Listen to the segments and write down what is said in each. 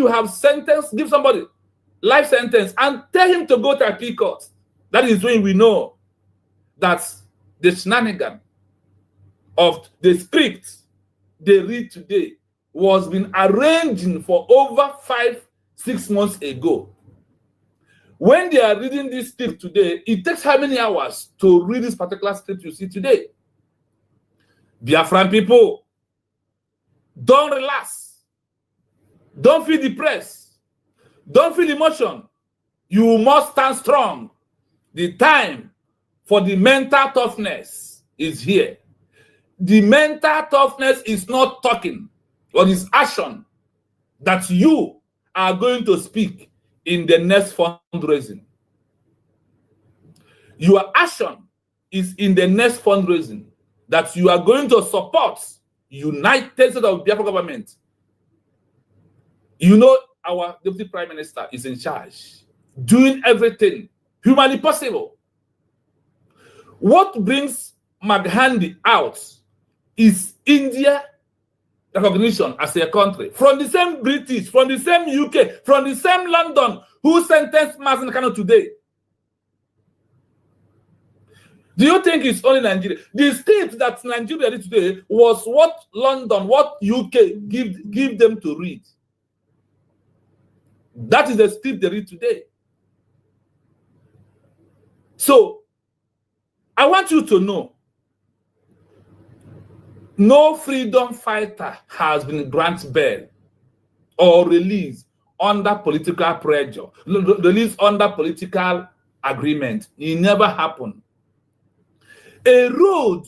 you have sentenced, give somebody life sentence and tell him to go to appeal court, that is when we know that the shenanigan of the script they read today was been arranging for over 5-6 months ago. When they are reading this script today, it takes how many hours to read this particular script you see today? Biafran people, don't relax. Don't feel depressed. Don't feel emotion. You must stand strong. The time for the mental toughness is here. The mental toughness is not talking, or is action that you are going to speak in the next fundraising. Your action is in the next fundraising that you are going to support United States of Biafra government. You know our Deputy Prime Minister is in charge, doing everything humanly possible. What brings Maghandi out is India recognition as a country from the same British, from the same UK, from the same London, who sentenced Mazi Kanu today. Do you think it's only Nigeria? The script that Nigeria did today was what London, what UK give them to read. That is the script they read today. So, I want you to know, no freedom fighter has been granted bail or released under political pressure, released under political agreement. It never happened. A road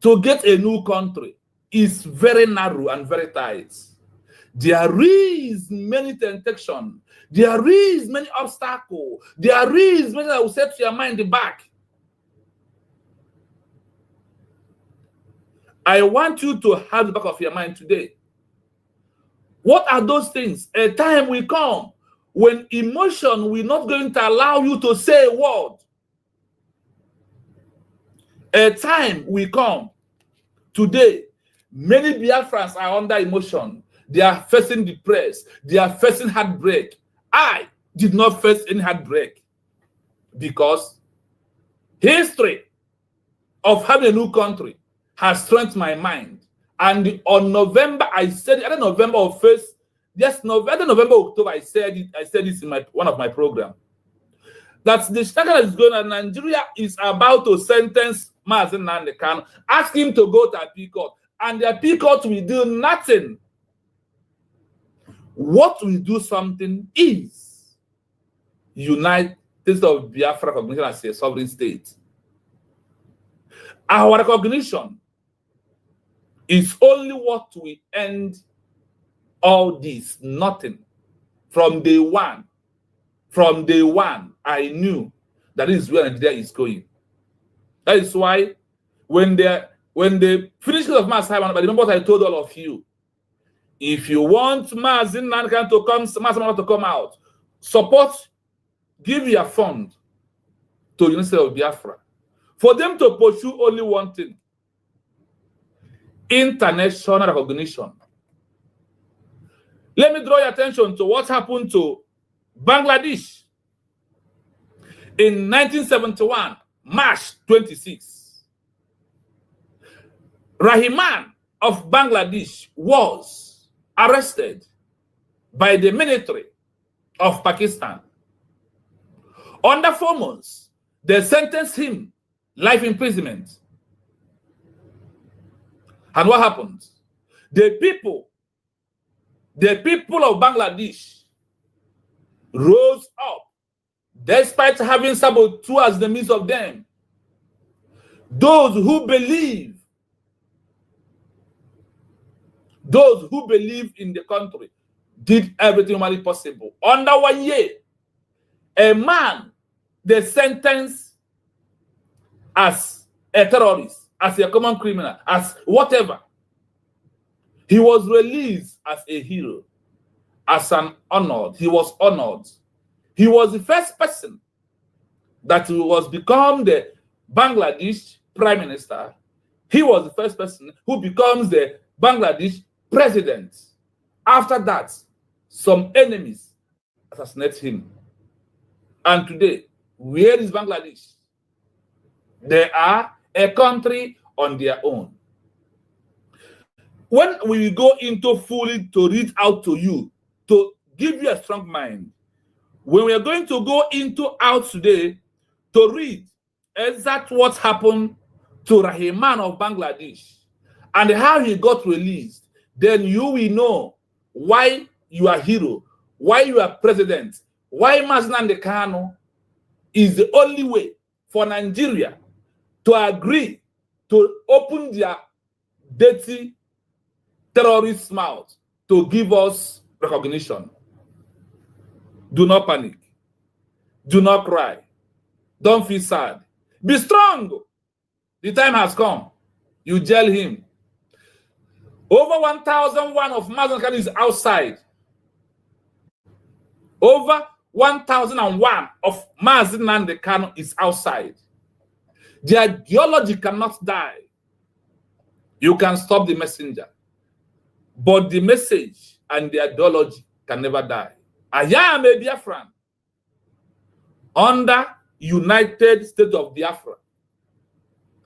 to get a new country is very narrow and very tight. There is many temptation. There is many obstacles. There is many that will set your mind back. I want you to have the back of your mind today. What are those things? A time will come when emotion will not going to allow you to say a word. A time will come. Today, many Biafrans are under emotion. They are facing depression. They are facing heartbreak. I did not face any heartbreak because history of having a new country has strengthened my mind. And on November, I said, I don't know, November or first, yes, November, October, I said this in one of my programs. That the struggle is going on. Nigeria is about to sentence Mazi Nnamdi Kanu, ask him to go to appeal court, and the appeal court will do nothing. What will do something is United States of Biafra recognition as a sovereign state. Our recognition is only what will end all this. Nothing. From day one, I knew that is where Nigeria is going. That is why when they finish of Mass Simon, but remember what I told all of you. If you want Mazi Nnamdi Kanu to come out, support, give your fund to United States of Biafra. For them to pursue only one thing: international recognition. Let me draw your attention to what happened to Bangladesh in 1971, March 26. Rahman of Bangladesh was arrested by the military of Pakistan. Under 4 months, they sentenced him life imprisonment. And what happened? The people of Bangladesh rose up despite having saboteurs in the midst of them. Those who believe in the country did everything humanly possible. Under 1 year, a man they sentenced as a terrorist, as a common criminal, as whatever. He was released as a hero, as an honored. He was honored. He was the first person that was become the Bangladesh Prime Minister. He was the first person who becomes the Bangladesh President. After that, some enemies assassinate him. And today, where is Bangladesh? They are a country on their own. When we go into fully to read out to you, to give you a strong mind, when we are going to go into out today to read exactly what happened to Rahman of Bangladesh and how he got released, then you will know why you are hero, why you are president, why Rus Nnamdi Kanu is the only way for Nigeria to agree to open their dirty terrorist mouth to give us recognition. Do not panic. Do not cry. Don't feel sad. Be strong. The time has come. You jail him. Over 1,001 of Rus Nnamdi Kanu is outside. Over 1,001 of Rus Nnamdi Kanu is outside. The ideology cannot die. You can stop the messenger, but the message and the ideology can never die. I am a Biafran under United States of Biafra.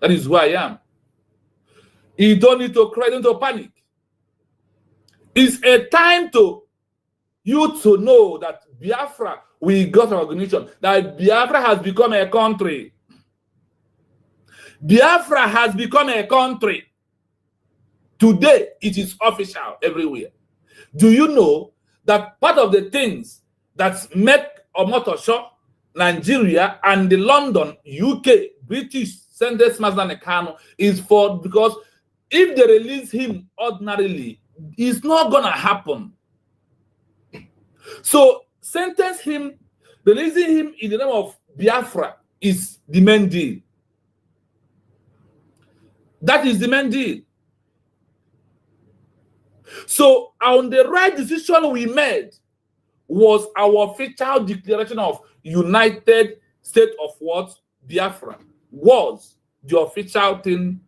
That is who I am. You don't need to cry, don't need to panic. It's a time to you to know that Biafra, we got recognition, that Biafra has become a country. Biafra has become a country. Today, it is official everywhere. Do you know that part of the things that make Omotosho, Nigeria, and the London, UK, British sentence Rus Nnamdi Kanu is for because if they release him ordinarily, it's not gonna happen. So sentence him, releasing him in the name of Biafra is the main deal. That is the main deal. So on the right decision we made was our official declaration of United States of what? Biafra was the official thing.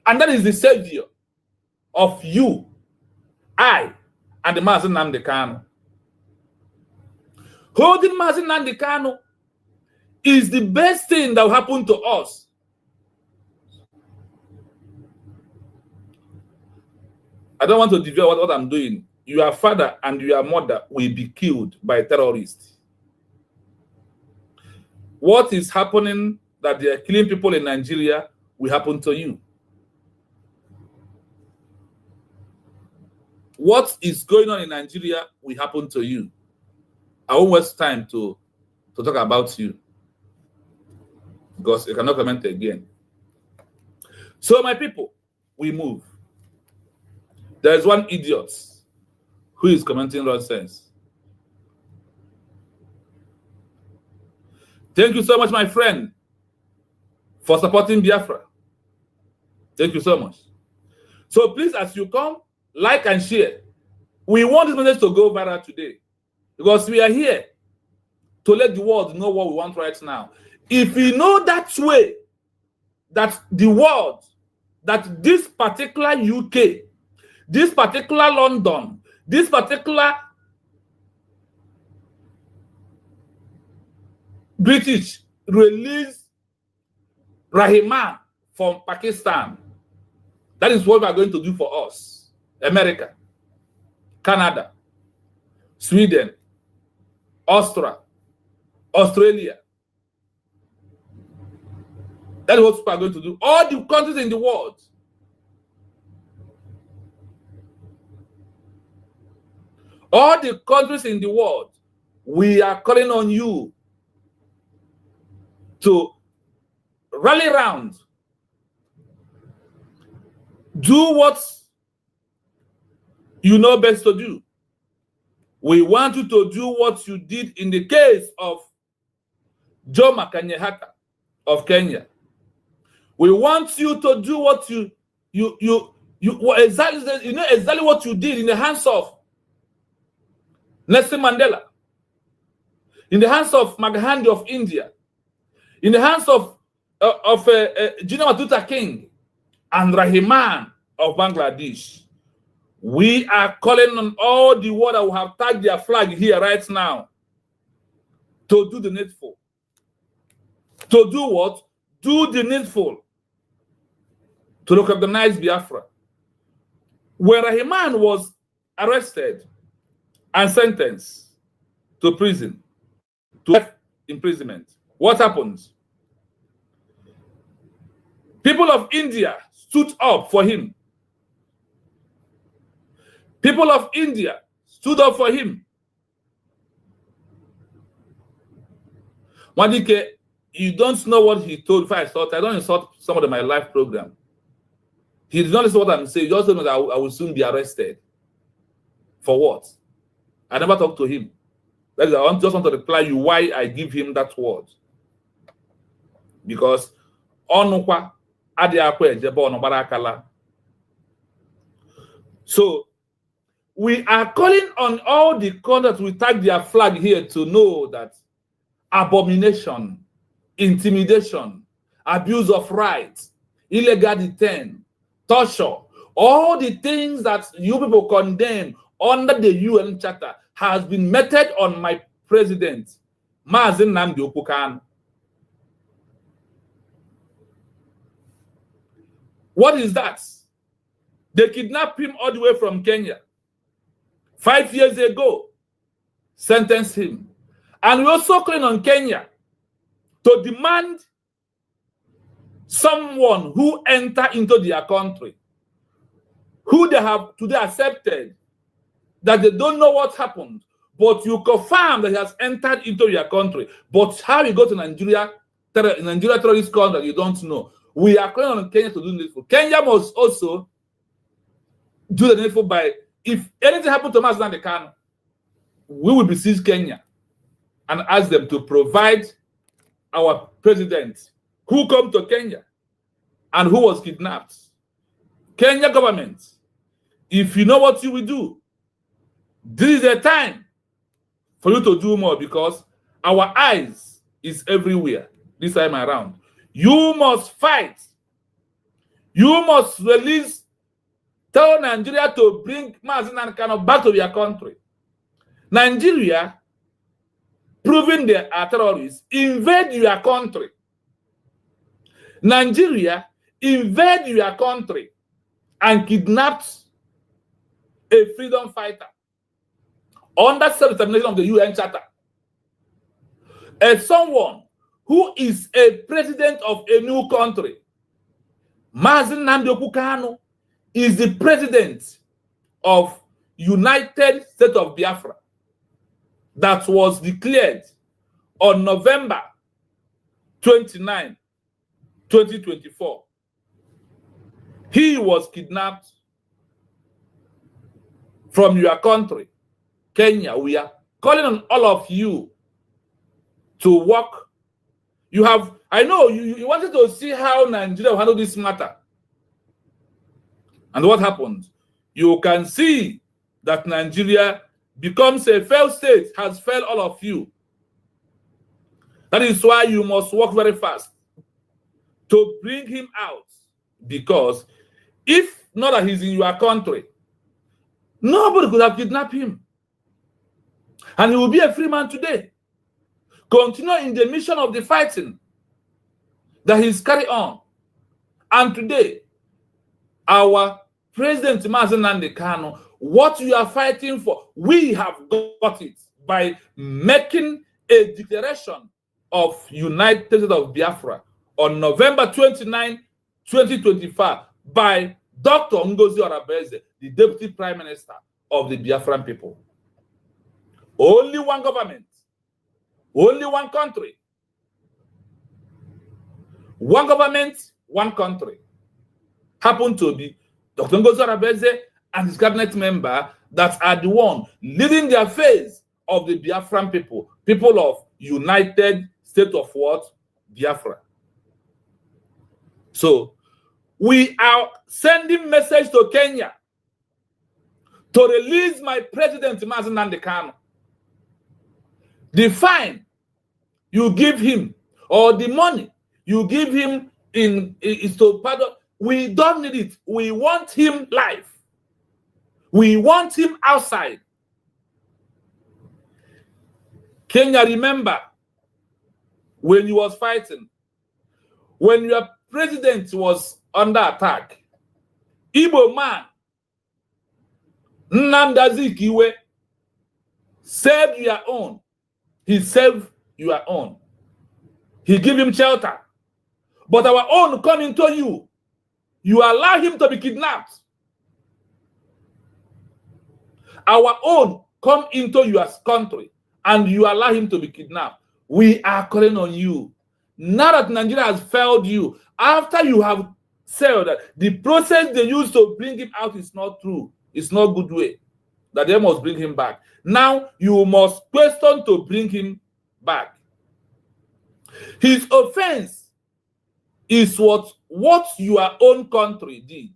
And that is the savior of you, I, and the Rus Nnamdi Kanu. Holding Rus Nnamdi Kanu is the best thing that will happen to us. I don't want to deviate what I'm doing. Your father and your mother will be killed by terrorists. What is happening that they are killing people in Nigeria will happen to you. What is going on in Nigeria will happen to you. I won't waste time to talk about you because you cannot comment again. So my people, we move. There is one idiot who is commenting nonsense. Thank you so much, my friend, for supporting Biafra. Thank you so much. So please, as you come, like and share. We want this message to go viral today because we are here to let the world know what we want right now. If we know that way, that the world, that this particular UK, this particular London, this particular British release Rahman from Pakistan, that is what we are going to do for us. America, Canada, Sweden, Australia. That is what we are going to do. All the countries in the world. All the countries in the world, we are calling on you to rally around. Do what you know best to do. We want you to do what you did in the case of Jomo Kenyatta of Kenya. We want you to do what you exactly, you know exactly what you did in the hands of Nelson Mandela, in the hands of Mahatma of India, in the hands of General Luther King and Rahman of Bangladesh. We are calling on all the world that will have tagged their flag here right now to do the needful. To do what? Do the needful. To recognize Biafra. When Rahman was arrested and sentenced to prison, to life imprisonment, what happens? People of India stood up for him. People of India stood up for him. Wadike, you don't know what he told. If I don't insult someone in my live program. He did not listen to what I'm saying. He just told me that I will soon be arrested. For what? I never talked to him. That is, I just want to reply you why I give him that word. Because so we are calling on all the countries we tag their flag here to know that abomination, intimidation, abuse of rights, illegal detention, torture, all the things that you people condemn under the UN Charter has been meted on my president, Rus Nnamdi Kanu. What is that? They kidnapped him all the way from Kenya. 5 years ago, sentenced him. And we also calling on Kenya to demand someone who enter into their country, who they have today accepted that they don't know what happened, but you confirm that he has entered into your country. But how he go to Nigeria terrorist country, you don't know. We are calling on Kenya to do the needful. Kenya must also do the needful by, if anything happens to Rus Nnamdi Kanu, we will besiege Kenya and ask them to provide our president who come to Kenya and who was kidnapped. Kenya government, if you know what you will do, this is a time for you to do more, because our eyes is everywhere this time around. You must fight. You must release, tell Nigeria to bring Rus Nnamdi Kanu back to their country. Nigeria, proving they are terrorists, invade your country. Nigeria invade your country and kidnapped a freedom fighter under self-determination of the UN Charter. As someone who is a president of a new country, Rus Nnamdi Kanu is the president of United States of Biafra that was declared on November 29, 2024. He was kidnapped from your country, Kenya. We are calling on all of you to work. You have, I know you wanted to see how Nigeria will handle this matter. And what happened? You can see that Nigeria becomes a failed state, has failed all of you. That is why you must work very fast to bring him out. Because if not that he's in your country, nobody could have kidnapped him. And he will be a free man today. Continue in the mission of the fighting that he's carried on. And today, our President Rus Nnamdi Kanu, what you are fighting for, we have got it by making a declaration of United States of Biafra on November 29, 2025 by Dr. Ngozi Orebeze, the Deputy Prime Minister of the Biafran people. Only one government, only one country. One government, one country. Happened to be Dr. Ngozi Orebeze and his cabinet member that are the one leading the affairs of the Biafran people, people of United States of what? Biafra. So we are sending message to Kenya to release my president Rus Nnamdi Kanu. The fine you give him or the money you give him is to pardon. We don't need it. We want him live. We want him outside. Kenya, remember when you was fighting, when your president was under attack, Igbo man, Nnamdi Kanu, saved your own. He saved your own. He gave him shelter. But our own come into you. You allow him to be kidnapped. Our own come into your country and you allow him to be kidnapped. We are calling on you. Now that Nigeria has failed you, after you have said that the process they used to bring him out is not true, it's not good way, that they must bring him back. Now you must question to bring him back. His offense is what your own country did.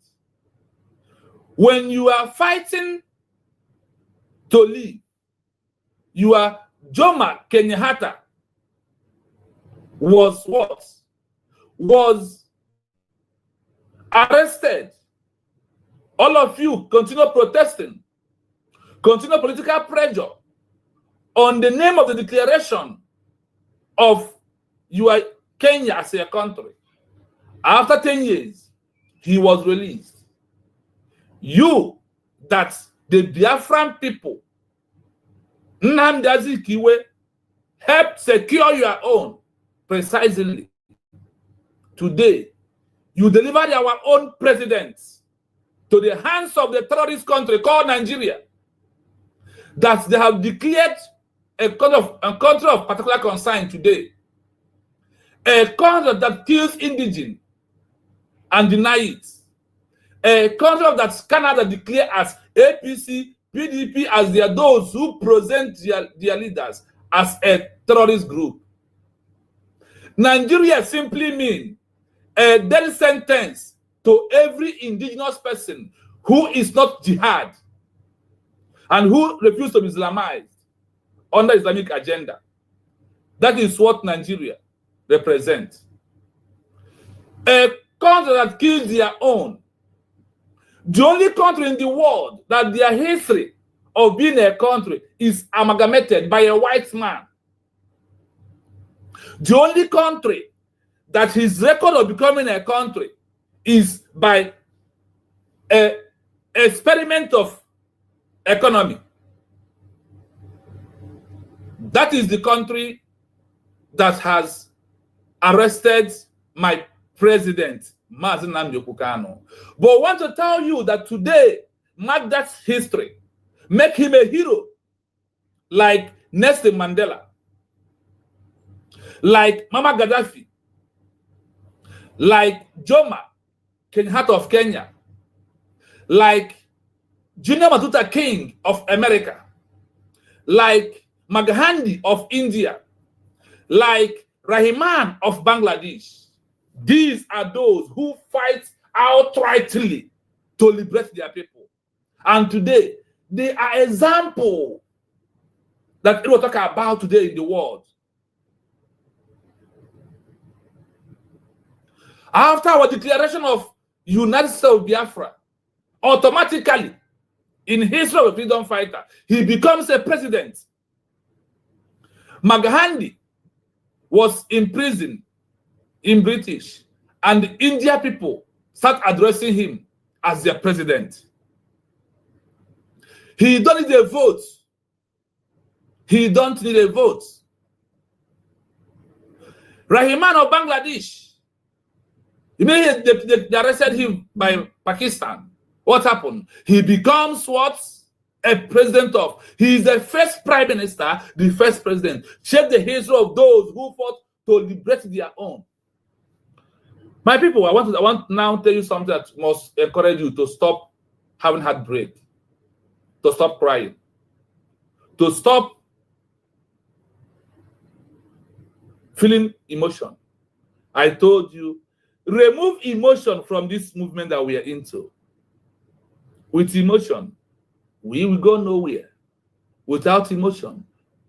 When you are fighting to live, your Jomo Kenyatta was what? Was arrested. All of you continue protesting, continue political pressure on the name of the declaration of your Kenya as a country. After 10 years, he was released. You, that the Biafran people, Nnamdi Kanu, helped secure your own precisely. Today, you delivered our own president to the hands of the terrorist country called Nigeria, that they have declared a country of particular concern today, a country that kills indigenous and deny it, a country that Canada declare as APC, PDP as they are those who present their leaders as a terrorist group. Nigeria simply means a death sentence to every indigenous person who is not jihad and who refuse to be Islamized under Islamic agenda. That is what Nigeria represents. A country that kills their own. The only country in the world that their history of being a country is amalgamated by a white man. The only country that his record of becoming a country is by an experiment of economy. That is the country that has arrested my president, Rus Nnamdi Kanu. But I want to tell you that today, mark that history. Make him a hero, like Nelson Mandela, like Mama Gaddafi, like Jomo Kenyatta of Kenya, like Junior Matuta King of America, like Maghandi of India, like Rahman of Bangladesh. These are those who fight outrightly to liberate their people. And today, they are example that we will talk about today in the world. After our declaration of United States of Biafra, automatically, in history of a freedom fighter, he becomes a president. Maghandi was imprisoned in British, and the India people start addressing him as their president. He don't need a vote. He don't need a vote. Rahman of Bangladesh, immediately they arrested him by Pakistan. What happened? He becomes what? A president of. He is the first prime minister, the first president. Check the history of those who fought to liberate their own. My people, I want now to tell you something that must encourage you to stop having heartbreak, to stop crying, to stop feeling emotion. I told you, remove emotion from this movement that we are into. With emotion, we will go nowhere. Without emotion,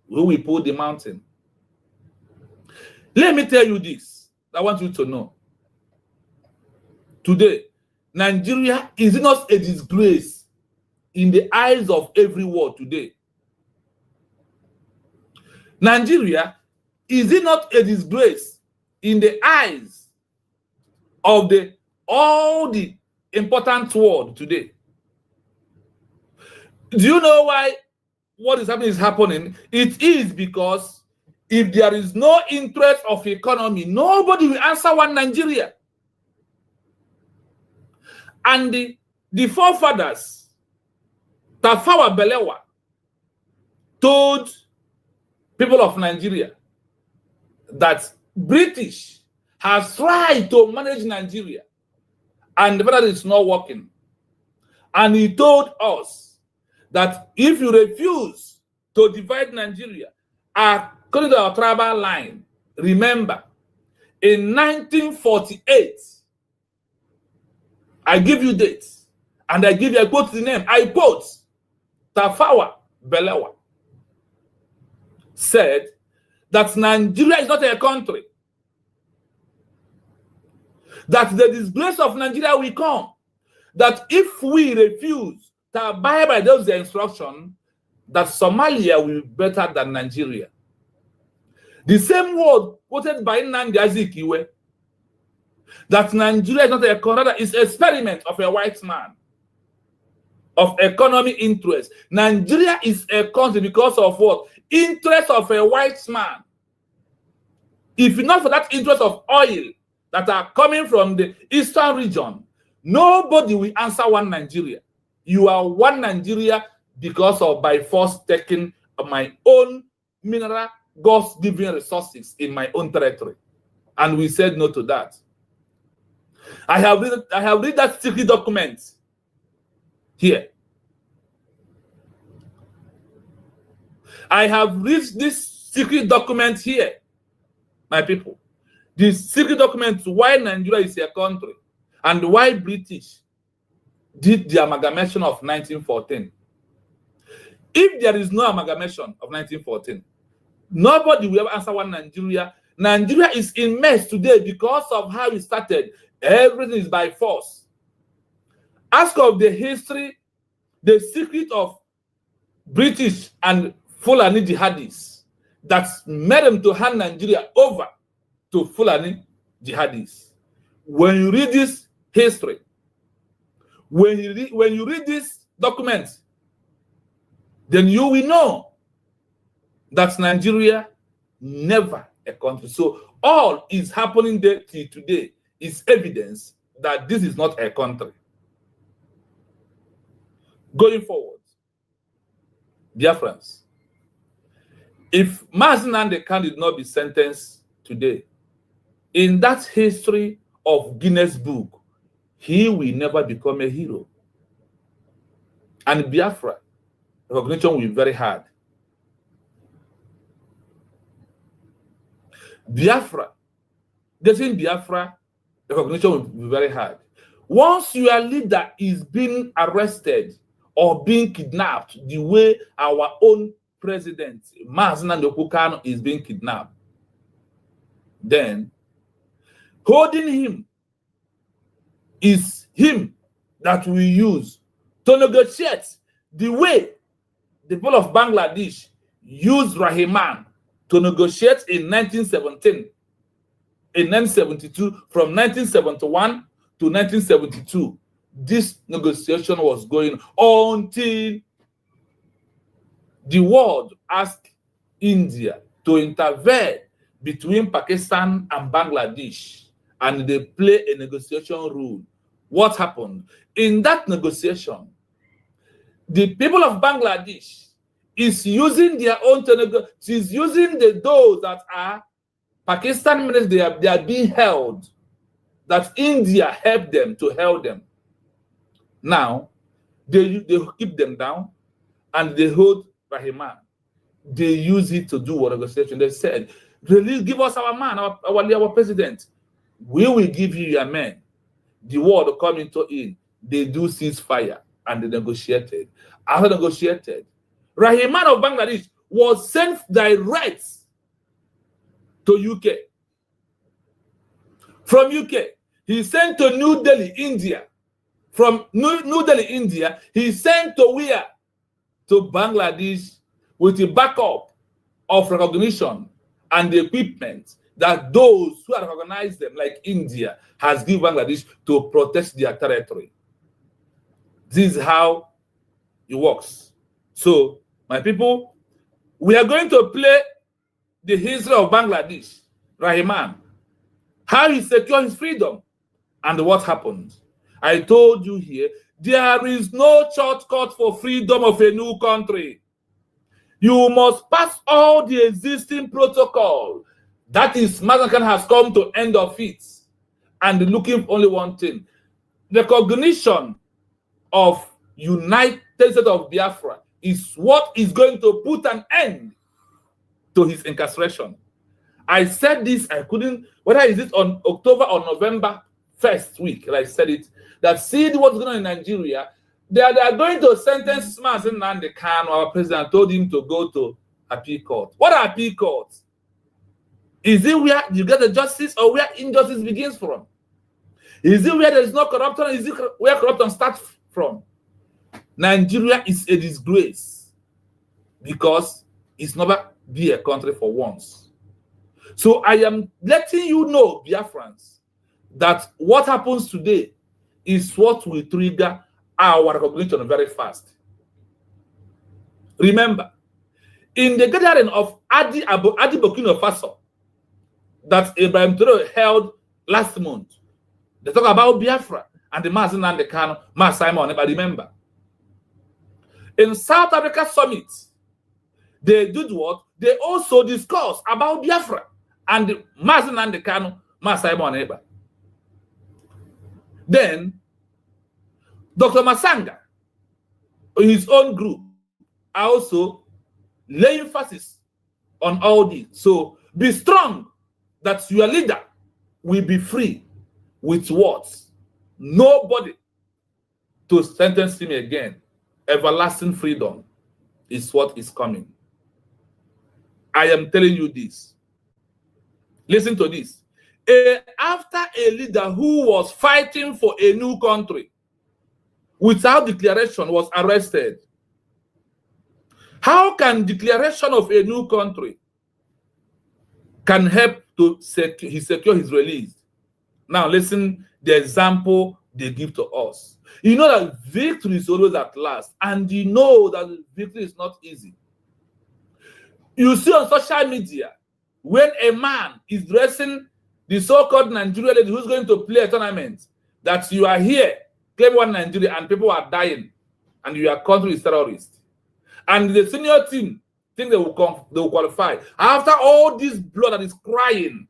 we will pull the mountain. Let me tell you this. I want you to know. Today, Nigeria is not a disgrace in the eyes of every world today. Nigeria, is it not a disgrace in the eyes of all the important world today? Do you know why what is happening? It is because if there is no interest of economy, nobody will answer one Nigeria. And the forefathers, Tafawa Balewa, told people of Nigeria that British has tried to manage Nigeria and that is not working. And he told us that if you refuse to divide Nigeria according to our tribal line, remember, in 1948, I give you dates, and I quote the name, I quote, Tafawa Balewa said that Nigeria is not a country, that the disgrace of Nigeria will come, that if we refuse to abide by those instructions, that Somalia will be better than Nigeria. The same word quoted by Nnamdi Azikiwe, that Nigeria is not a country, that is an experiment of a white man, of economic interest. Nigeria is a country because of what? Interest of a white man. If not for that interest of oil that are coming from the eastern region, nobody will answer one Nigeria. You are one Nigeria because of by force taking my own mineral, God's given resources in my own territory. And we said no to that. I have read that secret document here. I have read this secret document here, my people. This secret document, why Nigeria is a country and why British did the amalgamation of 1914. If there is no amalgamation of 1914, nobody will ever answer one Nigeria. Nigeria is in mess today because of how it started. Everything is by force. Ask of the history, the secret of British and Fulani jihadis that made them to hand Nigeria over to Fulani jihadis. When you read this history, when you read this document, then you will know that Nigeria never a country. So all is happening there till today is evidence that this is not a country. Going forward, dear friends, if Rus Nnamdi Kanu did not be sentenced today, in that history of Guinness Book, he will never become a hero. And Biafra, recognition will be very hard. Biafra, getting Biafra, recognition will be very hard. Once your leader is being arrested or being kidnapped, the way our own president, Rus Nnamdi Kanu, is being kidnapped, then holding him is him that we use to negotiate the way the people of Bangladesh used Rahman to negotiate in 1917, in 1972, from 1971 to 1972. This negotiation was going until the world asked India to intervene between Pakistan and Bangladesh, and they play a negotiation rule. What happened? In that negotiation, the people of Bangladesh is using their own is using those that are Pakistan military, they are being held, that India helped them to hold them. Now, they keep them down and they hold Rahman. They use it to do what negotiation. They said, release, give us our man, our president. We will give you your men. The war come into it. They do ceasefire and they negotiated. After negotiated, Rahman of Bangladesh was sent direct to UK. From UK, he sent to New Delhi, India, from New Delhi, India. He sent to where? To Bangladesh with the backup of recognition and the equipment that those who have recognized them, like India, has given Bangladesh to protect their territory. This is how it works. So, my people, we are going to play the history of Bangladesh, Rahman, how he secured his freedom, and what happened. I told you here, there is no shortcut for freedom of a new country. You must pass all the existing protocol. That is, Mazakan has come to end of it, and looking for only one thing: recognition of United States of Biafra is what is going to put an end to his incarceration. I said this, I couldn't, whether is it on October or November 1st week, I said it, that see what's going on in Nigeria, they are going to sentence Rus Nnamdi Kanu. Our president told him to go to appeal court. What are appeal courts? Is it where you get the justice or where injustice begins from? Is it where there is no corruption? Is it where corruption starts from? Nigeria is a disgrace because it's never be a country for once. So I am letting you know, Biafrans, that what happens today is what will trigger our recognition very fast. Remember, in the gathering of Adi Burkina Faso that Ibrahim Traoré held last month, they talk about Biafra and the Rus Nnamdi Kanu, Simon, but remember, in South Africa summit, they did what? They also discussed about Biafra and the Rus Nnamdi Kanu, Simon. Then, Dr. Masanga, in his own group, also lay emphasis on all this. So, be strong that your leader will be free with words. Nobody to sentence him again. Everlasting freedom is what is coming. I am telling you this. Listen to this. After a leader who was fighting for a new country without declaration was arrested, how can declaration of a new country can help to secure his release? Now listen the example they give to us. You know that victory is always at last, and you know that victory is not easy. You see on social media, when a man is dressing the so-called Nigerian lady who's going to play a tournament, that you are here, claim one Nigeria, and people are dying, and your country is terrorist. And the senior team think they will qualify. After all this blood that is crying,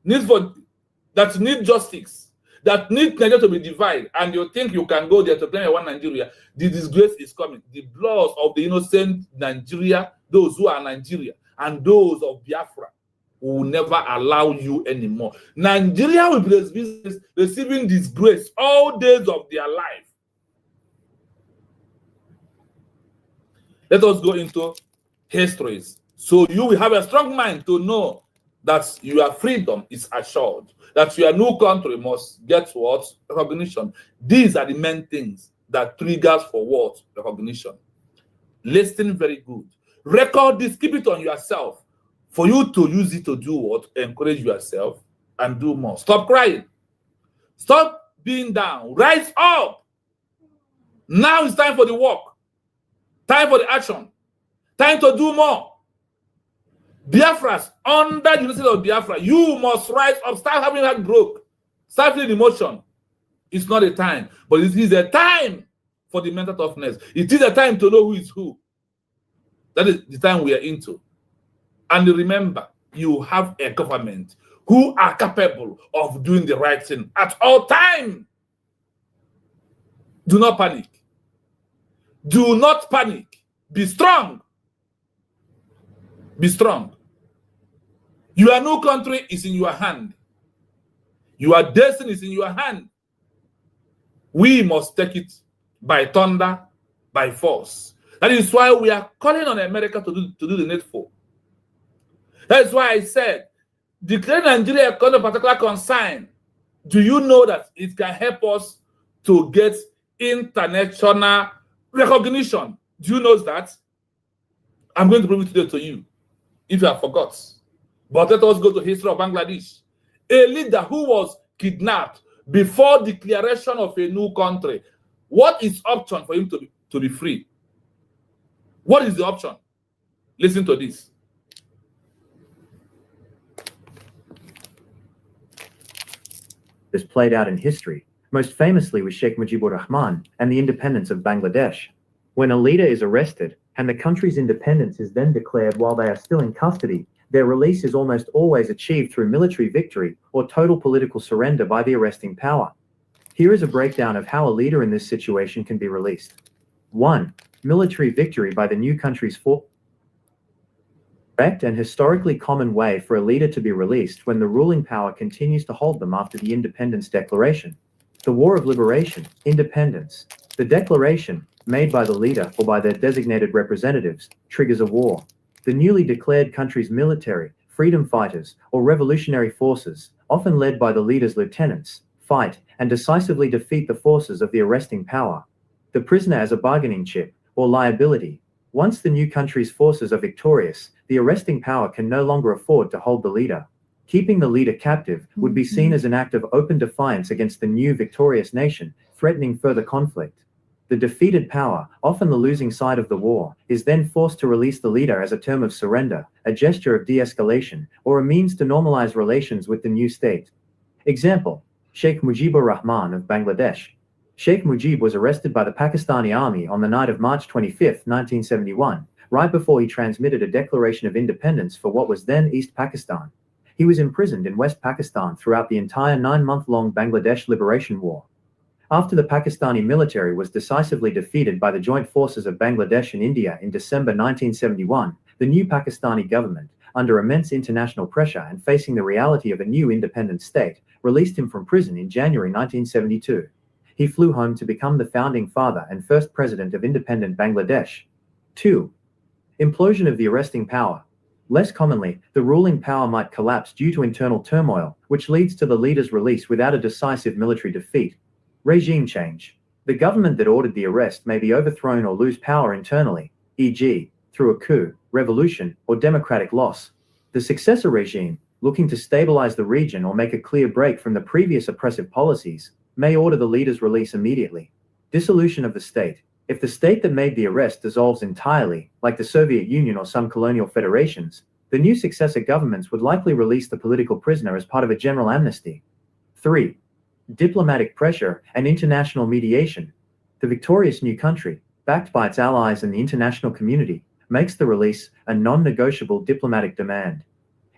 that need justice, that need Nigeria to be divided, and you think you can go there to claim one Nigeria, the disgrace is coming. The blood of the innocent Nigeria, those who are Nigeria, and those of Biafra will never allow you anymore. Nigeria will be receiving disgrace all days of their life. Let us go into histories. So you will have a strong mind to know that your freedom is assured, that your new country must get what? Recognition. These are the main things that triggers for what? Recognition. Listen very good. Record this, keep it on yourself for you to use it to do what? Encourage yourself and do more. Stop crying. Stop being down. Rise up. Now it's time for the work. Time for the action. Time to do more. Biafras, under the University of Biafra, you must rise up. Start having that broke. Start feeling emotion. It's not a time, but it is a time for the mental toughness. It is a time to know who is who. That is the time we are into. And remember, you have a government who are capable of doing the right thing at all time. Do not panic. Do not panic. Be strong. Be strong. Your new country is in your hand. Your destiny is in your hand. We must take it by thunder, by force. That is why we are calling on America to do the needful. That is why I said, declare Nigeria a particular concern. Do you know that it can help us to get international recognition. Do you know that? I'm going to bring it today to you, if you have forgot. But let us go to history of Bangladesh. A leader who was kidnapped before declaration of a new country. What is option for him to be free? What is the option? Listen to this. This played out in history, most famously with Sheikh Mujibur Rahman and the independence of Bangladesh. When a leader is arrested and the country's independence is then declared while they are still in custody, their release is almost always achieved through military victory or total political surrender by the arresting power. Here is a breakdown of how a leader in this situation can be released. 1. Military victory by the new country's force. Correct and historically common way for a leader to be released when the ruling power continues to hold them after the independence declaration. The War of Liberation, independence. The declaration, made by the leader or by their designated representatives, triggers a war. The newly declared country's military, freedom fighters, or revolutionary forces, often led by the leader's lieutenants, fight and decisively defeat the forces of the arresting power. The prisoner as a bargaining chip, or liability. Once the new country's forces are victorious, the arresting power can no longer afford to hold the leader. Keeping the leader captive would be seen as an act of open defiance against the new victorious nation, threatening further conflict. The defeated power, often the losing side of the war, is then forced to release the leader as a term of surrender, a gesture of de-escalation, or a means to normalize relations with the new state. Example: Sheikh Mujibur Rahman of Bangladesh. Sheikh Mujib was arrested by the Pakistani army on the night of March 25, 1971, right before he transmitted a declaration of independence for what was then East Pakistan. He was imprisoned in West Pakistan throughout the entire 9-month-long Bangladesh Liberation War. After the Pakistani military was decisively defeated by the joint forces of Bangladesh and India in December 1971, the new Pakistani government, under immense international pressure and facing the reality of a new independent state, released him from prison in January 1972. He flew home to become the founding father and first president of independent Bangladesh. 2. Implosion of the arresting power. Less commonly, the ruling power might collapse due to internal turmoil, which leads to the leader's release without a decisive military defeat. Regime change. The government that ordered the arrest may be overthrown or lose power internally, e.g., through a coup, revolution, or democratic loss. The successor regime, looking to stabilize the region or make a clear break from the previous oppressive policies, may order the leader's release immediately. Dissolution of the state. If the state that made the arrest dissolves entirely, like the Soviet Union or some colonial federations, the new successor governments would likely release the political prisoner as part of a general amnesty. 3. Diplomatic pressure and international mediation. The victorious new country, backed by its allies and the international community, makes the release a non-negotiable diplomatic demand.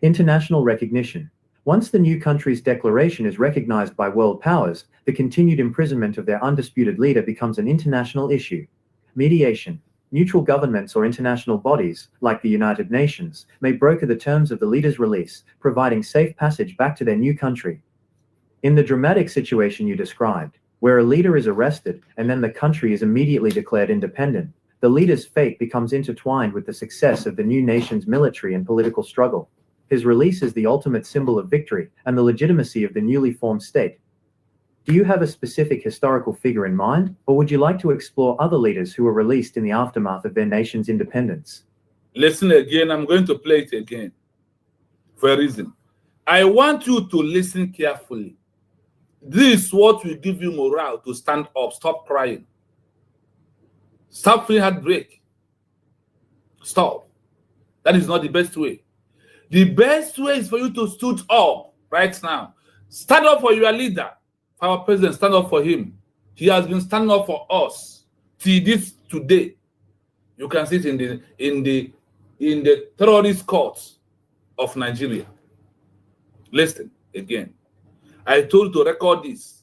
International recognition. Once the new country's declaration is recognized by world powers, the continued imprisonment of their undisputed leader becomes an international issue. Mediation. Neutral governments or international bodies, like the United Nations, may broker the terms of the leader's release, providing safe passage back to their new country. In the dramatic situation you described, where a leader is arrested and then the country is immediately declared independent, the leader's fate becomes intertwined with the success of the new nation's military and political struggle. His release is the ultimate symbol of victory and the legitimacy of the newly formed state. Do you have a specific historical figure in mind, or would you like to explore other leaders who were released in the aftermath of their nation's independence? Listen again. I'm going to play it again for a reason. I want you to listen carefully. This is what will give you morale to stand up. Stop crying. Stop feeling heartbreak. Stop. That is not the best way. The best way is for you to stood up right now. Stand up for your leader. For our president, stand up for him. He has been standing up for us till this today. You can see it in the terrorist courts of Nigeria. Listen again. I told you to record this.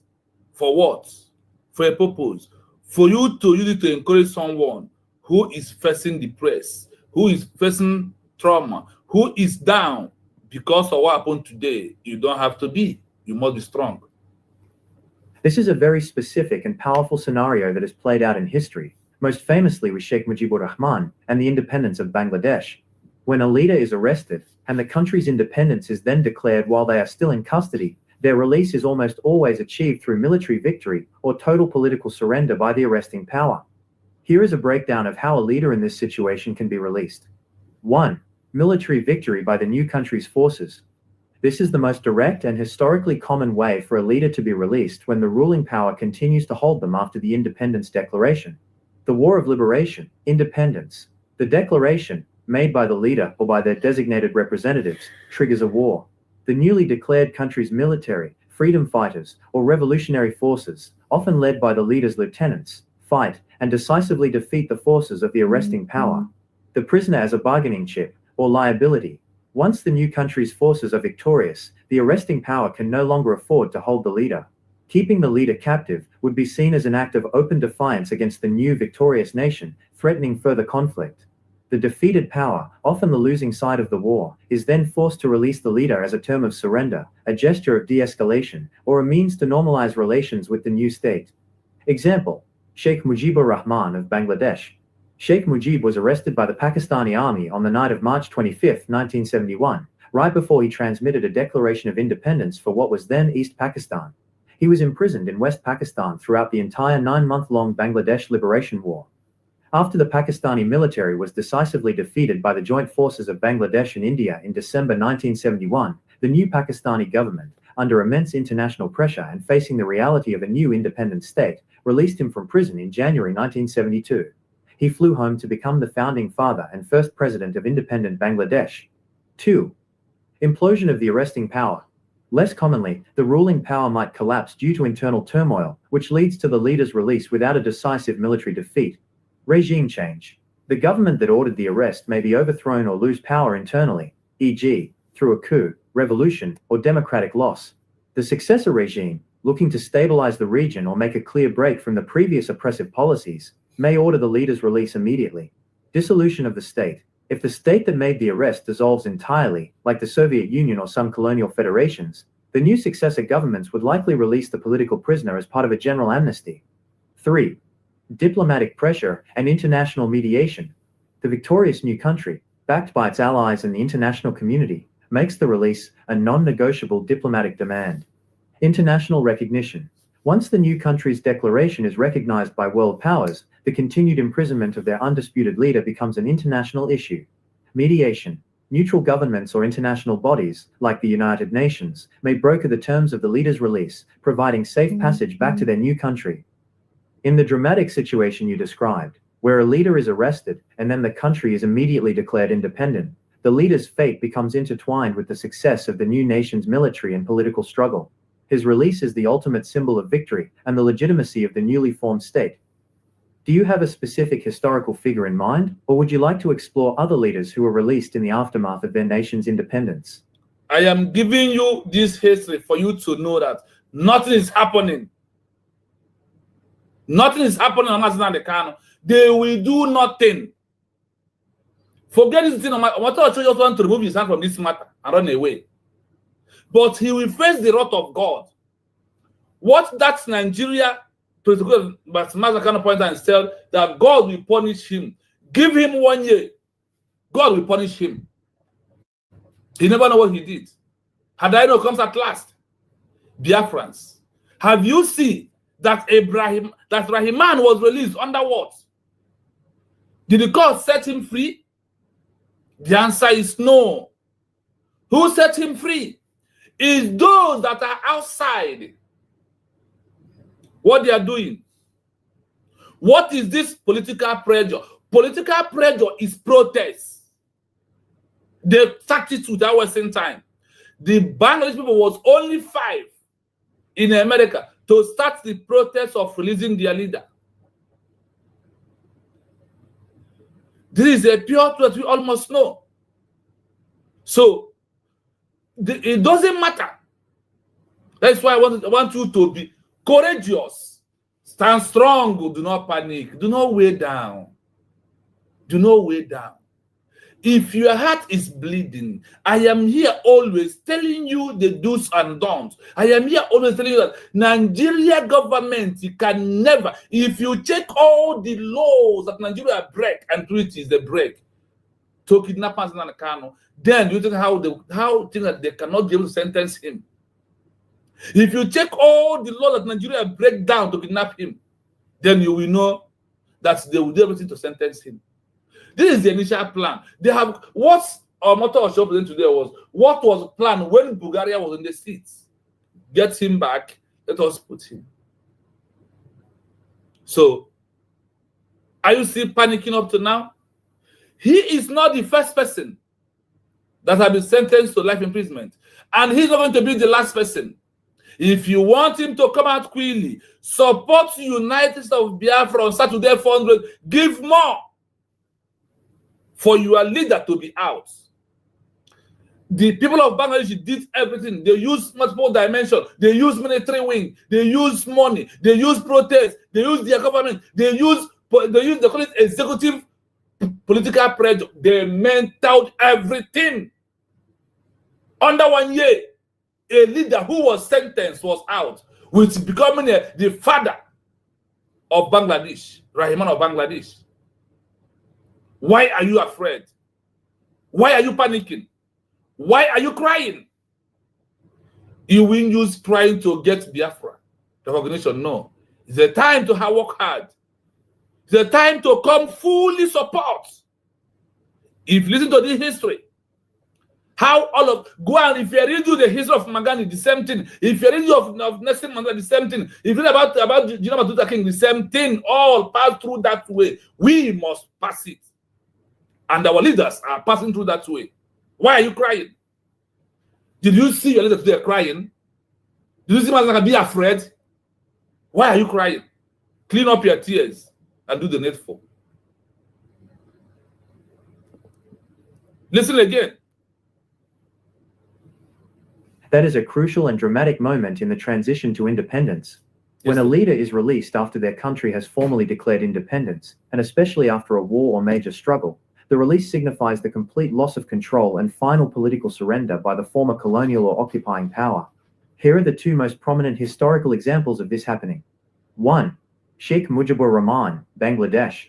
For what? For a purpose. For you to use it to encourage someone who is facing depressed, who is facing trauma, who is down because of what happened today. You don't have to be. You must be strong. This is a very specific and powerful scenario that has played out in history, most famously with Sheikh Mujibur Rahman and the independence of Bangladesh. When a leader is arrested and the country's independence is then declared while they are still in custody, Their release is almost always achieved through military victory or total political surrender by the arresting power. Here is a breakdown of how a leader in this situation can be released. 1. Military victory by the new country's forces. This is the most direct and historically common way for a leader to be released when the ruling power continues to hold them after the independence declaration. The War of Liberation, independence. The declaration, made by the leader or by their designated representatives, triggers a war. The newly declared country's military, freedom fighters, or revolutionary forces, often led by the leader's lieutenants, fight and decisively defeat the forces of the arresting power. The prisoner as a bargaining chip, or liability. Once the new country's forces are victorious, the arresting power can no longer afford to hold the leader. Keeping the leader captive would be seen as an act of open defiance against the new victorious nation, threatening further conflict. The defeated power, often the losing side of the war, is then forced to release the leader as a term of surrender, a gesture of de-escalation, or a means to normalize relations with the new state. Example: Sheikh Mujibur Rahman of Bangladesh. Sheikh Mujib was arrested by the Pakistani army on the night of March 25, 1971, right before he transmitted a declaration of independence for what was then East Pakistan. He was imprisoned in West Pakistan throughout the entire 9-month-long Bangladesh Liberation War. After the Pakistani military was decisively defeated by the joint forces of Bangladesh and India in December 1971, the new Pakistani government, under immense international pressure and facing the reality of a new independent state, released him from prison in January 1972. He flew home to become the founding father and first president of independent Bangladesh. 2. Implosion of the arresting power. Less commonly, the ruling power might collapse due to internal turmoil, which leads to the leader's release without a decisive military defeat. Regime change. The government that ordered the arrest may be overthrown or lose power internally, e.g., through a coup, revolution, or democratic loss. The successor regime, looking to stabilize the region or make a clear break from the previous oppressive policies, may order the leader's release immediately. Dissolution of the state. If the state that made the arrest dissolves entirely, like the Soviet Union or some colonial federations, the new successor governments would likely release the political prisoner as part of a general amnesty. 3. Diplomatic pressure and international mediation. The victorious new country, backed by its allies and the international community, makes the release a non-negotiable diplomatic demand. International recognition. Once the new country's declaration is recognized by world powers, the continued imprisonment of their undisputed leader becomes an international issue. Mediation. Neutral governments or international bodies, like the United Nations, may broker the terms of the leader's release, providing safe passage back to their new country. In the dramatic situation you described, where a leader is arrested and then the country is immediately declared independent, the leader's fate becomes intertwined with the success of the new nation's military and political struggle. His release is the ultimate symbol of victory and the legitimacy of the newly formed state. Do you have a specific historical figure in mind, or would you like to explore other leaders who were released in the aftermath of their nation's independence? I am giving you this history for you to know that nothing is happening. Nothing is happening on Rus Nnamdi Kanu. They will do nothing. Forget this thing. Omoto just want to remove his hand from this matter and run away. But he will face the wrath of God. What that Nigeria President Rus Nnamdi Kanu point out and said that God will punish him. Give him 1 year. God will punish him. He never know what he did. Had I know comes at last. Biafrans. Have you seen that Rahman was released under what? Did the court set him free? The answer is no. Who set him free? Is those that are outside. What they are doing. What is this political pressure? Political pressure is protest. They tactics with our same time. The Bangladesh people was only 5 in America to start the protest of releasing their leader. This is a pure truth we almost know. So it doesn't matter. That's why I want you to be courageous. Stand strong. Do not panic. Do not weigh down. Do not weigh down. If your heart is bleeding, I am here always telling you the do's and don'ts. I am here always telling you that Nigeria government can never, if you check all the laws that Nigeria break and treaties they break to kidnap Rus Nnamdi Kanu, then you think how think that they cannot be able to sentence him. If you check all the laws that Nigeria break down to kidnap him, then you will know that they will do everything to sentence him. This is the initial plan. They have what our motto of show today was what was planned when Bulgaria was in the seats. Get him back, let us put him. So, are you still panicking up to now? He is not the first person that has been sentenced to life imprisonment, and he's not going to be the last person. If you want him to come out quickly, support United States of Biafra on Saturday 400, give more for your leader to be out. The people of Bangladesh did everything. They used multiple dimensions. They used military wing. They used money. They used protest. They used their government. They call it executive political pressure. They meant out everything. Under 1 year, a leader who was sentenced was out, with becoming the father of Bangladesh, Rahman of Bangladesh. Why are you afraid? Why are you panicking? Why are you crying? You will use crying to get Biafra recognition. No. It's a time to work hard. It's a time to come fully support. If you listen to this history, how all of go and if you read the history of Magani, the same thing. If you read of Nelson Mandela, the same thing. If you read about General Luther King, the same thing. All pass through that way. We must pass it, and our leaders are passing through that way. Why are you crying? Did you see your leaders today crying? Did you see Mazaka be afraid? Why are you crying? Clean up your tears and do the needful. Listen again. That is a crucial and dramatic moment in the transition to independence. When a leader is released after their country has formally declared independence, and especially after a war or major struggle, the release signifies the complete loss of control and final political surrender by the former colonial or occupying power. Here are the two most prominent historical examples of this happening. 1. Sheikh Mujibur Rahman, Bangladesh.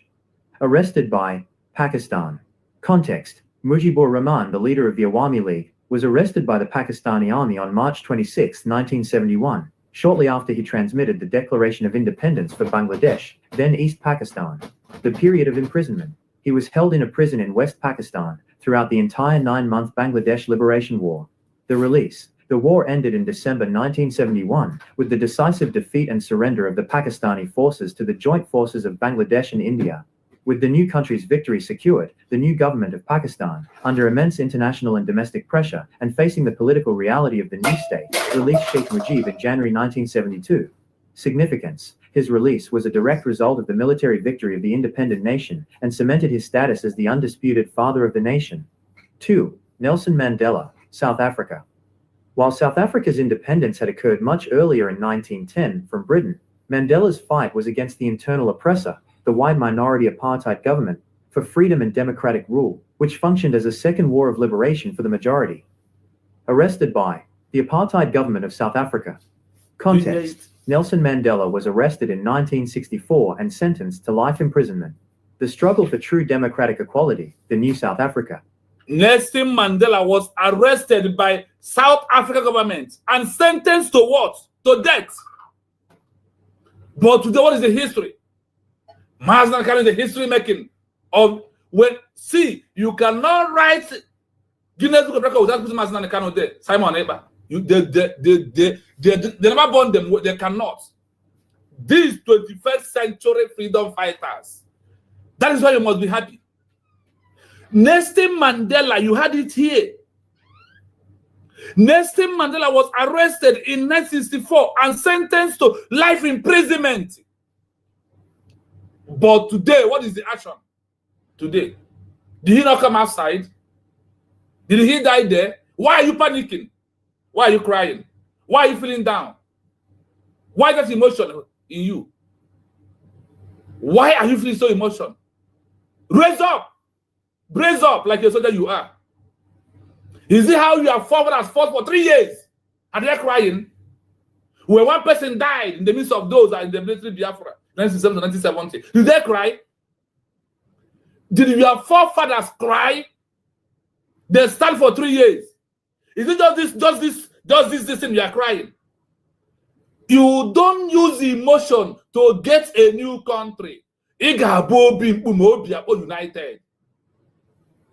Arrested by Pakistan. Context: Mujibur Rahman, the leader of the Awami League, was arrested by the Pakistani army on March 26, 1971, shortly after he transmitted the Declaration of Independence for Bangladesh, then East Pakistan. The period of imprisonment: he was held in a prison in West Pakistan throughout the entire 9-month Bangladesh Liberation War. The release: the war ended in December 1971 with the decisive defeat and surrender of the Pakistani forces to the joint forces of Bangladesh and India. With the new country's victory secured, the new government of Pakistan, under immense international and domestic pressure and facing the political reality of the new state, released Sheikh Mujib in January 1972. Significance: his release was a direct result of the military victory of the independent nation and cemented his status as the undisputed father of the nation. 2. Nelson Mandela, South Africa. While South Africa's independence had occurred much earlier in 1910 from Britain, Mandela's fight was against the internal oppressor, the white minority apartheid government, for freedom and democratic rule, which functioned as a second war of liberation for the majority. Arrested by the apartheid government of South Africa. Context: Nelson Mandela was arrested in 1964 and sentenced to life imprisonment. The struggle for true democratic equality, the new South Africa. Nelson Mandela was arrested by South Africa government and sentenced to what? To death. But today, what is the history? Mazna Kanu is the history making of when you cannot write Guinness Book of Records without putting Mazna Kanu there. Simon Eber. They never born them. They cannot. These 21st century freedom fighters. That is why you must be happy. Nelson Mandela, you had it here. Nelson Mandela was arrested in 1964 and sentenced to life imprisonment. But today, what is the action? Today, did he not come outside? Did he die there? Why are you panicking? Why are you crying? Why are you feeling down? Why that emotion in you? Why are you feeling so emotional? Raise up. Brace up like a soldier you are. Is it how your fathers fought for 3 years and they're crying? When one person died in the midst of those in the military Biafra, 1970 to 1970, did they cry? Did your forefathers cry? They stand for 3 years. Is it just this thing you are crying? You don't use emotion to get a new country. United.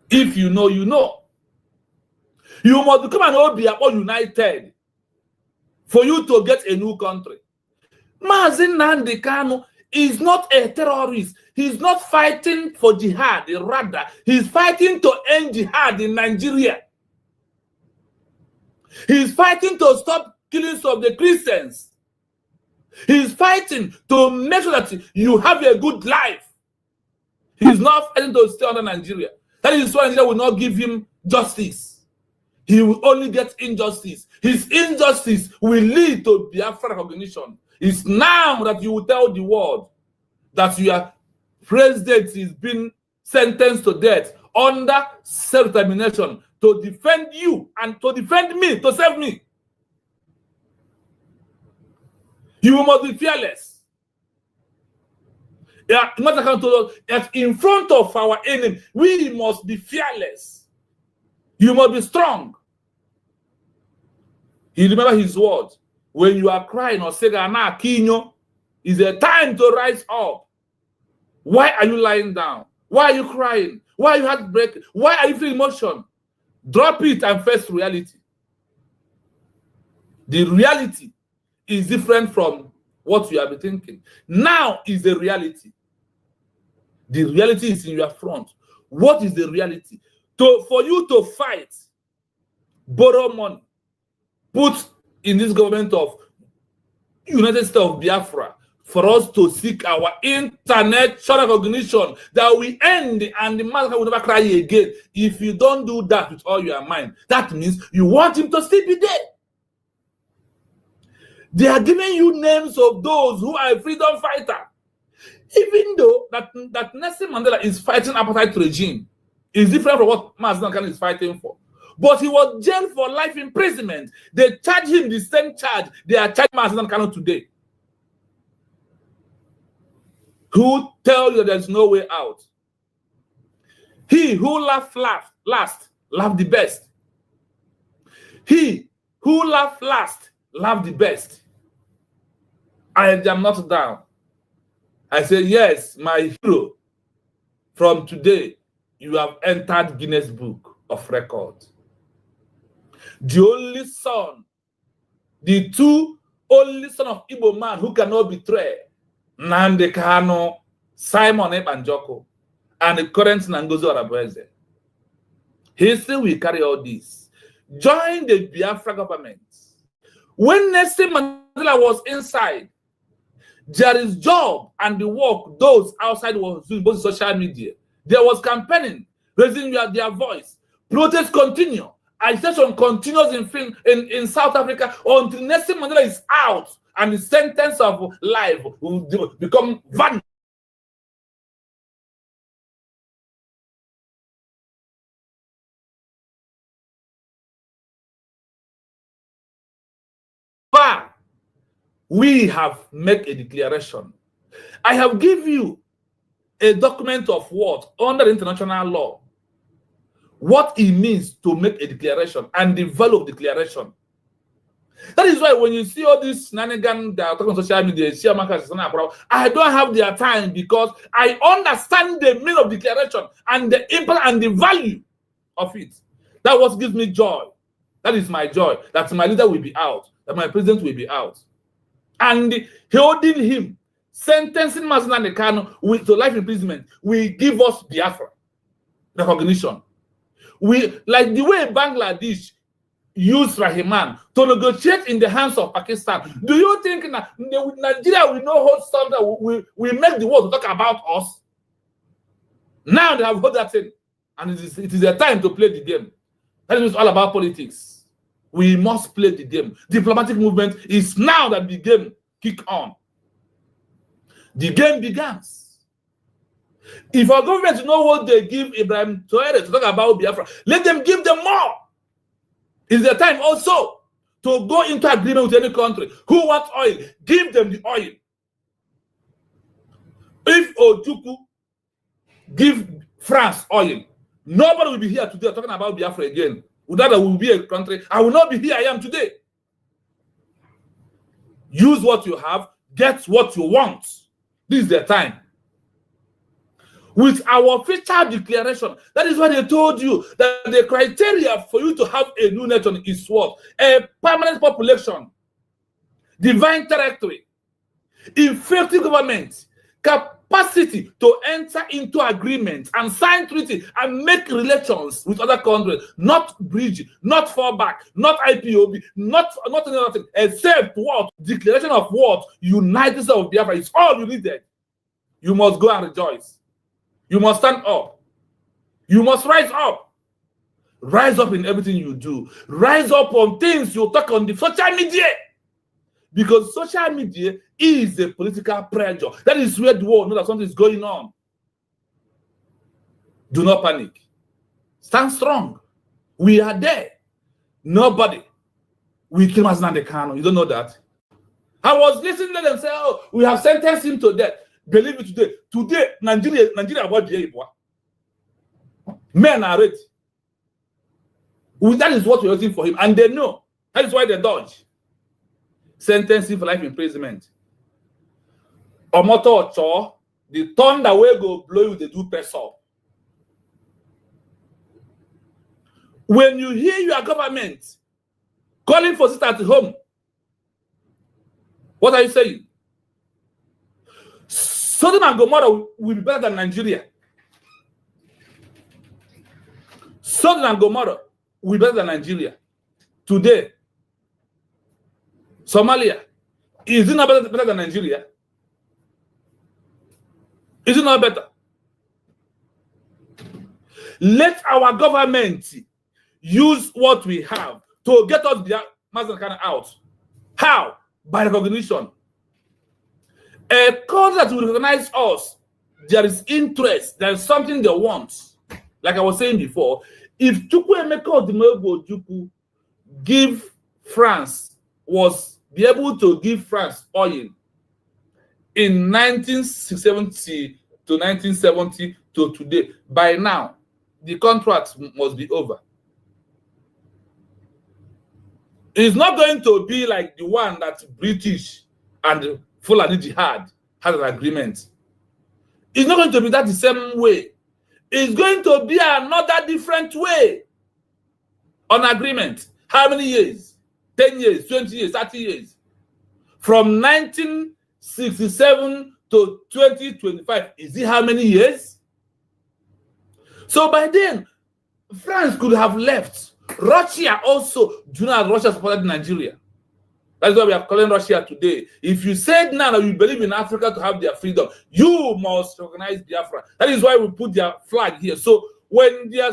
If you know, you know. You must become an Obiakpo United for you to get a new country. Mazi Nnamdi Kanu is not a terrorist. He's not fighting for jihad. Rather, he's fighting to end jihad in Nigeria. He's fighting to stop killings of the Christians. He's fighting to make sure that you have a good life. He's not fighting to stay under Nigeria. That is why Nigeria will not give him justice. He will only get injustice. His injustice will lead to Biafra recognition. It's now that you will tell the world that your president is being sentenced to death under self-determination to defend you and to defend me, to save me. You must be fearless. Yeah, in front of our enemy, we must be fearless. You must be strong. He remember his words. When you are crying or saying, "Ana Kinyo," is a time to rise up. Why are you lying down? Why are you crying? Why are you heartbreaking? Why are you feeling emotion? Drop it and face reality. The reality is different from what you have been thinking. Now is the reality. The reality is in your front. What is the reality? For you to fight, borrow money, put in this government of United States of Biafra, for us to seek our international recognition that we end and the man will never cry again. If you don't do that with all your mind, that means you want him to still be there. They are giving you names of those who are a freedom fighter. Even though that Nelson Mandela is fighting apartheid regime, is different from what Mazi Nnamdi Kanu is fighting for. But he was jailed for life imprisonment. They charge him the same charge they are charging Mazi Nnamdi Kanu today. Who tell you there's no way out? He who laughed last, laughed the best. He who laughed last, laughed the best. I am not down. I say, yes, my hero, from today, you have entered Guinness Book of Records. The only son, the two only son of Igbo man who cannot betray, Nnamdi Kanu, Simon Ebanjoko, and the current Nangozo Arabueze. History will carry all this. Join the Biafra government. When Nelson Mandela was inside, there is job and the work those outside was doing, both social media. There was campaigning, raising their voice. Protests continue. Agitation continues in South Africa until Nelson Mandela is out and the sentence of life will become valid. But we have made a declaration. I have given you a document of what under international law, what it means to make a declaration and the value of declaration. That is why when you see all this shenanigans that are talking on social media, I don't have their time because I understand the meaning of declaration and the impact and the value of it. That what gives me joy. That is my joy. That my leader will be out. That my president will be out. And holding him, sentencing Mazi Nnamdi Kanu to life imprisonment will give us Biafra recognition. We like the way Bangladesh used Rahman to negotiate in the hands of Pakistan. Do you think Nigeria will not hold something that will make the world talk about us? Now they have heard that thing, and it is a time to play the game. That is all about politics. We must play the game. Diplomatic movement is now that the game kick on. The game begins. If our government know what they give Ibrahim Traoré to talk about Biafra, let them give them more. It's the time also to go into agreement with any country who wants oil. Give them the oil. If Ojukwu give France oil, nobody will be here today talking about Biafra again. Without that will be a country, I will not be here I am today. use what you have, get what you want. This is the time. With our official declaration, that is why they told you that the criteria for you to have a new nation is what? A permanent population, divine territory, effective government, capacity to enter into agreements and sign treaty and make relations with other countries, not bridge, not fallback, not IPOB, not anything, except what? Declaration of what? United States of Biafra is all you needed. You must go and rejoice. You must stand up. You must rise up. Rise up in everything you do. Rise up on things you talk on the social media. Because social media is a political pressure. That is where the world knows that something is going on. Do not panic. Stand strong. We are there. Nobody will kill Rus Nnamdi Kanu. You don't know that? I was listening to them say, oh, we have sentenced him to death. Believe it today. Today, Nigeria what men are ready. That is what we're waiting for him. And they know. That is why they dodge. Sentence him for life imprisonment. Omoto Ocho, the thunder will go blow you, they do press up. When you hear your government calling for sit at home, what are you saying? Sodom and Gomorrah will be better than Nigeria. Sodom and Gomorrah will be better than Nigeria. Today, Somalia, is it not better than Nigeria? Is it not better? Let our government use what we have to get us the Rus Nnamdi Kanu out. How? By recognition. A country that will recognize us, there is interest, there is something they want. Like I was saying before, if Chukwuemeka Odumegwu Ojukwu give France, be able to give France oil in 1970 to 1970 to today, by now, the contract must be over. It's not going to be like the one that British and Fulani Jihad had an agreement. It's not going to be that the same way. It's going to be another different way on agreement. How many years? 10 years, 20 years, 30 years. From 1967 to 2025. Is it how many years? So by then, France could have left. Russia also, do you know Russia supported Nigeria? That's why we are calling Russia today. If you said now that you believe in Africa to have their freedom, you must recognize Biafra. That is why we put their flag here. So when their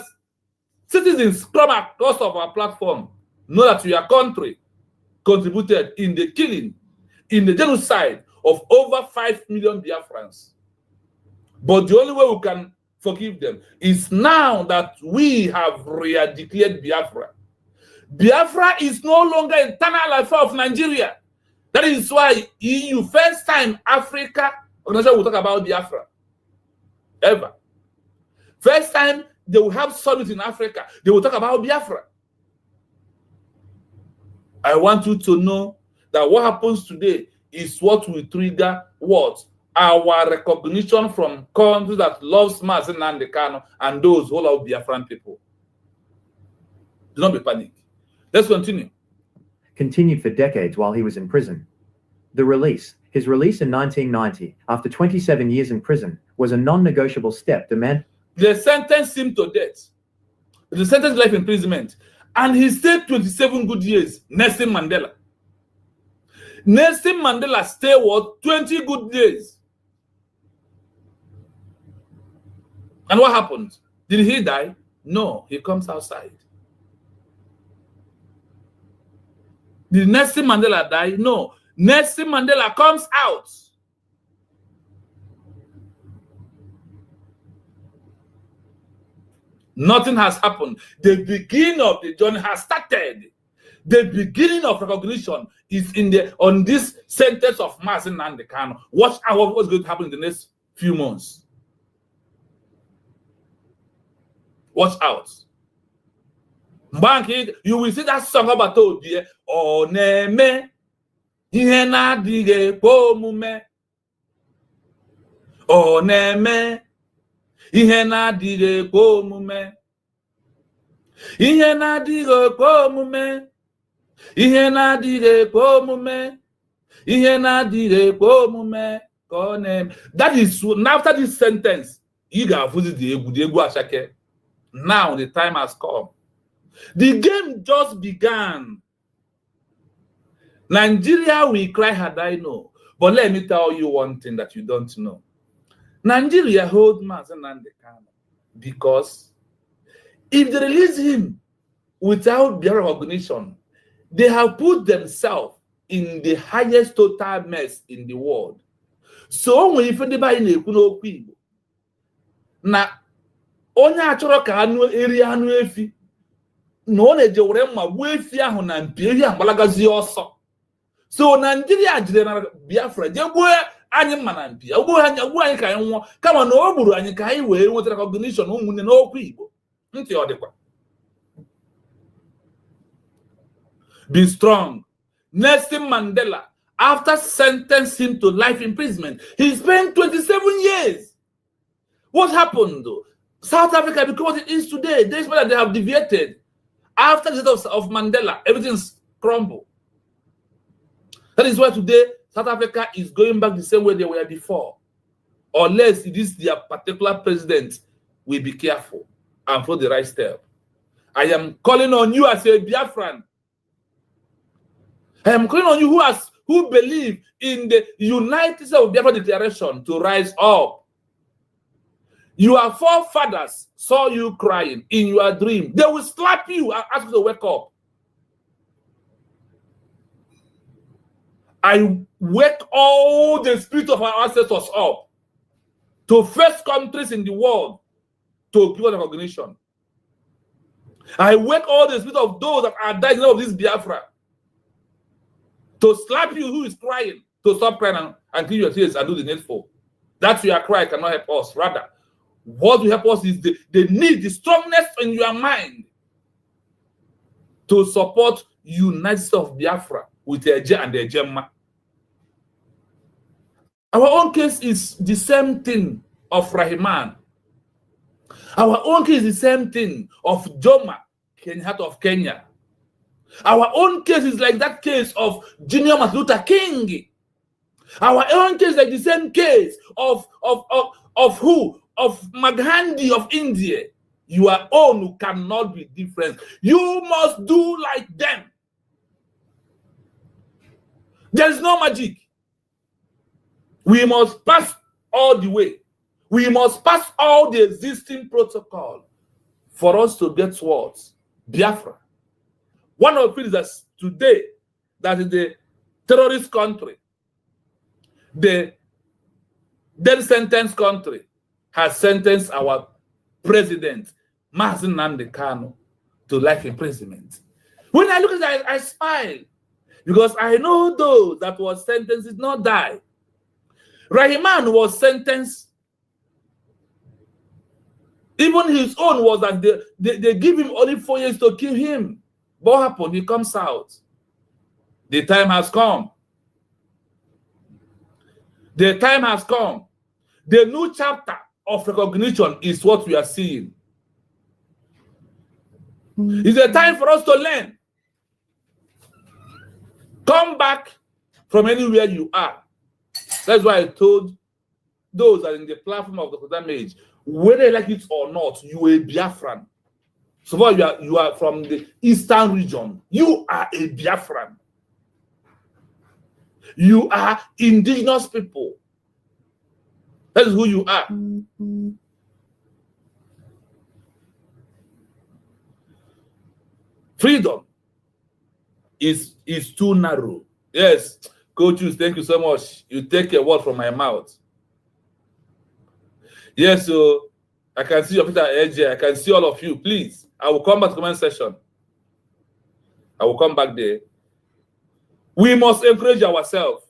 citizens come across of our platform, know that your country contributed in the killing, in the genocide of over 5 million Biafrans. But the only way we can forgive them is now that we have declared Biafra. Biafra is no longer internal affair of Nigeria. That is why EU, first time Africa organization will talk about Biafra. Ever. First time they will have summit in Africa, they will talk about Biafra. I want you to know that what happens today is what will trigger what? Our recognition from countries that love Rus Nnamdi Kanu and those who love Biafran people. Do not be panicked. Let's continue. Continued for decades while he was in prison. His release in 1990, after 27 years in prison, was a non-negotiable step demand. They sentenced him to death. They sentenced life imprisonment. And he stayed 27 good years. Nelson Mandela. Nelson Mandela stayed what? 20 good days. And what happened? Did he die? No, he comes outside. Did Nelson Mandela die? No. Nelson Mandela comes out. Nothing has happened. The beginning of the journey has started. The beginning of recognition is on this sentence of Rus Nnamdi Kanu. Watch out what's going to happen in the next few months. Watch out. You will see that song about Oneme. ihe na-adịghị ekwe omume ọ na-eme ihe na-adịghị ekwe omume ihe na-adịghị ekwe omume ihe na-adịghị ekwe omume ihe na-adịghị ekwe omume ka ọ na-eme. That is, after this sentence you got the egwu Ashake. Now the time has come. The game just began. Nigeria will cry had I know. But let me tell you one thing that you don't know. Nigeria hold Rus Nnamdi Kanu because if they release him without their recognition, they have put themselves in the highest total mess in the world. So when you find anybody in na onye achọrọ ka anụ eri anụ efi na ọ na-eje were mma gbuo efi ahụ na mpi ehi agbalagazi ọsọ. So Nigeria jide na Biafra je gbuo anyị mma na mpi gbuo anyị ka anyị nwụọ kama na o gburu anyị ka anyị wee nweta recognition ụmụnne n'okwu Igbo. Ntị ọ dịkwa. Be strong. Nelson Mandela, after sentencing him to life imprisonment, he spent 27 years. What happened though? South Africa, because it is today, despite that they have deviated. After the death of Mandela, everything's crumbled. That is why today South Africa is going back the same way they were before. Unless it is their particular president, will be careful and follow the right step. I am calling on you as a Biafran. I am calling on you who believe in the United States of Biafra Declaration to rise up. Your forefathers saw you crying in your dream. They will slap you and ask you to wake up. I wake all the spirit of our ancestors up to first countries in the world to give us recognition. I wake all the spirit of those that are dying of this Biafra to slap you who is crying, to stop crying and clean your tears and do the needful. That your cry cannot help us. Rather, what will help us is the need, the strongness in your mind to support United States of Biafra with the Eje and the Ejema. Our own case is the same thing of Rahiman. Our own case is the same thing of Joma, Kenyatta of Kenya. Our own case is like that case of Junior Martin Luther King. Our own case is like the same case of who? Of Maghandi of India. Your own cannot be different. You must do like them. There is no magic. We must pass all the way. We must pass all the existing protocol for us to get towards Biafra. One of the things that today, that is the terrorist country, the death sentence country, has sentenced our president, Rus Nnamdi Kanu, to life imprisonment. When I look at that, I smile because I know those that was sentenced did not die. Rahiman was sentenced. Even his own was that they give him only 4 years to kill him. But what happened? He comes out. The time has come. The time has come. The new chapter of recognition is what we are seeing. It's a time for us to learn. Come back from anywhere you are. That's why I told those that are in the platform of the Kudam age, whether you like it or not, you are a Biafran. So far you are from the eastern region. You are a Biafran. You are indigenous people. That is who you are. Freedom is too narrow. Yes, coaches, thank you so much. You take a word from my mouth. Yes, so I can see your Peter AJ. I can see all of you. Please, I will come back to the comment section. I will come back there. We must encourage ourselves.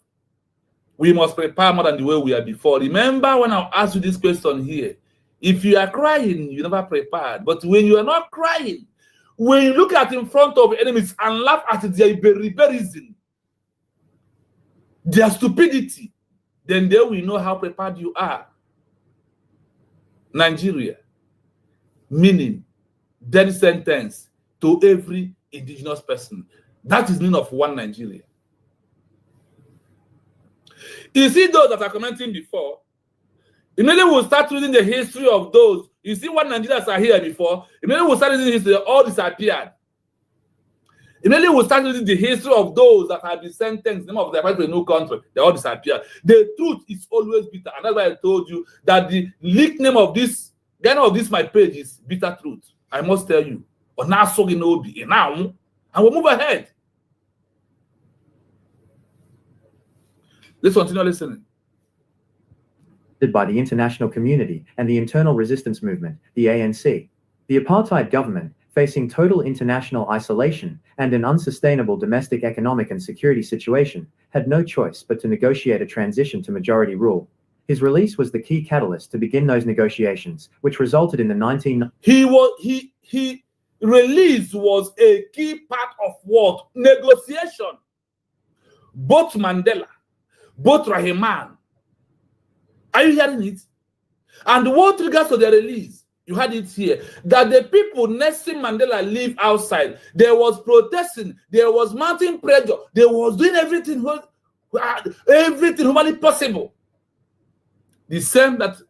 We must prepare more than the way we are before. Remember when I asked you this question here, if you are crying, you never prepared. But when you are not crying, when you look at in front of enemies and laugh at their barbarism, their stupidity, then they will know how prepared you are. Nigeria, meaning death sentence to every indigenous person. That is the meaning of one Nigeria. You see those that are commenting before, immediately we'll start reading the history of those. You see what Nigerians are here before, immediately we'll start reading the history, all disappeared. Immediately we'll start reading the history of those that have been sentenced, the name of their parents to a new country, they all disappear. The truth is always bitter, and that's why I told you that the leak name of this, the name of this my page is Bitter Truth. I must tell you. And we'll move ahead. Let's continue listening. By the international community and the internal resistance movement, the ANC. The apartheid government, facing total international isolation and an unsustainable domestic economic and security situation, had no choice but to negotiate a transition to majority rule. His release was the key catalyst to begin those negotiations, which resulted in the He release was a key part of what? Negotiation. Both Mandela, both Rahman. Are you hearing it? And what regards to their release, you had it here, that the people Nelson Mandela live outside. There was protesting, there was mounting pressure, they was doing everything humanly possible. The same that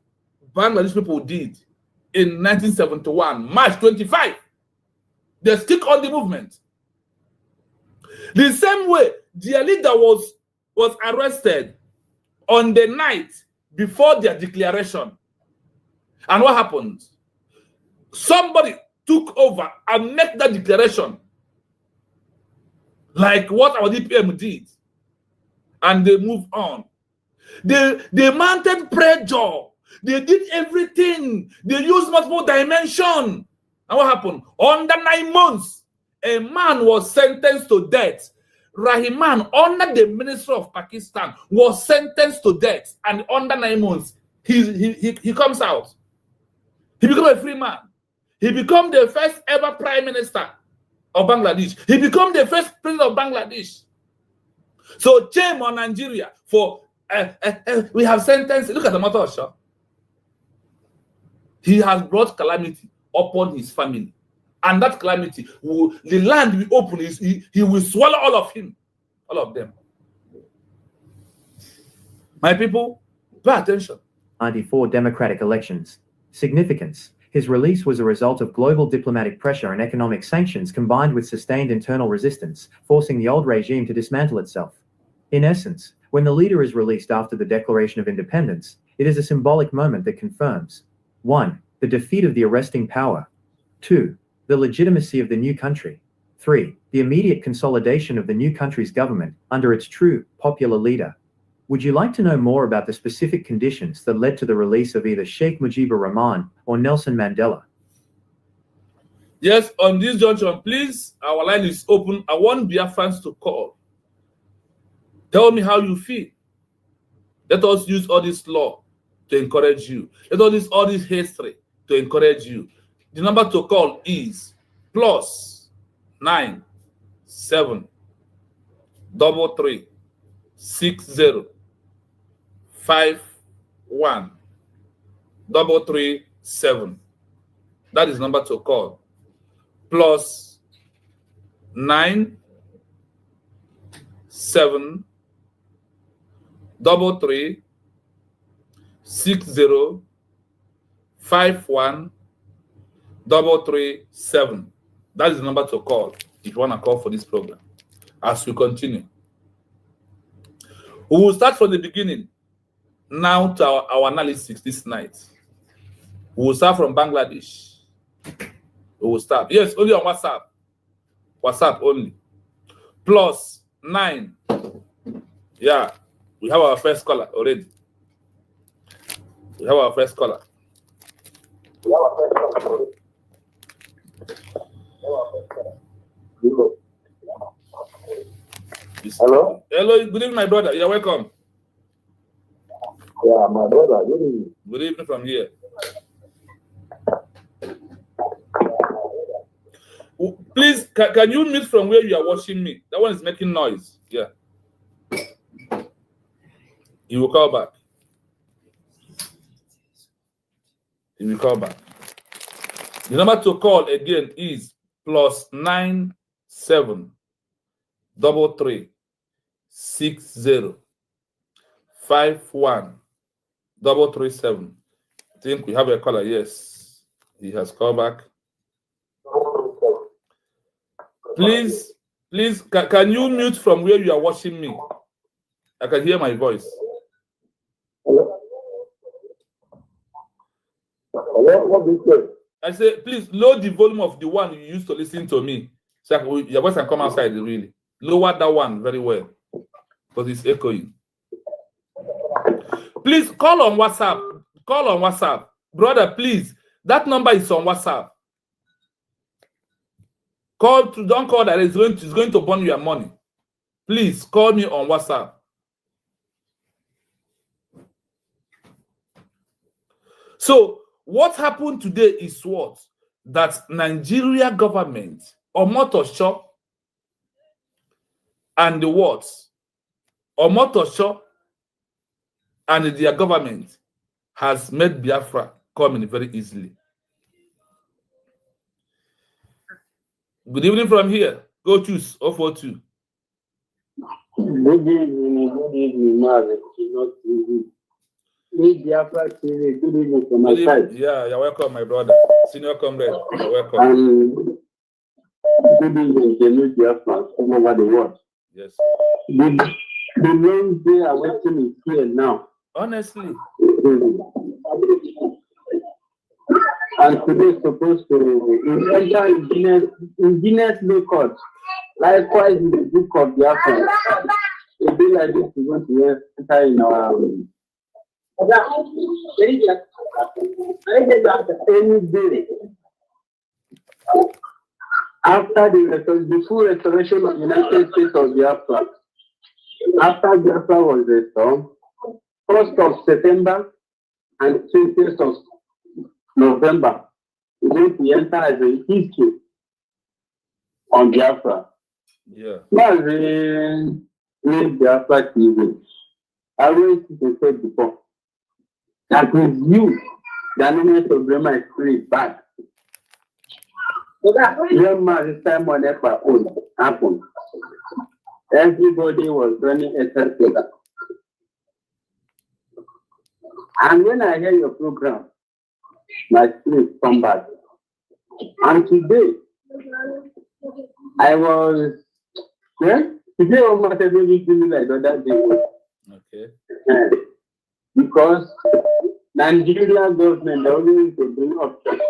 Bangladesh people did in 1971, March 25. They stick on the movement. The same way their leader was arrested on the night before their declaration. And what happened? Somebody took over and made that declaration, like what our DPM did, and they moved on. They mounted pressure. They did everything. They used multiple dimensions. And what happened? Under 9 months, a man was sentenced to death. Rahman, under the Ministry of Pakistan, was sentenced to death. And under 9 months, he comes out. He becomes a free man. He becomes the first ever prime minister of Bangladesh. He becomes the first president of Bangladesh. So shame on Nigeria for we have sentenced. Look at the matter of Shah. He has brought calamity upon his family. And that calamity, the land will open, he will swallow all of him. All of them. My people, pay attention. 94 democratic elections. Significance. His release was a result of global diplomatic pressure and economic sanctions combined with sustained internal resistance, forcing the old regime to dismantle itself. In essence, when the leader is released after the Declaration of Independence, it is a symbolic moment that confirms 1. The defeat of the arresting power. 2. The legitimacy of the new country. 3. The immediate consolidation of the new country's government under its true, popular leader. Would you like to know more about the specific conditions that led to the release of either Sheikh Mujibur Rahman or Nelson Mandela? Yes, on this junction, please, our line is open. I want Biafrans to call. Tell me how you feel. Let us use all this law to encourage you. Let us use all this history to encourage you. The number to call is +9 7 3 3 60 51 337. That is number to call. +9 7 3 3 60 51 337. That is the number to call if you want to call for this program. As we continue, we will start from the beginning now to our analysis this night. We will start from Bangladesh. We will start. Yes, only on WhatsApp. WhatsApp only. +9. Yeah, we have our first caller already. We have our first caller. Hello? Hello, good evening, my brother. You're welcome. Yeah, my brother, good evening. Good evening from here. Please, can you mute from where you are watching me? That one is making noise. Yeah. He will call back. He will call back. The number to call again is +97 33 60 51 337. I think we have a caller. Yes, he has called back. Please, can you mute from where you are watching me? I can hear my voice. What do you say? I say, please lower the volume of the one you used to listen to me. So your voice can come outside, really. Lower that one very well. Because it's echoing. Please call on WhatsApp. Call on WhatsApp. Brother, please. That number is on WhatsApp. Don't call that. It's going to burn your money. Please call me on WhatsApp. So what happened today is what? That Nigeria government, Omotosho, and the what? Omotosho and their government has made Biafra come in very easily. Good evening from here. Go choose 042. Good evening, Marvin. Biafra, good evening from my side. Yeah, you're welcome, my brother. Senior comrade, you're welcome. Good evening, Biafra, all over the world. Yes. The main day I'm waiting is here now. Honestly. And today is supposed to enter indigenous record. Likewise, in the book of Biafra, a day like this is going to enter in our any day. After the full restoration of the United States of Biafra, after Biafra was restored, 1st of September and 20th of November, is going to enter as a history on Biafra. Yeah. That's Biafra TV. I always said before that with you, the element of Brahma is pretty bad. Your man, this time on EPA happened. Everybody was running a together. And when I hear your program, my spirit come back. And today, I was, today almost everything like that day. Okay. Because Nigeria government always to bring options.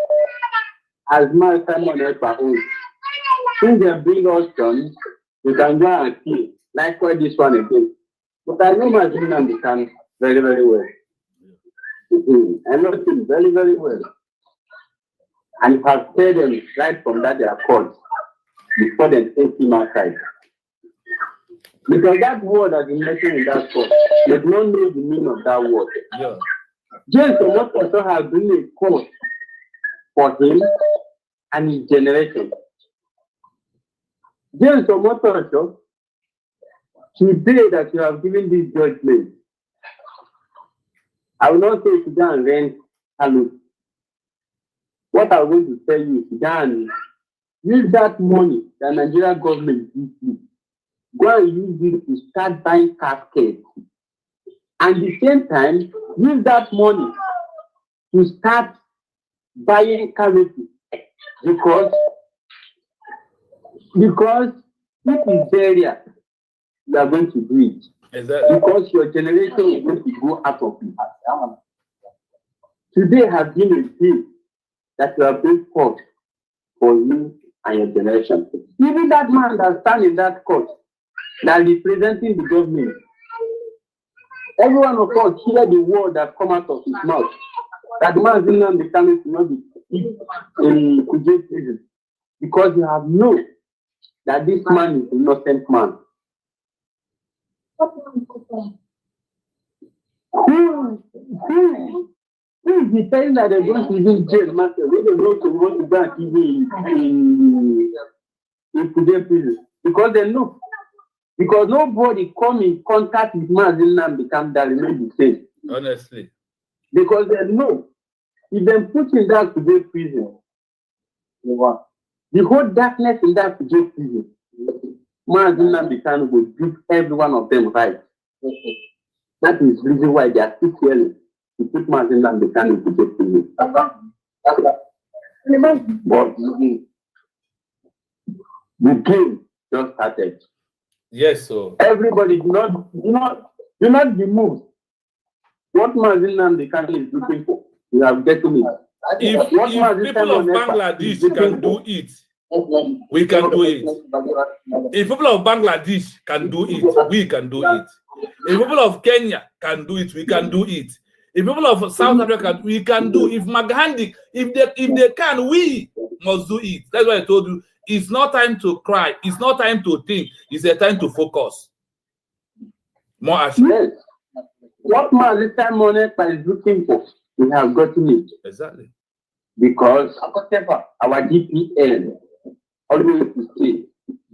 As my time on earth own. Since they bring options, you can go and see. Likewise this one again. But I know my Rus Nnamdi Kanu very, very well. I know him very, very well. And have paid them right from that their court before they take him outside. Because that word has been mentioned in that court, they don't know the meaning of that word. Yeah. James also has been a court for him and his generation. James Omotoso, today that you have given this judgment, I will not say to go and rent Kalu. What I'm going to tell you is go and use that money that Nigeria government gives you. Go and use it to start buying caskets. And at the same time, use that money to start buying currency. Because if it's area, you are going to do it. Exactly. Because your generation is going to go out of it. Today has been a day that you have been fought for you and your generation. Even that man that stands in that court, that is representing the government, every one of us hear the word that come out of his mouth. That the man is not becoming to not be in Kuje prison. Because you have known that this man is an innocent man. Who is the person that they're going to use jail master? We don't know to want to go and keep in Kuje prison. Because they know Because nobody come in contact with Mazi Nnamdi Kanu that remain the same. Honestly. Because they know if they put in that today prison, the whole darkness in that today prison, Mazi Nnamdi Kanu will give every one of them right. That is the reason why they are still failing to put Mazi Nnamdi Kanu to today prison. But the game just started. Yes, so Everybody do not be moved. What Mazi Nnamdi Kanu is looking for, we have gotten it. If people of Bangladesh can do it, we can do it. If people of Bangladesh can do it, we can do it. If people of Kenya can do it, we can do it. If people of South Africa, we can do. If Maghandik, if they can, we must do it. That's why I told you, it's not time to cry. It's not time to think. It's a time to focus. More action. Yes. What Mazi Nnamdi is looking for, we have gotten it. Exactly. Because our DPL always say,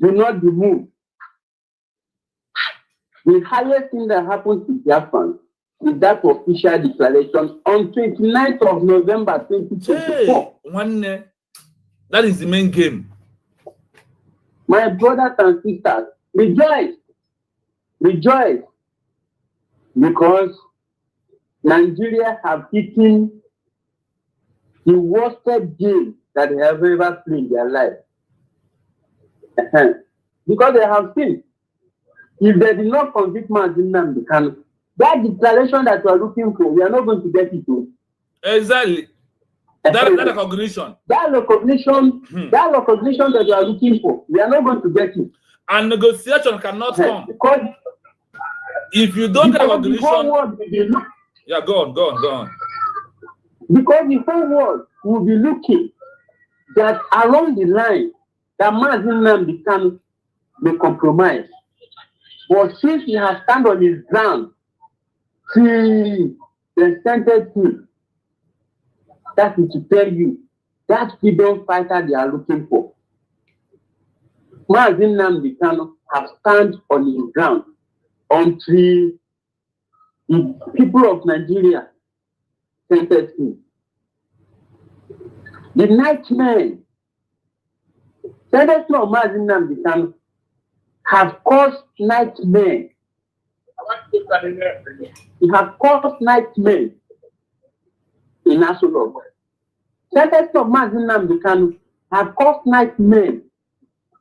do not be moved. The highest thing that happened to Japan is that official declaration on 29th of November 2024. Hey, that is the main game. My brothers and sisters, rejoice. Rejoice. Because Nigeria have eaten the worst game that they have ever played in their life. Because they have seen, if they did not convict Mazi Nnamdi Kanu, that declaration that you are looking for, we are not going to get it. Exactly. That recognition. That recognition that you are looking for, we are not going to get it. And negotiation cannot come. Because if you don't have recognition, yeah, go on. Because the whole world will be looking that along the line that Mazi Nnamdi Kanu may compromise. But since he has stand on his ground, see the sentence him. That is to tell you that freedom fighter they are looking for. Mazi Nnamdi Kanu have stand on his ground until the people of Nigeria sentence him. The nightmen sentence of Mazi Nnamdi Kanu have caused nightmen. He have caused nightmen in Asolog. Sentence of Mazi Nnamdi Kanu have caused nightmen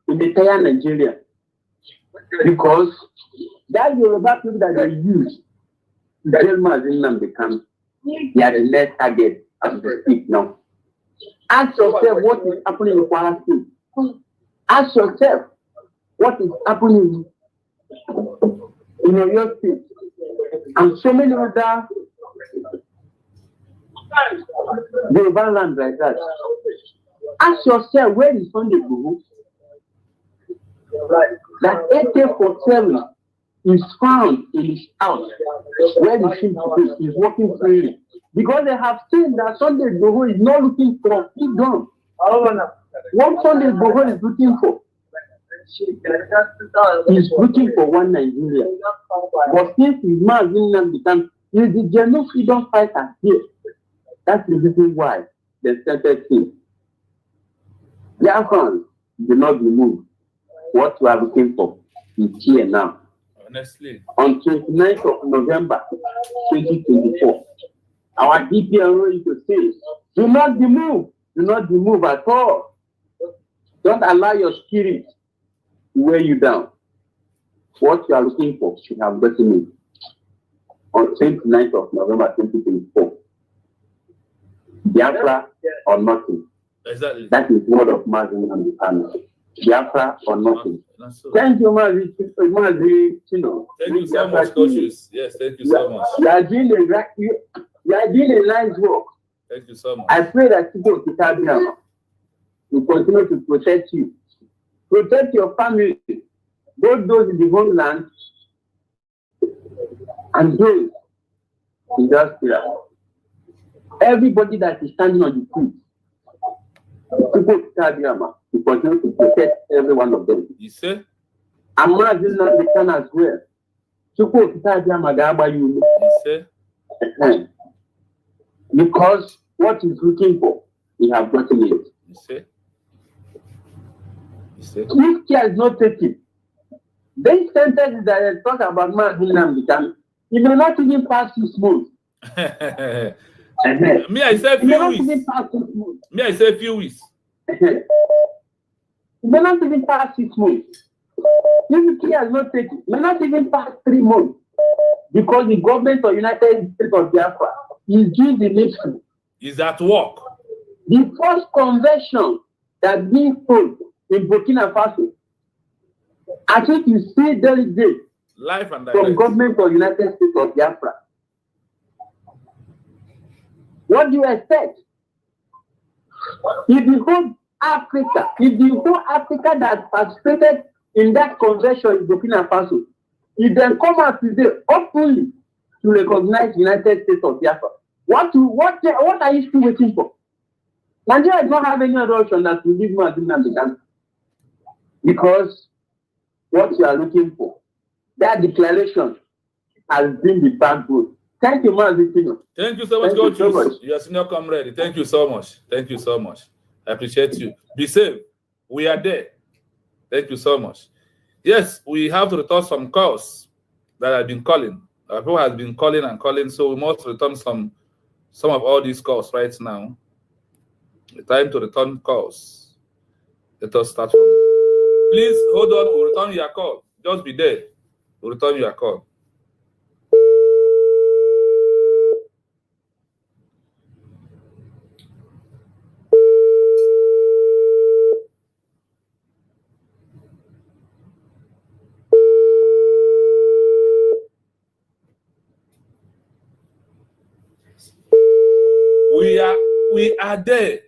in the entire Nigeria. Because that Yoruba people that they use to tell Mazi Nnamdi Kanu, they are the next target as they speak now. Ask yourself what is happening in Kwara State. Ask yourself what is happening in your state and so many other Yoruba land like that. Ask yourself where is Sunday Igboho? That AK-47 is found in his house where the ship is working freely. Because they have seen that Sunday Igboho is not looking for freedom. What Sunday Igboho is looking for? He's looking for one Nigeria. But since his man Mazi Nnamdi Kanu is the genuine freedom fighter here, that's the reason why they started him. Their fans do not be moved. What you are looking for is here now. Honestly. On 29th of November 2024, our DPL is to say, do not be moved. Do not be moved at all. Don't allow your spirit to weigh you down. What you are looking for should have gotten it. On 29th of November 2024. Biafra or nothing. Exactly. That is word of Mazi Nnamdi Kanu. Biafra or nothing. So. Thank you, Mazi. Thank you so much, coaches. Yes, thank you so much. You are doing a nice work. Thank you so much. I pray that people of Kitabia will continue to protect you. Protect your family, both those in the homeland and those in diaspora. Everybody that is standing on the street, people of Kitabia will continue to protect every one of them. You say? And Mazin Nnamdi Kanu as well. Because what he's looking for, he have gotten it. You see? If care is not taken, they sentence that they talk about Mazin Nnamdi Kanu, he may not even pass 6 months. Me, I say few weeks. Me, I say few weeks. He may not even pass 6 months. If care is not taken, may not even pass 3 months. Because the government of United States of Biafra is doing the nation. Is at work. The first convention that being held in Burkina Faso, I think you see delegates Life and from government of United States of Biafra. What do you expect? If the whole Africa that participated in that convention in Burkina Faso, if they come out today openly to recognize United States of Biafra, what are you still waiting for? Nigeria does not have any other option than to give Mazin Nnamdi Kanu. Because what you are looking for, that declaration has been the backbone. Thank you, Mazin Kanu. Thank you so much, Coach. Your senior comrade. Thank you so much. Thank you so much. I appreciate you. Be safe. We are there. Thank you so much. Yes, we have to return some calls that I've been calling. People has been calling and calling, so we must return some of all these calls right now. The time to return calls. Let us start from. Please hold on. We'll return your call. Just be there. We'll return your call. We are there.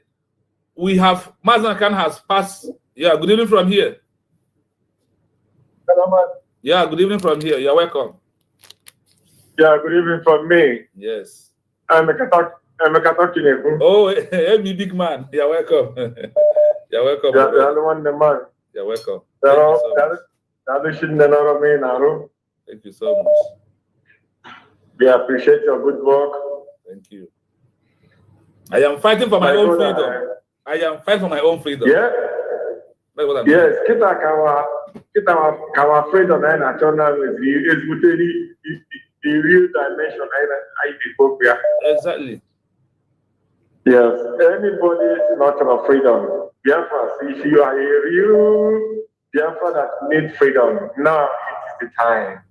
We have Mazin Kanu has passed. Yeah, good evening from here. Hello, yeah, good evening from here. You're welcome. Yeah, good evening from me. Yes. I'm a Catholic. Oh, hey, big man. You're welcome. You're welcome. Yeah, the one, the man. You're welcome. Thank you so much. We appreciate your good work. Thank you. I am fighting for my own freedom. I am fighting for my own freedom. Yeah. That's what I'm yes, our freedom and autonomy is the real dimension I exactly. Yes. Anybody is not of freedom. Biafra, if you are a real Biafra that needs freedom, now it is the time.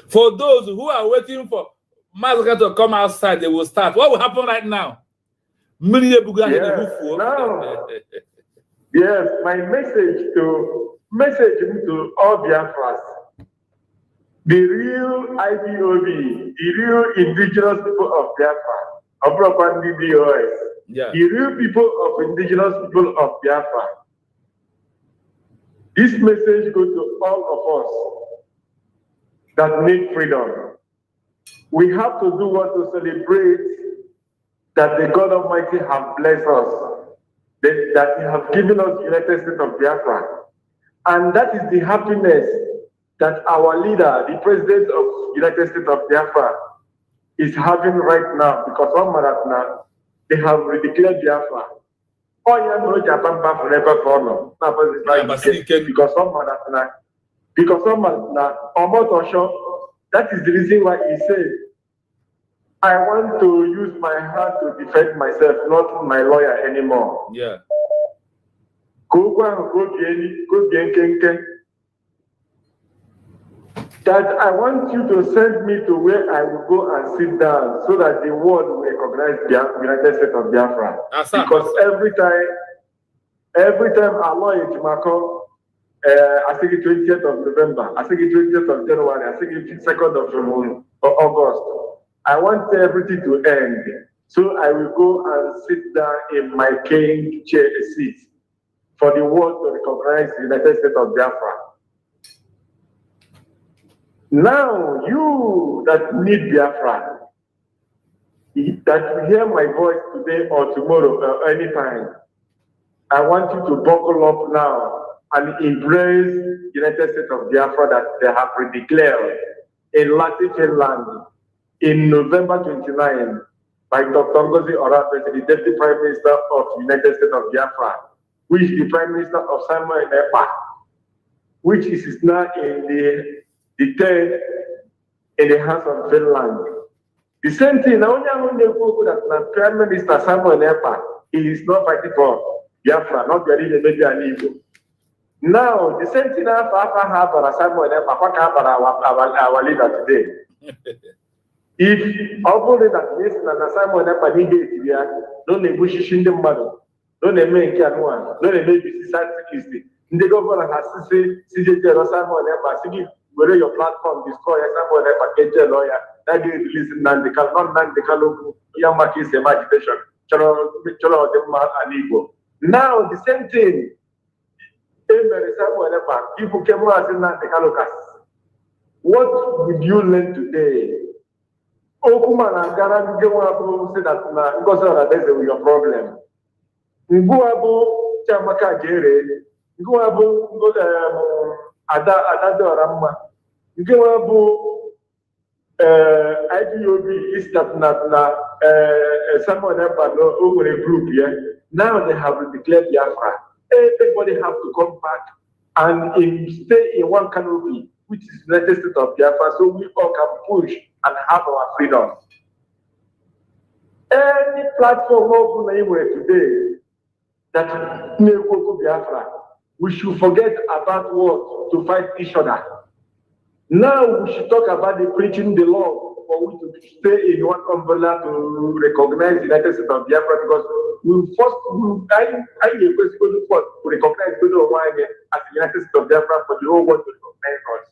For those who are waiting for Mazin to come outside, they will start. What will happen right now? Yes, yes, my message to all Biafras, the real IPOB, the real indigenous people of Biafra, the real people of indigenous people of Biafra. This message goes to all of us that need freedom. We have to do what to celebrate that the God Almighty has blessed us, that He has given us the United States of Biafra. And that is the happiness that our leader, the President of the United States of Biafra, is having right now, because one month now, they have redeclared Biafra. Oh, yeah, no, Japan forever for no. Because one month now, that is the reason why he said, I want to use my hand to defend myself, not my lawyer anymore. Yeah. That I want you to send me to where I will go and sit down so that the world will recognize the United States of Biafra. Because every time our lawyer Jimako, I think the 20th of November, I think the 20th of January, I think the 2nd of August. I want everything to end. So I will go and sit down in my king chair seat for the world to recognize the United States of Biafra. Now, you that need Biafra, that hear my voice today or tomorrow or anytime, I want you to buckle up now and embrace United States of Biafra that they have declared in Latin Finland in November 29 by Dr. Ngozi Oratbesi, the Deputy Prime Minister of United States of Biafra, which is the Prime Minister of Samuel Epa, which is now in the detained in the hands of Finland. The same thing, now that Prime Minister Samuel Epa, he is not fighting for Biafra, not getting the media legal. Now, the same thing after Samuel Epa, what happened our leader today? If only that yes, na Samuel Epa needed to be no negotiation the model, no name Kianwan, no name Sisi. The governor has to say, CJ Samuel Epa, Sigi, where your platform destroy Samuel Epa, get a lawyer, that is listen Nnamdi Kanu, not Nnamdi Kanu, Yamaki same agitation, Cholo and Igbo. Now the same thing. People came out and what did you learn today? Okuma na Ghana say that because of that your problem. Nguabu Chamaka Jere, Nguabu Ada Ramma, Nguabu IDOB is that someone over a group here. Now they have declared Biafra. Everybody have to come back and stay in one canopy, which is United States of Biafra, so we all can push and have our freedom. Any platform open anywhere today that may go to Biafra, we should forget about what to fight each other. Now we should talk about the preaching the law for we to stay in one umbrella to recognize the United States of Biafra, because we first I to recognize as the United States of Biafra for the whole world to recognize us.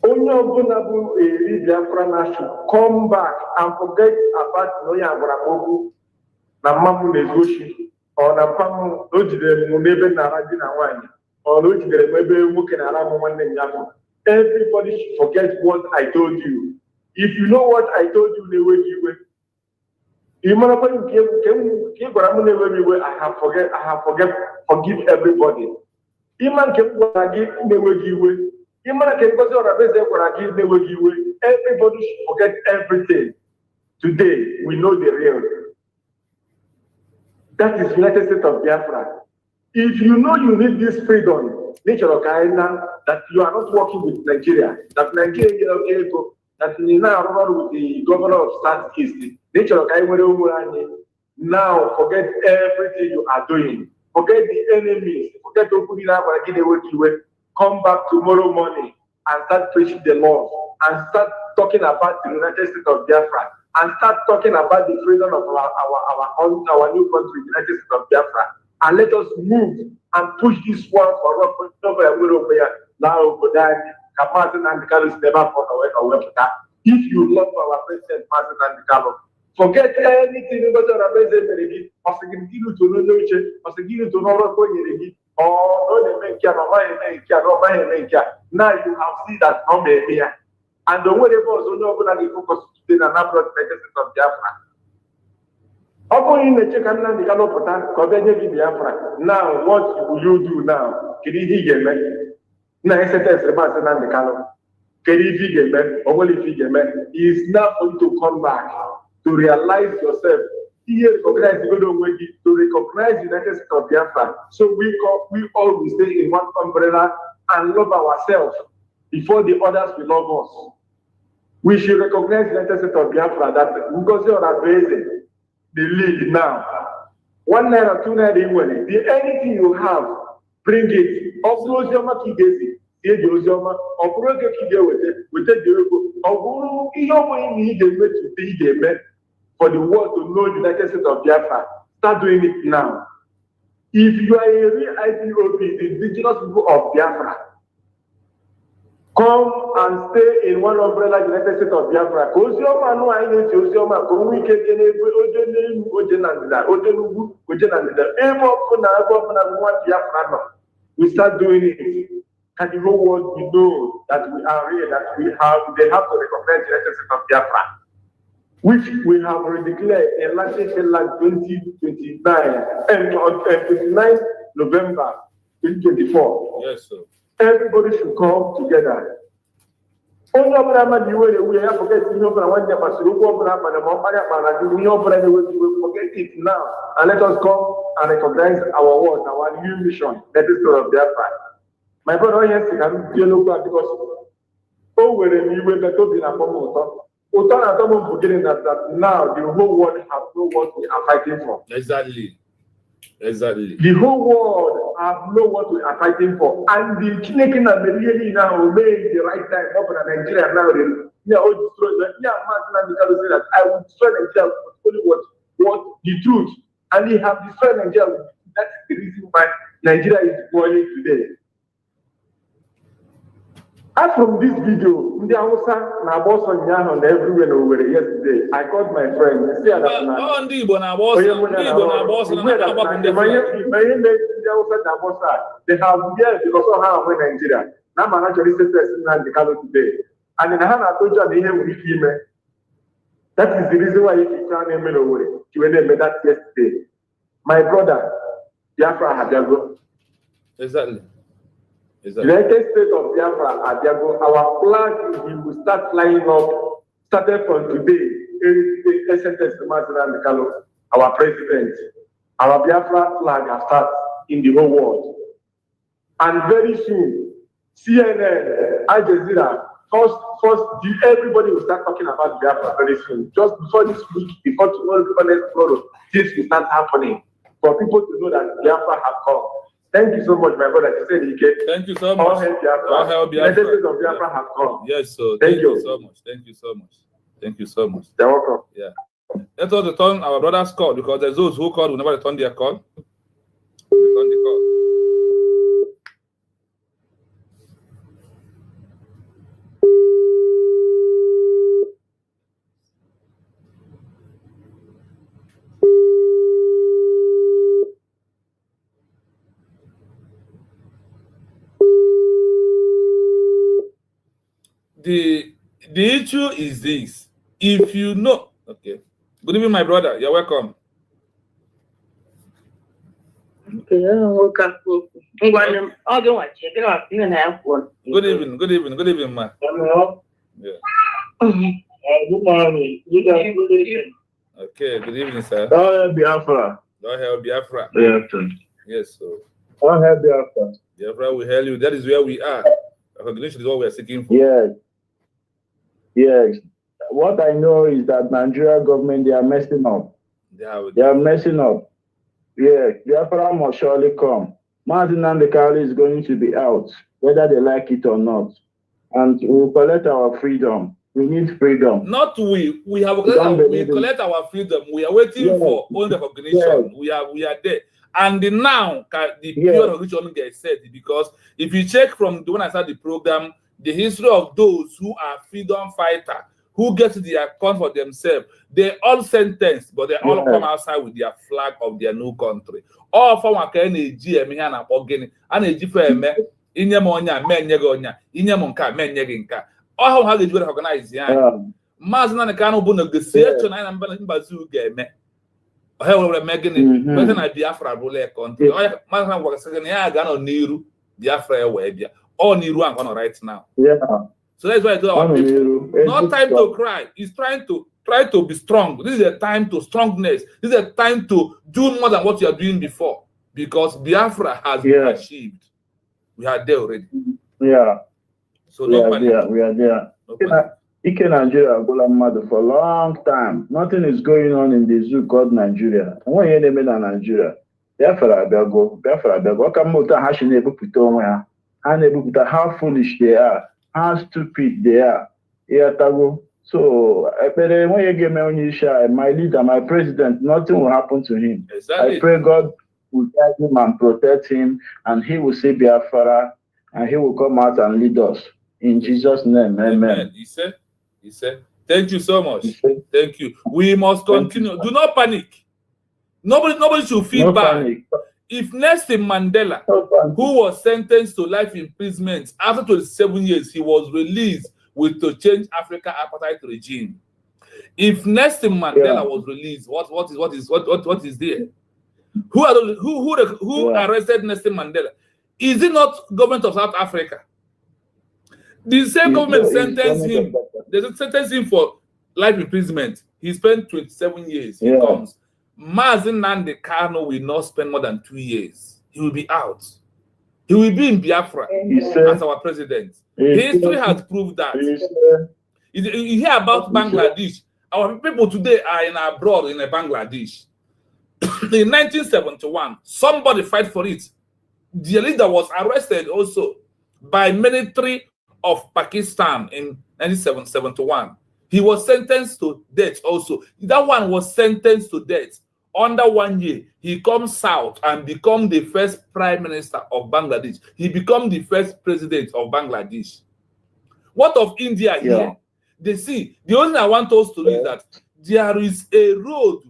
Only Obunabu Biafra should come back and forget about Noya Borabogu, Namamu Negoshi, or Napamu Ojide Munebe Naradina Wani, or Ojide Mebe Mukenaramu Yamu. Everybody should forget what I told you. If you know what I told you, the way you were. I have forgive everybody. Everybody should forget everything. Today, we know the real. That is United States of Biafra. If you know you need this freedom, nature of that you are not working with Nigeria, that Nigeria that you now run with the governor of Southeast, nature of now forget everything you are doing. Forget the enemies. Forget to come back tomorrow morning and start preaching the law and start talking about the United States of Biafra and start talking about the freedom of our new country, United States of Biafra. And let us move and push this one for now. If you love our president, forget anything about our president, now you have seen that from here. And the way was only focus today and not United States of Biafra. Now, what will you do now? Is now going to come back to realize yourself. To recognize United States of Biafra. So we all will stay in one umbrella and love ourselves before the others will love us. We should recognize United States of Biafra that because you are raising the lead now. 1 naira, 2 naira, anything you have, bring it. Upload your market. For the world to know United States of Biafra, start doing it now. If you are a real IPOB, the indigenous people of Biafra, come and stay in one umbrella United States of Biafra. We start doing it. And the whole world will know that we are real, that they have to recognize the United States of Biafra, which we have already declared in Latin Finland 2029 and 29 November 2024. Yes, sir. Everybody should come together. Only forget forget it now and let us come and recognize our work, our new mission, that is of Biafra. My brother, yes, I can feel because that now the whole world has know what we are fighting for. Exactly. Exactly. The whole world have know what we are fighting for. And the Chineke and the really now made the right time up in Nigeria now. Yeah, all destroy that. Yeah, man, say that I will destroy Nigeria with only what the truth. And they have destroyed Nigeria. That's the reason why Nigeria is boiling today. As from this video, in the Hausa, na boss on Yan everywhere over yesterday, I called my friend and said that Oh, Ndibo na boss. They have years because of how we Nigeria. Now, I'm actually saying Nnamdi Kanu today. And in Hana told you here with him. That is the reason why you can't name it over. You will name that yesterday. My brother, Biafra Hadiago. Exactly. United States of Biafra, Adiago, our flag we will start flying up, started from today. Our president, our Biafra flag has started in the whole world. And very soon, CNN, Al Jazeera, first, everybody will start talking about Biafra very soon. Just before this week, before tomorrow, this will start happening for people to know that Biafra has come. Thank you so much, my brother. Thank you so much. All help Biafra. United States of Biafra have come. Yes, sir. Thank you so much. Thank you so much. Thank you so much. You're welcome. Yeah. Let us return our brother's call because there's those who call will never return their call. Return the call. The issue is this. If you know, okay. Good evening, my brother. You're welcome. Okay, Good evening, man. Yeah. Good morning. Okay, good evening, sir. All help Biafra. All help Biafra. Yes, sir. All help Biafra. Biafra will help you. That is where we are. Recognition is what we are seeking for. Yes. Yes. What I know is that Nigeria government, they are messing up. They are messing up. Yeah, Biafra must surely come. Martin Nnamdi Kanu is going to be out, whether they like it or not. And we will collect our freedom. We need freedom. Not we. We have collect our freedom. We are waiting for own recognition. Yes. We are there. And now the period of which one gets said, because if you check from the when I started the program, the history of those who are freedom fighters, who get their account for themselves, they all sentenced, but they all come outside with their flag of their new country. All from a energy and energy for me, in your monya, men yegonya, in your monka, men yeginka. All how did you recognize the Mazan and Kano Buno, the Search and I'm Bazu game. However, Megan, better I Biafra rule country. Mazan was second year, Gano Niru, Biafra, Webia, all Niru and Gano right now. Yeah. So that's why I do our people. Not time to cry. It's try to be strong. This is a time to strongness. This is a time to do more than what you are doing before. Because Biafra has been achieved. We are there already. Yeah. So no panic. We are there. Ike Nigeria for a long time. Nothing is going on in the zoo called Nigeria. And when you name it Nigeria, Biafra go. How foolish they are. How stupid they are. So, when you give me my leader, my president, nothing will happen to him. Exactly. I pray God will guide him and protect him, and he will see Biafra, and he will come out and lead us. In Jesus' name, amen. He said, thank you so much. Thank you. We must continue. Do not panic. Nobody should feel bad. Panic. If Nelson Mandela, who was sentenced to life imprisonment after 27 years, he was released to change Africa apartheid regime. If Nelson Mandela was released, what is there? Who arrested Nelson Mandela? Is it not government of South Africa? The same government sentenced him. They sentenced him for life imprisonment. He spent 27 years. He comes. Mazen Nnamdi Kanu will not spend more than 2 years. He will be out. He will be in Biafra as our president. History has proved that. You hear about Bangladesh. Our people today are in abroad in Bangladesh. In 1971, somebody fight for it. The leader was arrested also by military of Pakistan in 1971. He was sentenced to death also. That one was sentenced to death. Under 1 year, he comes south and become the first prime minister of Bangladesh. He become the first president of Bangladesh. What of India here? They see, the only thing I want us to know is that there is a road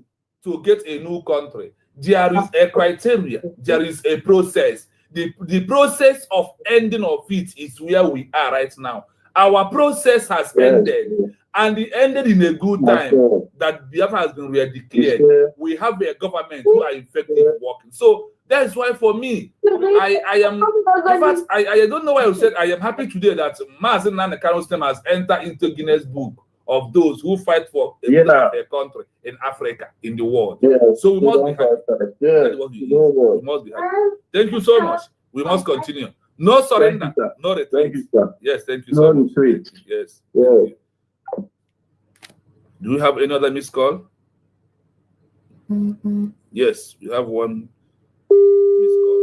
to get a new country. There is a criteria. There is a process. The process of ending of it is where we are right now. Our process has ended, and it ended in a good time that Biafra has been re-declared. We have a government who are effective working. So that's why for me, I am, in fact, I don't know why I said I am happy today that Mazen Nnamdi Kanu's name has entered into Guinness Book of those who fight for a country in Africa, in the world. So we must be happy. We must be happy. Thank you so much. We must continue. No surrender, no retreat. Thank you, sir. Yes, thank you so much. Retreat. Yes. Do we have another missed call? Yes, we have one missed call.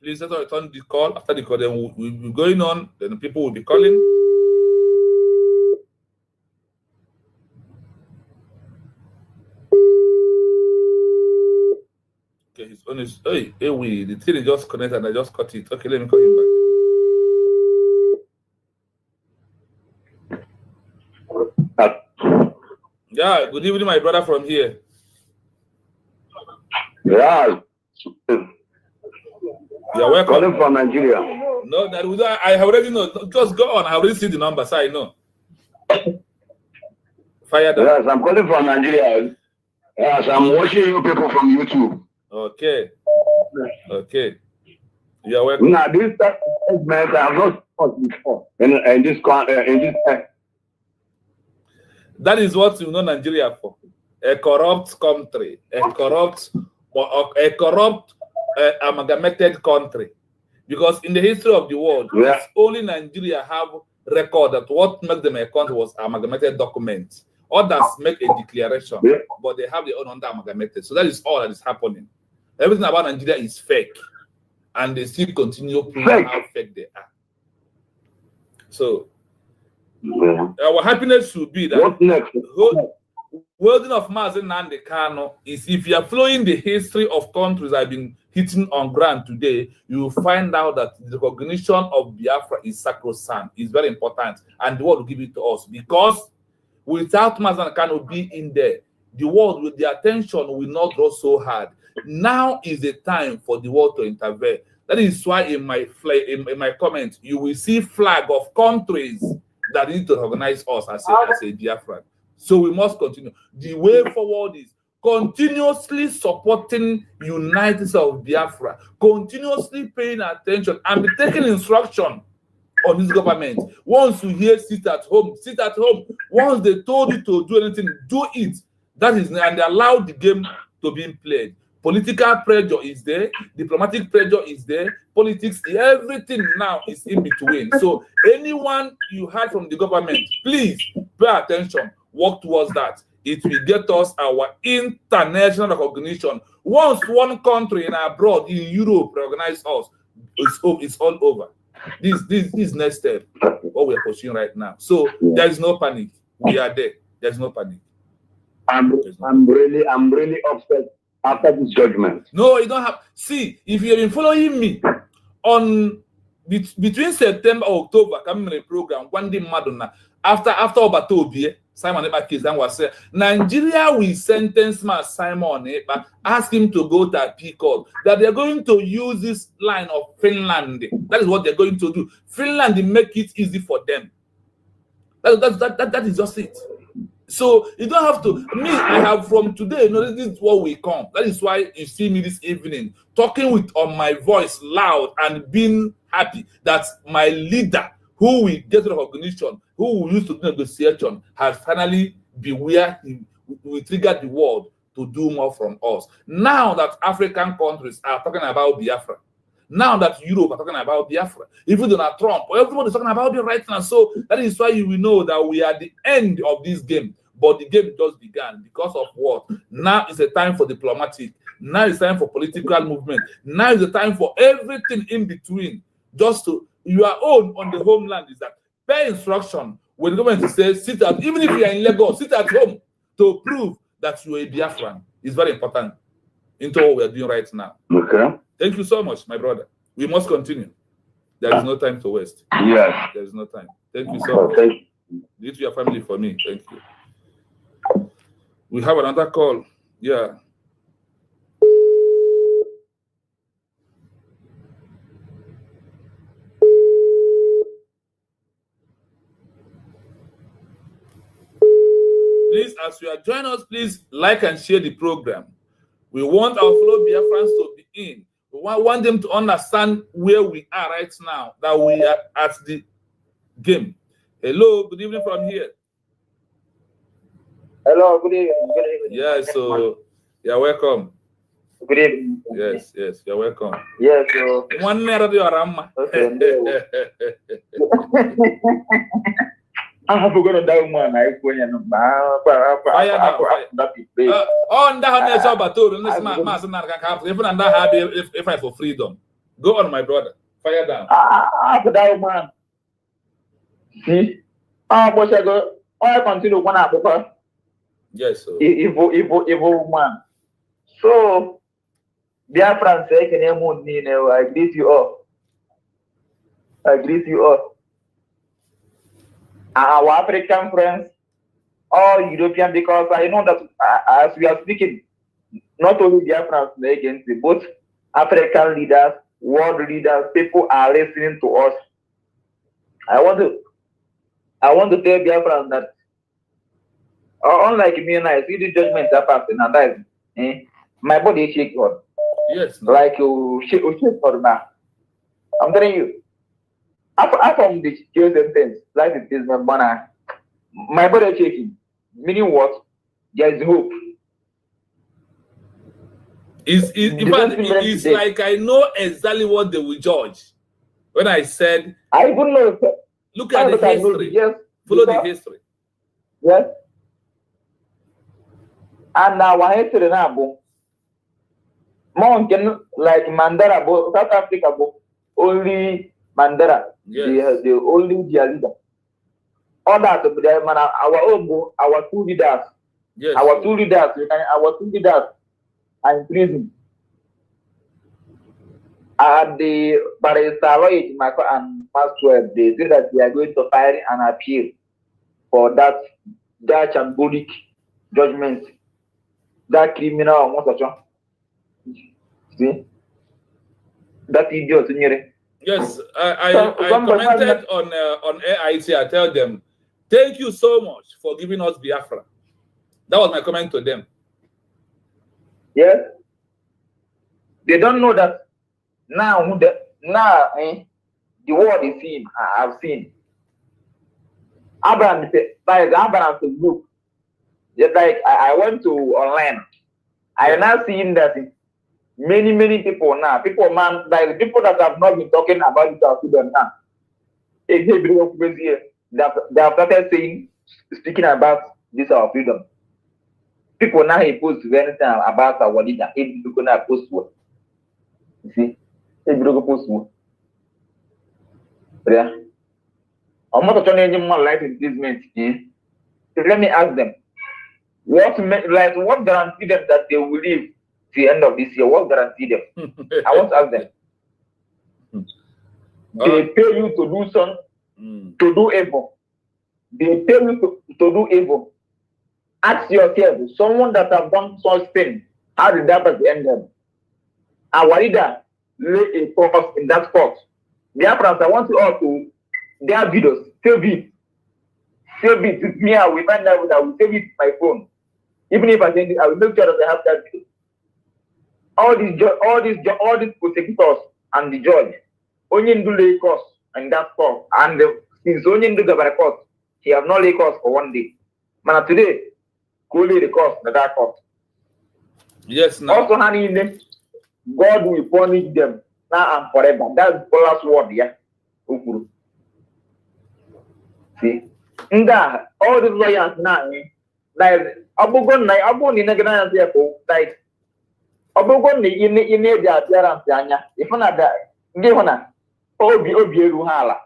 Please let us return the call. After the call, then we'll be going on. Then people will be calling. Okay, he's on his. Hey, the thing is just connected and I just cut it. Okay, let me call him back. Yeah, good evening, my brother from here. Yeah. You're welcome. Calling from Nigeria. No, I already know. Just go on. I already see the number, so I know. Fire down. Yes, I'm calling from Nigeria. Yes, I'm watching you people from YouTube. Okay. Okay. You're welcome. Now, this segment I have not spoken before in this. That is what you know Nigeria for. A corrupt country. A corrupt amalgamated country, because in the history of the world, it's only Nigeria have record that what makes them a country was amalgamated document. Others make a declaration, but they have their own under amalgamated. So that is all that is happening. Everything about Nigeria is fake, and they still continue proving how fake they are. So our happiness should be that what next? Wording of Mazen Nnamdi Kanu is, if you are following the history of countries that have been hitting on ground today, you will find out that the recognition of Biafra is sacrosanct. It's very important, and the world will give it to us, because without Mazen Kanu being in there, the world with the attention will not draw so hard. Now is the time for the world to intervene. That is why in my comment you will see flag of countries that need to recognize us as a Biafran. So we must continue. The way forward is continuously supporting united of Biafra, continuously paying attention and be taking instruction on this government. Once you hear sit at home, sit at home. Once they told you to do anything, do it. That is, and they allow the game to be played. Political pressure is there, diplomatic pressure is there, politics, everything now is in between. So anyone you heard from the government, please pay attention, work towards that. It will get us our international recognition. Once one country in abroad, in Europe, recognize us, it's all over. This next step, what we are pursuing right now. So there is no panic. We are there. There's no panic. I'm really upset after this judgment. No, you don't have. See, if you have been following me on between September or October, coming in the program, one day Madonna, after Obatobie, Simon Ekpa case, then was said, Nigeria will sentence Simon Ekpa, ask him to go to appeal court, that they're going to use this line of Finland. That is what they're going to do. Finland make it easy for them. That is just it. So you don't have to. Me, I have from today. This is what we come. That is why you see me this evening talking with on my voice loud and being happy that my leader, who we get recognition, who we used to do negotiation, has finally be where we triggered the world to do more from us. Now that African countries are talking about Biafra, now that Europe are talking about Biafra, even Donald Trump, everyone is talking about it right now. So that is why you will know that we are at the end of this game. But the game just began because of what? Now is a time for diplomatic. Now is time for political movement. Now is the time for everything in between. Just to your own on the homeland is that pay instruction when the government says sit at, even if you are in Lagos, sit at home to prove that you are a Biafran. It's very important into what we are doing right now. Okay. Thank you so much, my brother. We must continue. There is no time to waste. Yes. There is no time. Thank you so much. Okay. You to your family for me. Thank you. We have another call. Yeah. Please, as you are joining us, please like and share the program. We want our fellow Biafrans to be in. We want them to understand where we are right now, that we are at the game. Hello, good evening from here. Hello, good evening. Good evening. Yeah, so you're welcome. Good evening. Yes, you're welcome. Yes, so. One minute, you are Okay. I'm going to die, man. I put in on that next battle, this man can even under have if I for freedom. Go on, my brother. Fire down. I die, man. See? But I go. I continue one up because. Yes, sir. Evil man. So, Biafran say, can you I greet you all. I greet you all. Our African friends, all European, because I know that as we are speaking, not only Biafrans against both African leaders, world leaders, people are listening to us. I want to tell Biafrans that unlike me and I see the judgment that person and that is my body shake God. Yes. No. Like you shake God now. I'm telling you. I from the jail sentence, like it is my body shaking. Meaning what? There is hope. It's like I know exactly what they will judge. When I said, I even know. Look at the history. Yes, follow the history. Yes. And our history now, mountain like Mandara, South Africa, only Mandara. Yes. The only their leader. All that our own, our two leaders. Yes. Our two leaders are in prison. And the Barrister Lloyd and Maxwell, they say that they are going to file an appeal for that shambolic judgment, that criminal. See? That idiot. Yes, I commented on AIT. I tell them, thank you so much for giving us Biafra. That was my comment to them. Yes. They don't know that now the world is seen. I've seen. Abraham said, like Abraham said, look, just like I went to online. I have now seen that many people now, people that have not been talking about it to them now. They have started speaking about this our freedom. People now post anything about our leader. People now post what? You see? People post what? Yeah. I'm not trying to change more life improvement. So let me ask them, what guarantee them that they will live to the end of this year? What guarantee them? I want to ask them. They pay you to do something, to do evil. They pay you to do evil. Ask yourself, someone that have done such thing, how did that end them? Our leader lay a course in that spot. Therefore, I want you all to their videos, save it. save it with me. I will find out that I will save it with my phone. Even if I send it, I will make sure that I have that video. All these prosecutors and the judge only do lay cost and that cost. And since only do the cost, he have not lay cost for 1 day. But today, go lay the cost, that cost. Yes, now. Also, honey, God will punish them now and forever. That's the last word, yeah. See? All these lawyers now, like, Abugon, like, Obogon in the appearance, if not that, give on a Obieru Hala.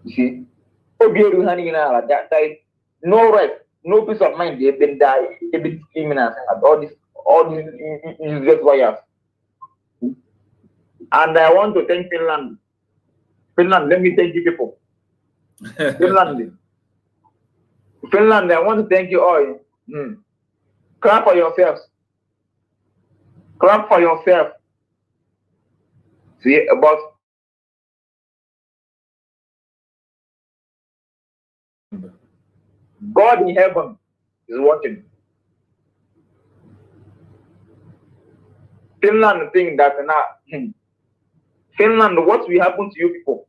You see, Obieru Hanina, that no rest, no peace of mind, they've been criminals and all these useless wires. And I want to thank Finland. Finland, let me thank you people. Finland, I want to thank you all. Clap for yourselves. Clap for yourself. See, about God in heaven is watching. Finland think that now, Finland, what will happen to you people?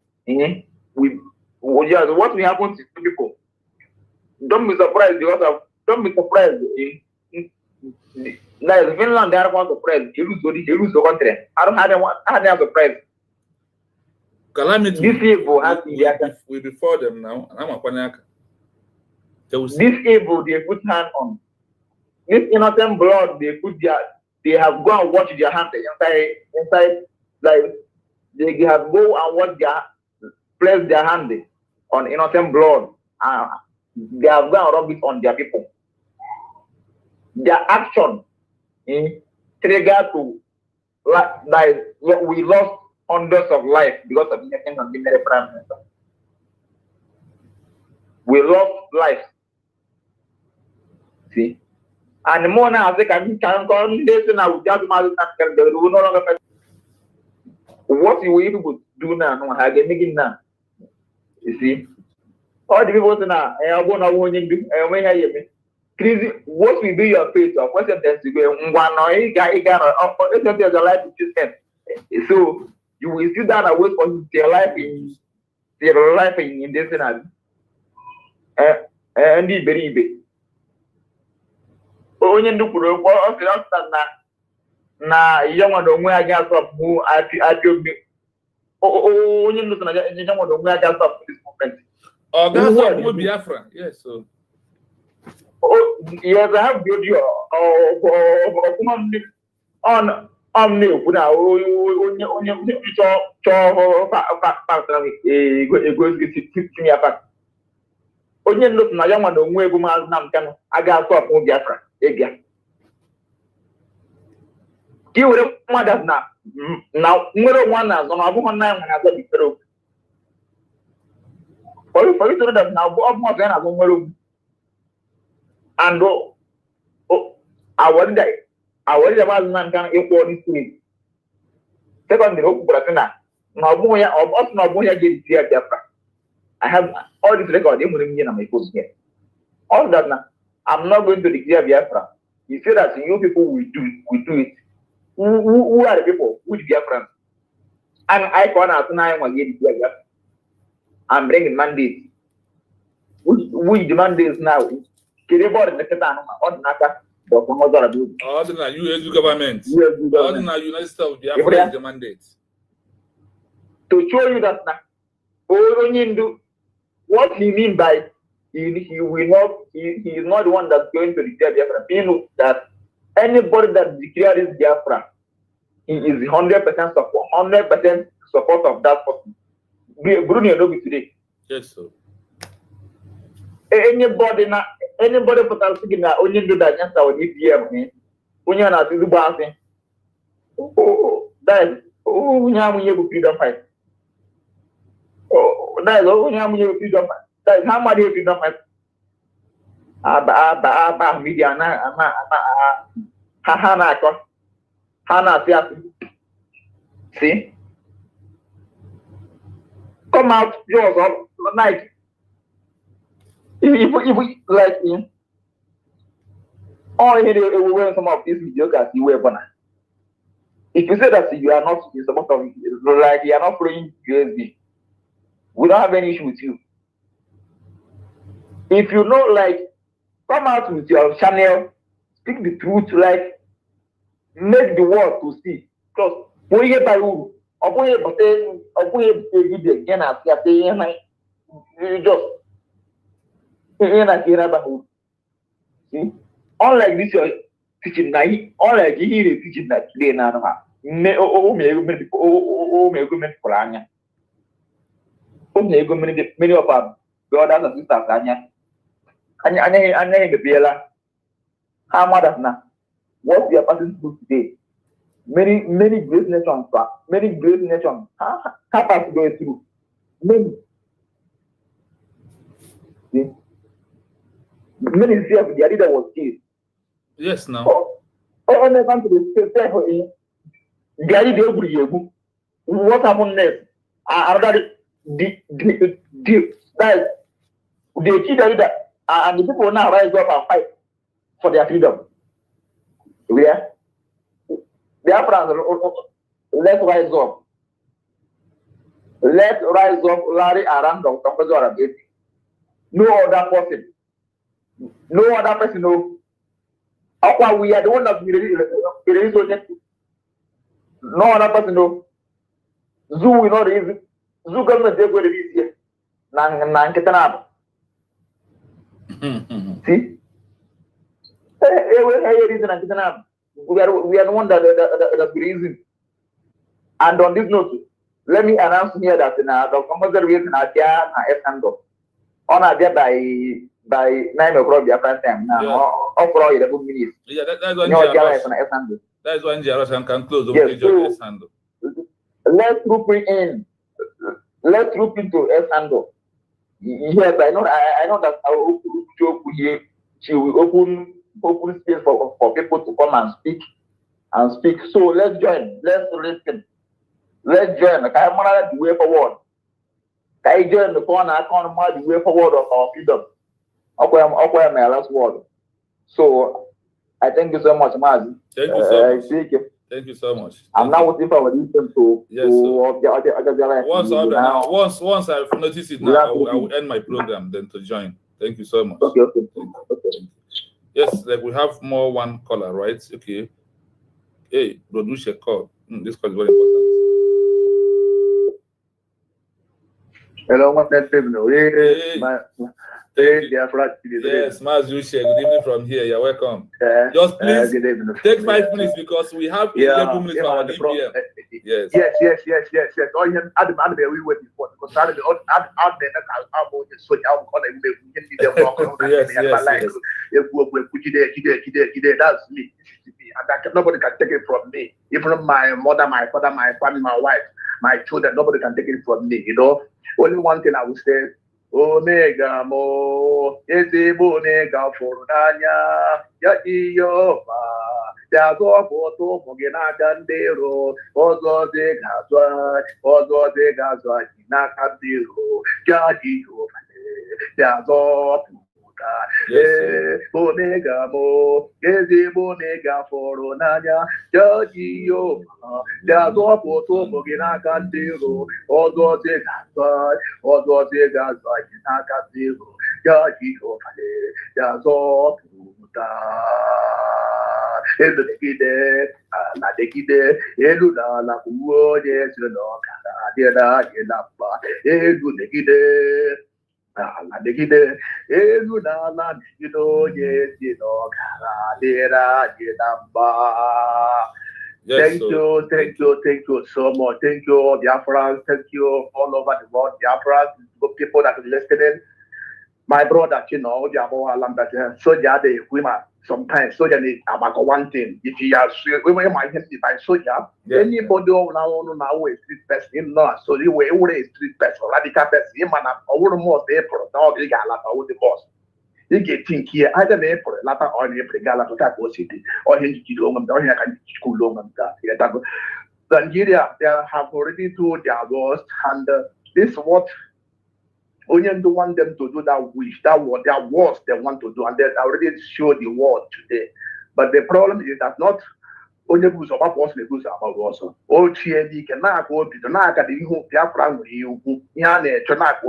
What will happen to you people? Don't be surprised don't be surprised. Like Finland, they are not surprised. They lose the country. I don't have a surprise. Calamity. This evil has we before them now. This evil they put hand on. This innocent blood they have gone and washed their hands inside like they have go and place their hand on innocent blood. They have gone and rub it on their people. Their action trigger to like we lost hundreds of lives because of the ordinary prime minister. We lost lives. See, and more now they can come this now without they will no longer. What you will do now? No, I can make it now. You see, all the people now, I want to do. I want to hear me. Crazy, what will be your fate? Or what sentence you go? There's a life system. So you will sit down and wait for your life in this scenario. And the very big. Only do put na young one don't wear gas of who I feel me. Oh, you know, young one don't wear gas of this moment. Oh, that's what Biafra. Yes, so. Oh, yes, I have video on new. Now, onye look na young man onwe ego Rus Nnamdi Kanu aga stop mo Biafra ebia ki were mother na nwere one na zo na abu na na go bifero for you to that now go mo na go nwere and I wonder about Rus Nnamdi Kanu equal this way second the oku na obu ya get Biafra. I have all this record in my phone here. All that now, I'm not going to declare Biafra. You say that you people will do it. Who are the people? Who is Biafra? And I can't ask now Biafra. I'm bringing mandates. Which mandates now? Kiriboard the Ketan on Naka, Dr. Mozart. Ordinary US government. Ordinary United States of Biafra is the mandate. To show you that now, what he means by he is not the one that's going to declare Biafra. He knows that anybody that declares Biafra, he is 100% support of that person. Bruno Nobi today. Yes, sir. Anybody for Talsina only do that answer with EPM. When you're not to do bouncing. Oh, that is you freedom fight. Oh, that is all you freedom fight. That is how much you freedom fight. Media Hana see. Come out yours all night. if we like him, all here when some of these mediocres you were born. If you say that you are not in support of, like you are not following USB, we don't have any issue with you. If you know, like, come out with your channel, speak the truth, like, make the world to see. Because when you buy you see, unlike this your teaching now, unlike he teaching that today now, me many of our brothers and sisters anya the biela how mothers now what we are passing through today, many great nations have us going through many fear of the leader was killed. Yes, now. Oh, the country what happened next? Another the key leader and the people now rise up and fight for their freedom. Yeah, let's rise up. Let's rise up, Larry around Dr. No other person. No other person. No. We are the one that released. No other person. No. Zoo will not release. Zoo government they will release here. See? We are the one that reason. And on this note, let me announce here that the compulsory reason are there and on a day by 9 o'clock Biafra time now. Overall, 11 minutes. Yeah, that's when Jaros can close the S-handle. Let's group in. Let's group into S-handle. Yes, I know that our joke here, she will open space for people to come and speak. So let's join. Let's listen. Let's join. The way forward. I join the corner. The way forward of our freedom. Okay, my last word. So I thank you so much, Mazi. Thank you so much. Thank you so much. I'm now waiting for listen to. Yes. Once I've noticed it now, I will end my program then to join. Thank you so much. Okay. Yes, like we have one caller, right? Okay. Hey, produce a call. This call is very important. Hello, what's that? Yes, Maz Yushe, good evening from here. You're welcome. Just please take 5 minutes because we have 11 minutes for our DPM. Yes. Oh, you had the we were before because I had that's me. And nobody can take it from me. Even my mother, my father, my family, my wife, my children, nobody can take it from me, Only one thing I would say, Omega mo, Ezebo Omega Fornanya, Yatiyova, Yago Boto, Mogena Gandero, Ozo de Gazwa, Nakadiro, Jadi, Yago. Omega mo, Ezebo Omega Fornanya, Yatiyova, Yago Boto, Mogena Gandero, Ozo de Gazwa, Nakadiro, Jadi, Yago. Eludekide, Aladekide, Elula, La Puoye, Siloka, Dela, Yelapa, Eludekide, Aladekide, Elula, yes, Dela, Yelapa. Thank you so much. Thank you, Biafrans. Thank you all over the world, Biafrans, people that are listening. My brother, soldier, they women sometimes soldier need about one thing. If you are women might by soldier, anybody now is street person, no, so you were a street person, radical person, man, or more April, now they got the boss. You get think here, either April, later on April, Gala to Taco City, or into Long and school long and Nigeria, they have already told their ghost, and this is what Only don't want them to do that wish, that what their worst they want to do, and they already show the world today. But the problem is that not only goes about us, the goes about also. Oh, Chiedi cannot go to the Naka, the Biafra, Yane, Chanak,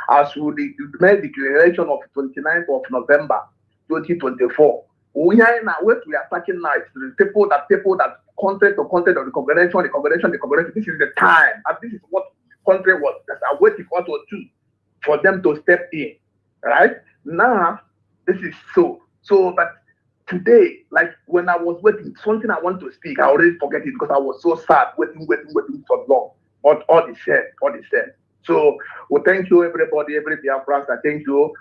as we made the declaration of 29th of November 2024. We are in a way we are attacking now. People that content to content of the congregation. This is the time, and this is what country was that are waiting for us to do for them to step in. Right now, this is so. But today, like when I was waiting, something I want to speak, I already forget it because I was so sad, waiting for long. But all the same. So, well, thank you, everybody, every Biafran. I thank you.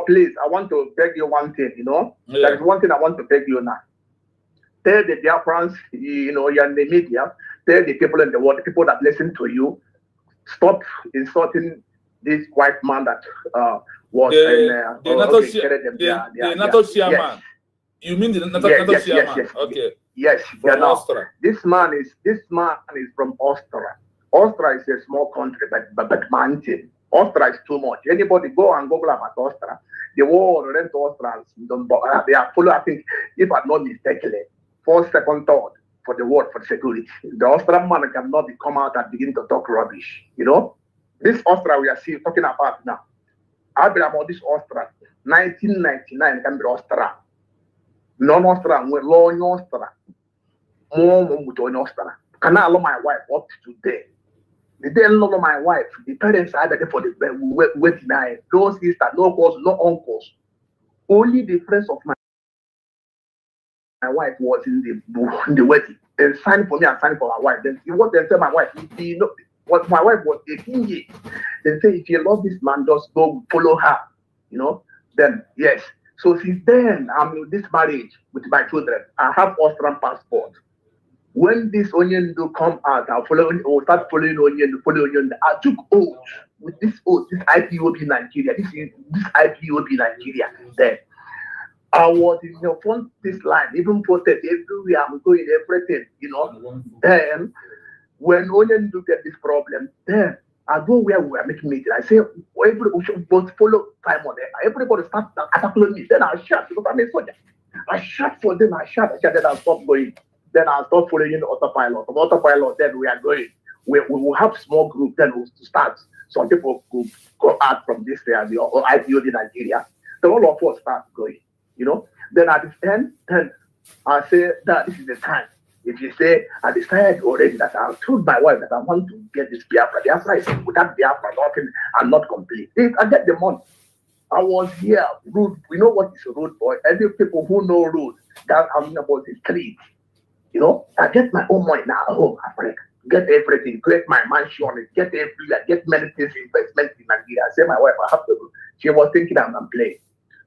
Please, I want to beg you one thing, There is one thing I want to beg you now. Tell the Biafrans, you're in the media, tell the people in the world, the people that listen to you, stop insulting this white man that was the NATO chairman. Yes. You mean the NATO chairman? Yes. Okay. Yes, from Austria. This man is from Austria. Austria is a small country, but mountain. Austria is too much. Anybody go and Google about Austria. The world rent Austrians. They are full. I think, if I'm not mistaken, first, second, third for the world for security. The Austrian man cannot come out and begin to talk rubbish. This Austria we are talking about now. I've been about this Austria. 1999 can be Austria. Non-Austria, we're law in Austria. More in Austria. Can I allow my wife up to today? The day I love my wife, the parents are there for the wedding night. No sister, no cousins, no uncles. Only the friends of my wife was in the wedding. They signed for me and signed for my wife. Then what they tell my wife, what my wife was 18 years. They say, if you love this man, just go follow her. Then yes. So since then, I'm in this marriage with my children. I have Austrian passport. When this onion do come out, I'll start following onion. I took oath with this oath, this IPOB Nigeria. This IPOB Nigeria. Then I was in your front this line, even posted everywhere. I'm going everything, Then when onion do get this problem, then I go where we are making meeting. I say, everybody should follow time on there. Everybody start attacking me. Then I shout because I'm a soldier. I shout for them. I shout. Then I stop going. Then I'll start following the autopilot. From autopilot, then we are going. We will have small group. Then we'll start. Some people will go out from this area or IPOD Nigeria. Then all of us start going. Then at the end, then I say that this is the time. If you say, I decided already that I told my wife that I want to get this Biafra. Biafra is without Biafra, nothing, and not complete. If I get the money, I was here, road. We know what is a road, boy. Every people who know road, that I'm about the street. I get my own money now. Africa. Get everything, get my mansion, get everywhere, get many things, investment in Nigeria. I say, my wife, I have to go. She was thinking I'm playing.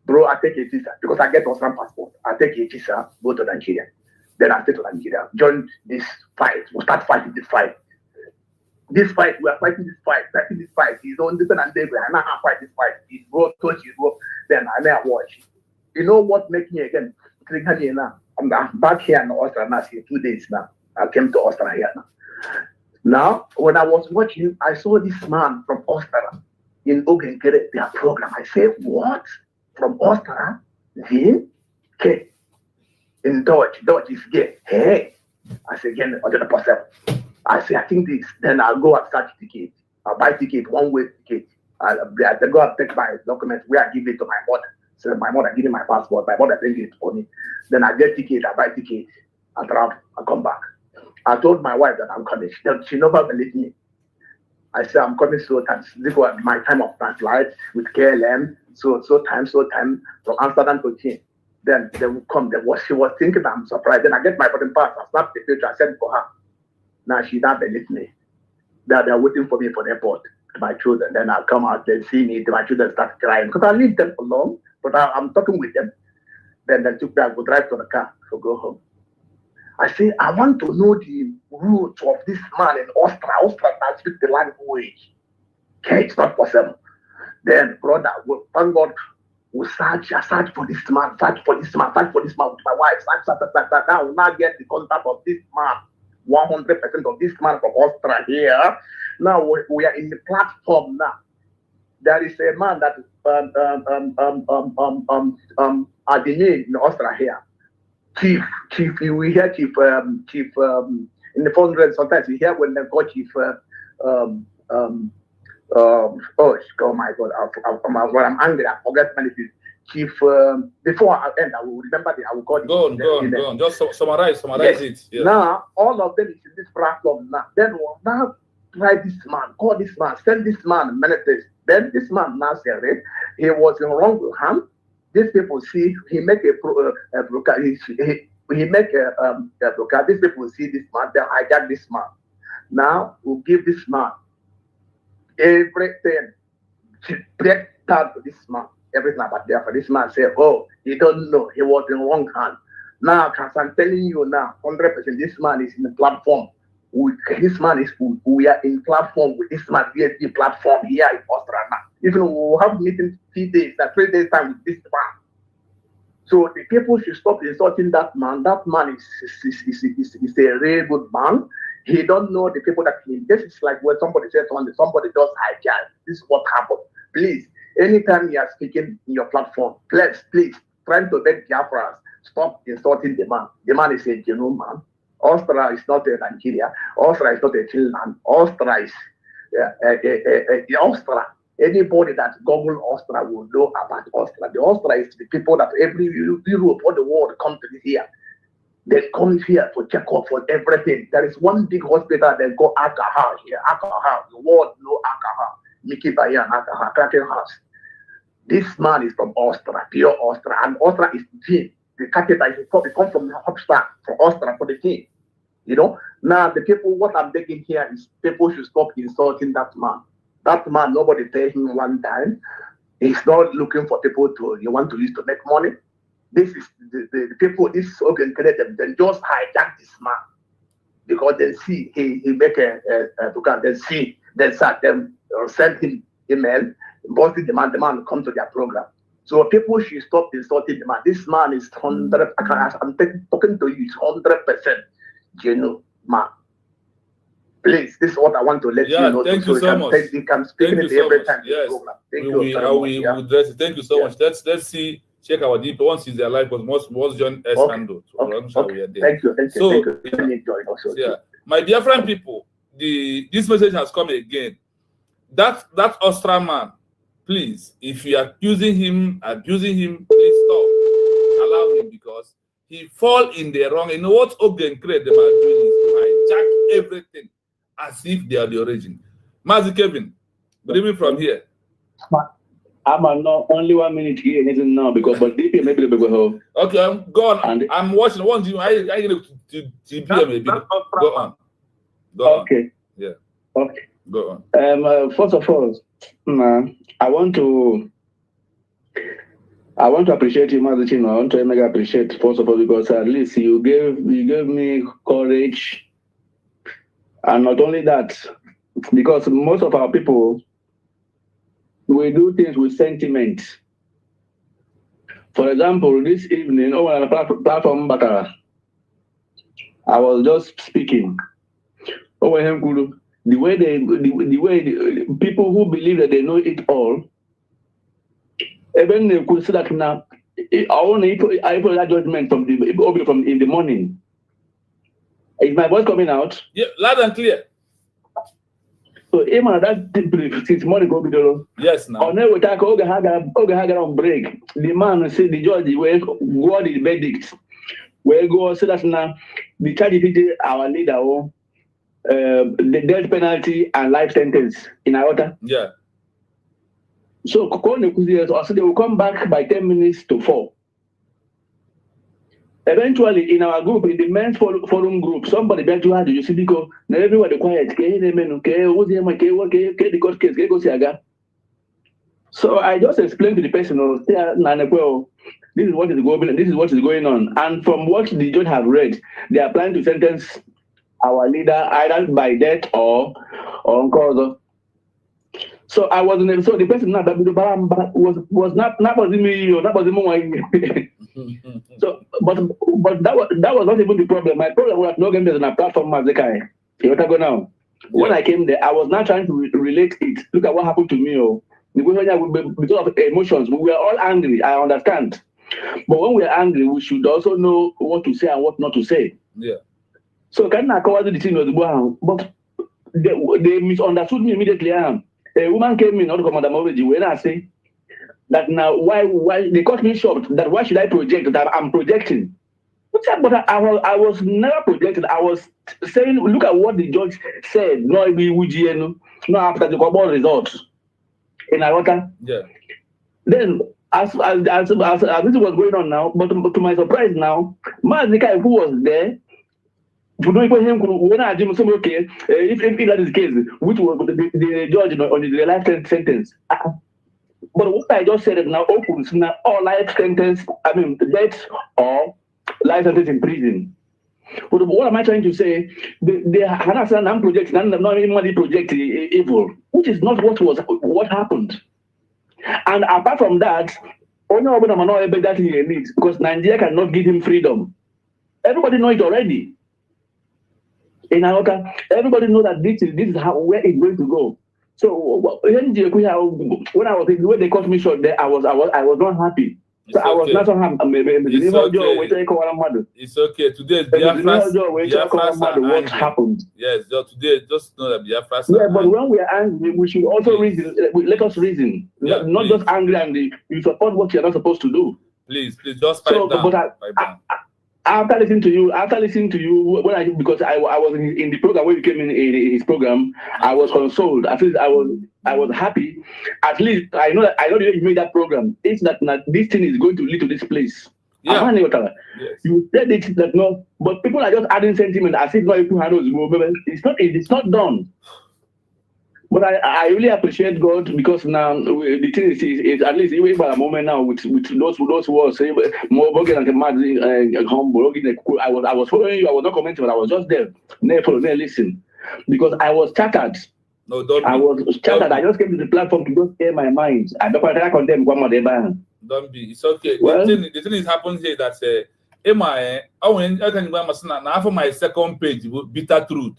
Bro, I take a visa because I get Austrian passport. I take a visa, go to Nigeria. Then I stay to Nigeria, join this fight. We start fighting this fight. We are fighting this fight. He's on different and David. I now fight this fight. He's bro, touch his bro. Then I now watch. You know what makes me again? I'm back here in Austria now. 2 days now. I came to Austria here now. Now, when I was watching, I saw this man from Austria in Ogenkere, their program. I said, what? From Austria? Okay. In Dutch is gay. Hey, I say again, 100%. I say, I think this. Then I'll go and search ticket. I'll buy ticket, one-way ticket. I'll go and take my documents where I give it to my mother. So my mother give me my passport. My mother bring it for me. Then I get ticket. I buy ticket. I travel. I come back. I told my wife that I'm coming. She never believed me. I said I'm coming so times. This was my time of my flight with KLM. So time from Amsterdam to Chile. Then they will come. She was thinking I'm surprised. Then I get my boarding pass. I snapped the picture. I sent for her. Now she don't believe me. They're waiting for me for the airport. My children. Then I come out. They see me. My children start crying because I leave them alone. But I'm talking with them. Then they took me. I go drive to the car to go home. I say I want to know the roots of this man in Austria. Austria that speak the language. Okay, it's not possible. Then brother, thank God. We search for this man with my wife. Search. Now we now get the contact of this man. 100% of this man from Austria here. Now we are in the platform now. there is a man that at the name in Austria here. Chief, we hear chief, in the 400. Sometimes we hear when they call chief, oh my God, when I'm angry, I forget many things. Chief, before I end, I will remember I will call it. Go on. Just summarize yes. It. Yes. Now, all of them is in this platform now. Then we'll now try this man, call this man, send this man messages. Then this man now said it. He was in wrong with him. These people see he make a broker. He make a broker. These people see this man. They hijack this man. Now we'll give this man everything. Break down to this man. Everything about Biafra. This man say, "Oh, he don't know. He was in wrong hand." Now, as I'm telling you now, 100%, this man is in the platform. This man is. We are in platform with this man. VSD platform here in Austria now. Even we will have meetings 3 days, 3 days time with this man. So the people should stop insulting that man. That man is a really good man. He don't know the people that he. This is like when somebody says somebody does hijack. This is what happened. Please, anytime you are speaking in your platform, please, trying to beg Biafrans, stop insulting the man. The man is a genuine man. Austria is not a Nigeria. Austria is not a Finland. Austria is Austria. Anybody that Google Austria will know about Austria. The Austria is the people that every Europe or the world come to here. They come here to check up on everything. There is one big hospital that go alcohol here. Alcohol. The world know alcohol. Mickey Bayan alcohol. Cracking house. This man is from Austria, pure Austria, and Austria is the team. The capital is come from Hofstadt, from Austria for the team. You know. Now the people, what I'm begging here is people should stop insulting that man. That man, nobody pay him one time. He's not looking for people you want to use to make money. This is the people, this organ created, then just hijack this man. Because they see he make a then start them or send him email, inviting the man come to their program. So people should stop insulting the man. This man is 100%, I'm talking to you, it's 100% genuine man. Please, this is what I want to let you know. Thank you so much. You can speak it every time. Yes. Thank you. Thank you so much. Let's see, check our deep once he's alive, but most John S. handle. Okay. Thank you. So, thank you. Yeah. My dear friend people, this message has come again. That Austrian man, please, if you are abusing him, please stop. Allow him, because he fall in the wrong. You know what Ogen create them are doing is to hijack everything as if they are the origin. Mazi Kevin, good evening from here. I'm not only 1 minute here now because but DP maybe they go home. Okay, I'm gone. I'm watching one. I going to DP maybe. Go on. Okay. Yeah. Okay. Go on. First of all, I want to appreciate you, Mazicino. I want to mega appreciate first of all because at least you gave me courage, and not only that, because most of our people we do things with sentiment. For example, this evening, on a platform, I was just speaking. The way the people who believe that they know it all, even they could say that now, I put that judgment from in the morning. Is my voice coming out? Yeah, loud and clear. So even that since morning go below. Yes, now. On every time Oga on break, the man say the judge will go the verdict. We go so that now the charge our leader the death penalty and life sentence in Iota. Yeah. So they will come back by 10 minutes to 4. Eventually, in our group, in the men's forum group, somebody begged to you see because everybody quiet. So I just explained to the person, this is what is going on, this is what is going on. And from what the judge have read, they are planning to sentence our leader either by death or on cause. So I wasn't. So the person was not me. So, but that was not even the problem. My problem was no game there's a platform Mazekai. When I came there, I was not trying to relate it. Look at what happened to me. because of emotions. We were all angry, I understand. But when we're angry, we should also know what to say and what not to say. Yeah. So can I cover the thing was but they misunderstood me immediately. A woman came in, not Commander Moveji, when I say that now why they caught me short, that why should I project that I'm projecting? But I was never projected. I was saying, look at what the judge said. No after the couple results in Arota. Yeah. Then as this was going on now, but to my surprise now, Mazika, who was there, when I did say, okay, if that is the case, which was the judge on the life sentence. But what I just said now opens now all life sentence, I mean death or life sentence in prison. But what am I trying to say? They understand I'm projecting, I'm not even projecting evil, which is not what happened. And apart from that, only that he needs because Nigeria cannot give him freedom. Everybody knows it already. In Aoka, everybody knows that this is where it's going to go. So when I was the way they cut me short there, I was not happy. So I was not so happy. It's okay. Today what happened. Yes, today just know that Biafra. Yeah, but when we are angry, we should also reason. Let us reason. Yeah, not just angry. You support what you're not supposed to do. Please, just pipe down. But after listening to you, because I was in the program when you came in his program, I was consoled. At least I was happy. At least I know that you made that program. It's that this thing is going to lead to this place. Yeah. Yes. You said it that no, but people are just adding sentiment as if not people handles. It's not done. But I really appreciate God because now the thing is at least even for a moment now with those who are saying more and humble. I was following you. I was not commenting, but I was just there, listen, because I was chattered. No, don't. I was chattered. I just came to the platform to just clear my mind. I don't want to condemn one more day. Don't be. It's okay. Well, the thing is happening here that after my second page, bitter truth.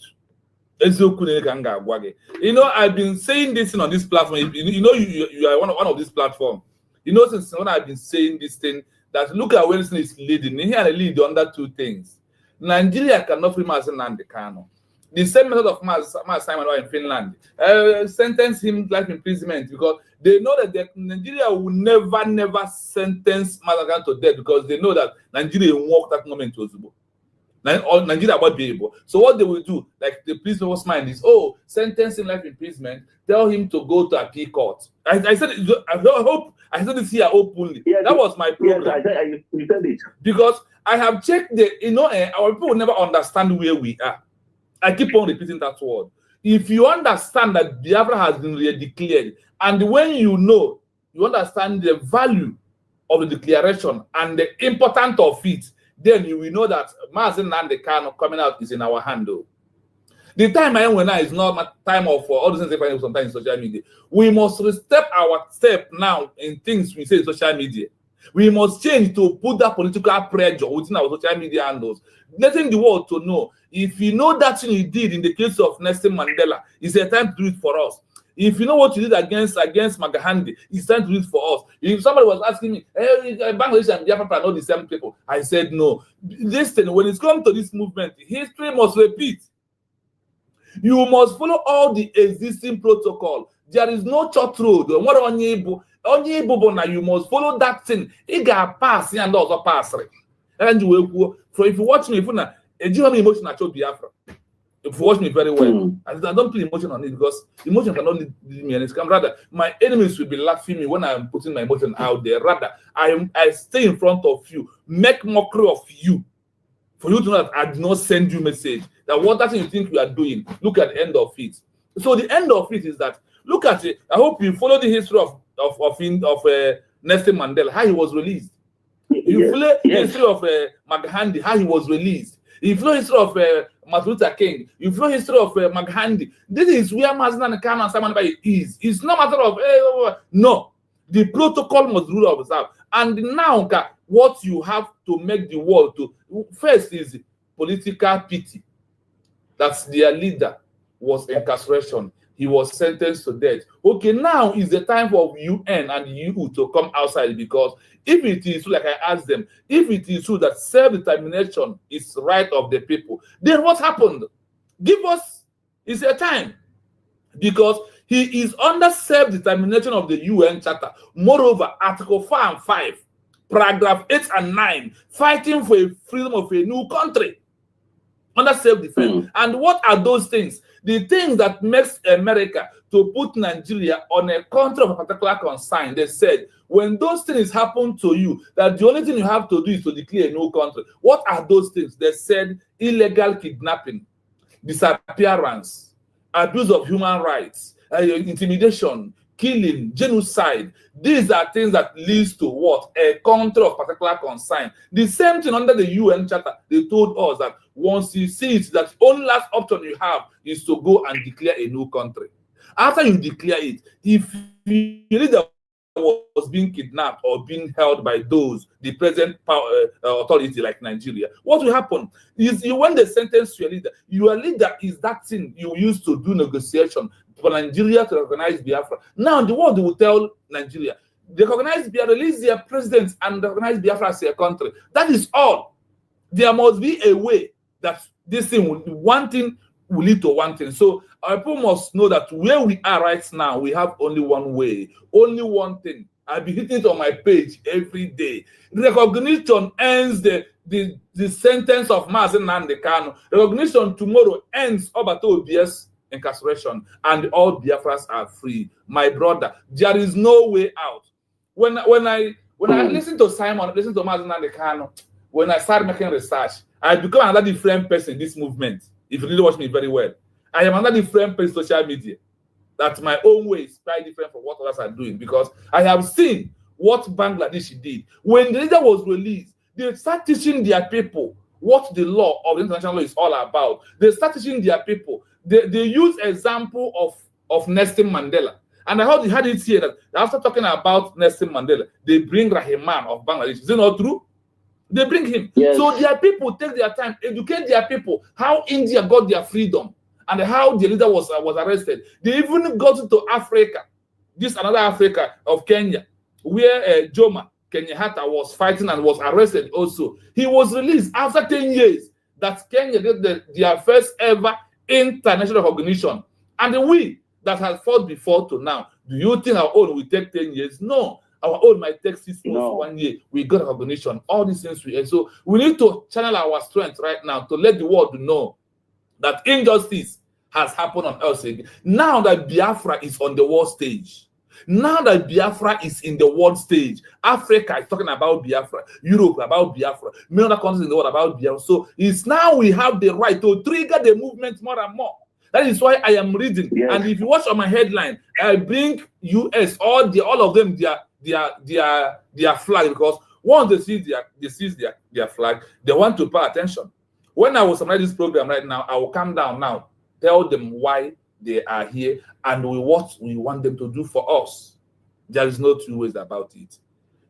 You know, I've been saying this thing on this platform. You know, you are one of this platform. You know, since when I've been saying this thing, that look at where this thing is leading. Here I lead under two things. Nigeria cannot free Rus Nnamdi Kanu. The same method of Mass Simon in Finland sentence him life imprisonment because they know that Nigeria will never sentence Rus Nnamdi to death because they know that Nigeria will walk that moment to Ozubo. Nigeria won't be able. So what they will do, like the prisoner's mind is, sentence him life imprisonment, tell him to go to appeal court. I said this here openly. Yeah, that was my program. Yes, you said it. Because I have checked our people will never understand where we are. I keep on repeating that word. If you understand that Biafra has been redeclared, and when you understand the value of the declaration and the importance of it, then you will know that Rus Nnamdi Kanu coming out is in our hand. The time I am when now is not time of all these things sometimes in social media. We must step our step now in things we say in social media. We must change to put that political pressure within our social media handles, letting the world to know. If you know that thing you did in the case of Nelson Mandela, it's a time to do it for us. If you know what you did against Magahandi, it's time to do it for us. If somebody was asking me, hey, Bangladesh and Biafra are not the same people, I said no. Listen, when it comes to this movement, history must repeat. You must follow all the existing protocol. There is no church road. You must follow that thing. It got pass and also pass. And you if you watch me, do you have emotion at your Biafra? If you watch me very well, I don't put emotion on it because emotion cannot lead me and it's rather my enemies will be laughing me when I'm putting my emotion out there. Rather, I stay in front of you, make mockery of you, for you to know that I do not send you message. That what that thing you think you are doing, look at the end of it. So the end of it is that look at it. I hope you follow the history of Nelson Mandela, how he was released. You follow the history of Magahandi, how he was released. You follow the history of Martin Luther King. You follow the history of Magahandi. This is where Rus Nnamdi Kanu and Simon Bai is. It's not a matter of no. The protocol must rule observe. And now, what you have to make the world to first is political pity. That's their leader was incarceration. he was sentenced to death. Okay, now is the time for UN and EU to come outside, because if it is true, like I asked them, if it is true that self-determination is right of the people, then what happened? Give us, it's a time. Because he is under self-determination of the UN Charter. Moreover, Article 4 and 5, Paragraph 8 and 9, fighting for a freedom of a new country under self-defense. And what are those things? The things that makes America to put Nigeria on a country of a particular concern. They said, when those things happen to you, that the only thing you have to do is to declare a new country. What are those things? They said illegal kidnapping, disappearance, abuse of human rights, intimidation, killing, genocide. These are things that leads to what? A country of particular concern. The same thing under the UN Charter. They told us that once you see it, that only last option you have is to go and declare a new country. After you declare it, if you leader was being kidnapped or being held by those, the present authority like Nigeria, what will happen is when they sentence your leader is that thing you used to do negotiation for Nigeria to recognize Biafra. Now the world will tell Nigeria, they recognize Biafra, release their president and recognize Biafra as a country. That is all. There must be a way that this thing one thing will lead to one thing. So our people must know that where we are right now, we have only one way, only one thing. I'll be hitting it on my page every day. Recognition ends the sentence of Rus Nnamdi Kanu. Recognition tomorrow ends Obato OBS incarceration, and all Biafras are free. My brother, there is no way out. When I listen to Simon, listen to Rus Nnamdi Kanu, when I start making research, I become another different person in this movement. If you really watch me very well, I am another different person in social media. That my own way is quite different from what others are doing, because I have seen what Bangladesh did. When the leader was released, they start teaching their people what the law of the international law is all about. They start teaching their people. They use example of Nelson Mandela. And I heard you had it here that after talking about Nelson Mandela, they bring Rahman of Bangladesh. Is it not true? They bring him. Yes. So their people take their time, educate their people, how India got their freedom and how the leader was arrested. They even got to Africa, this another Africa of Kenya, where Jomo Kenyatta was fighting and was arrested also. He was released after 10 years that Kenya did their first ever international recognition. And we that has fought before to now, do you think our own will take 10 years? No. Our own might take 6 months, 1 year. We got recognition. All these things so we need to channel our strength right now to let the world know that injustice has happened on us again. Now that Biafra is on the world stage, now that Biafra is in the world stage, Africa is talking about Biafra, Europe about Biafra, many other countries in the world about Biafra. So it's now we have the right to trigger the movement more and more. That is why I am reading. Yes. And if you watch on my headline, I bring US, all of them, their flag, because once they see their flag, they want to pay attention. When I was on this program right now, I will come down now, tell them why they are here and what we want them to do for us. There is no two ways about it.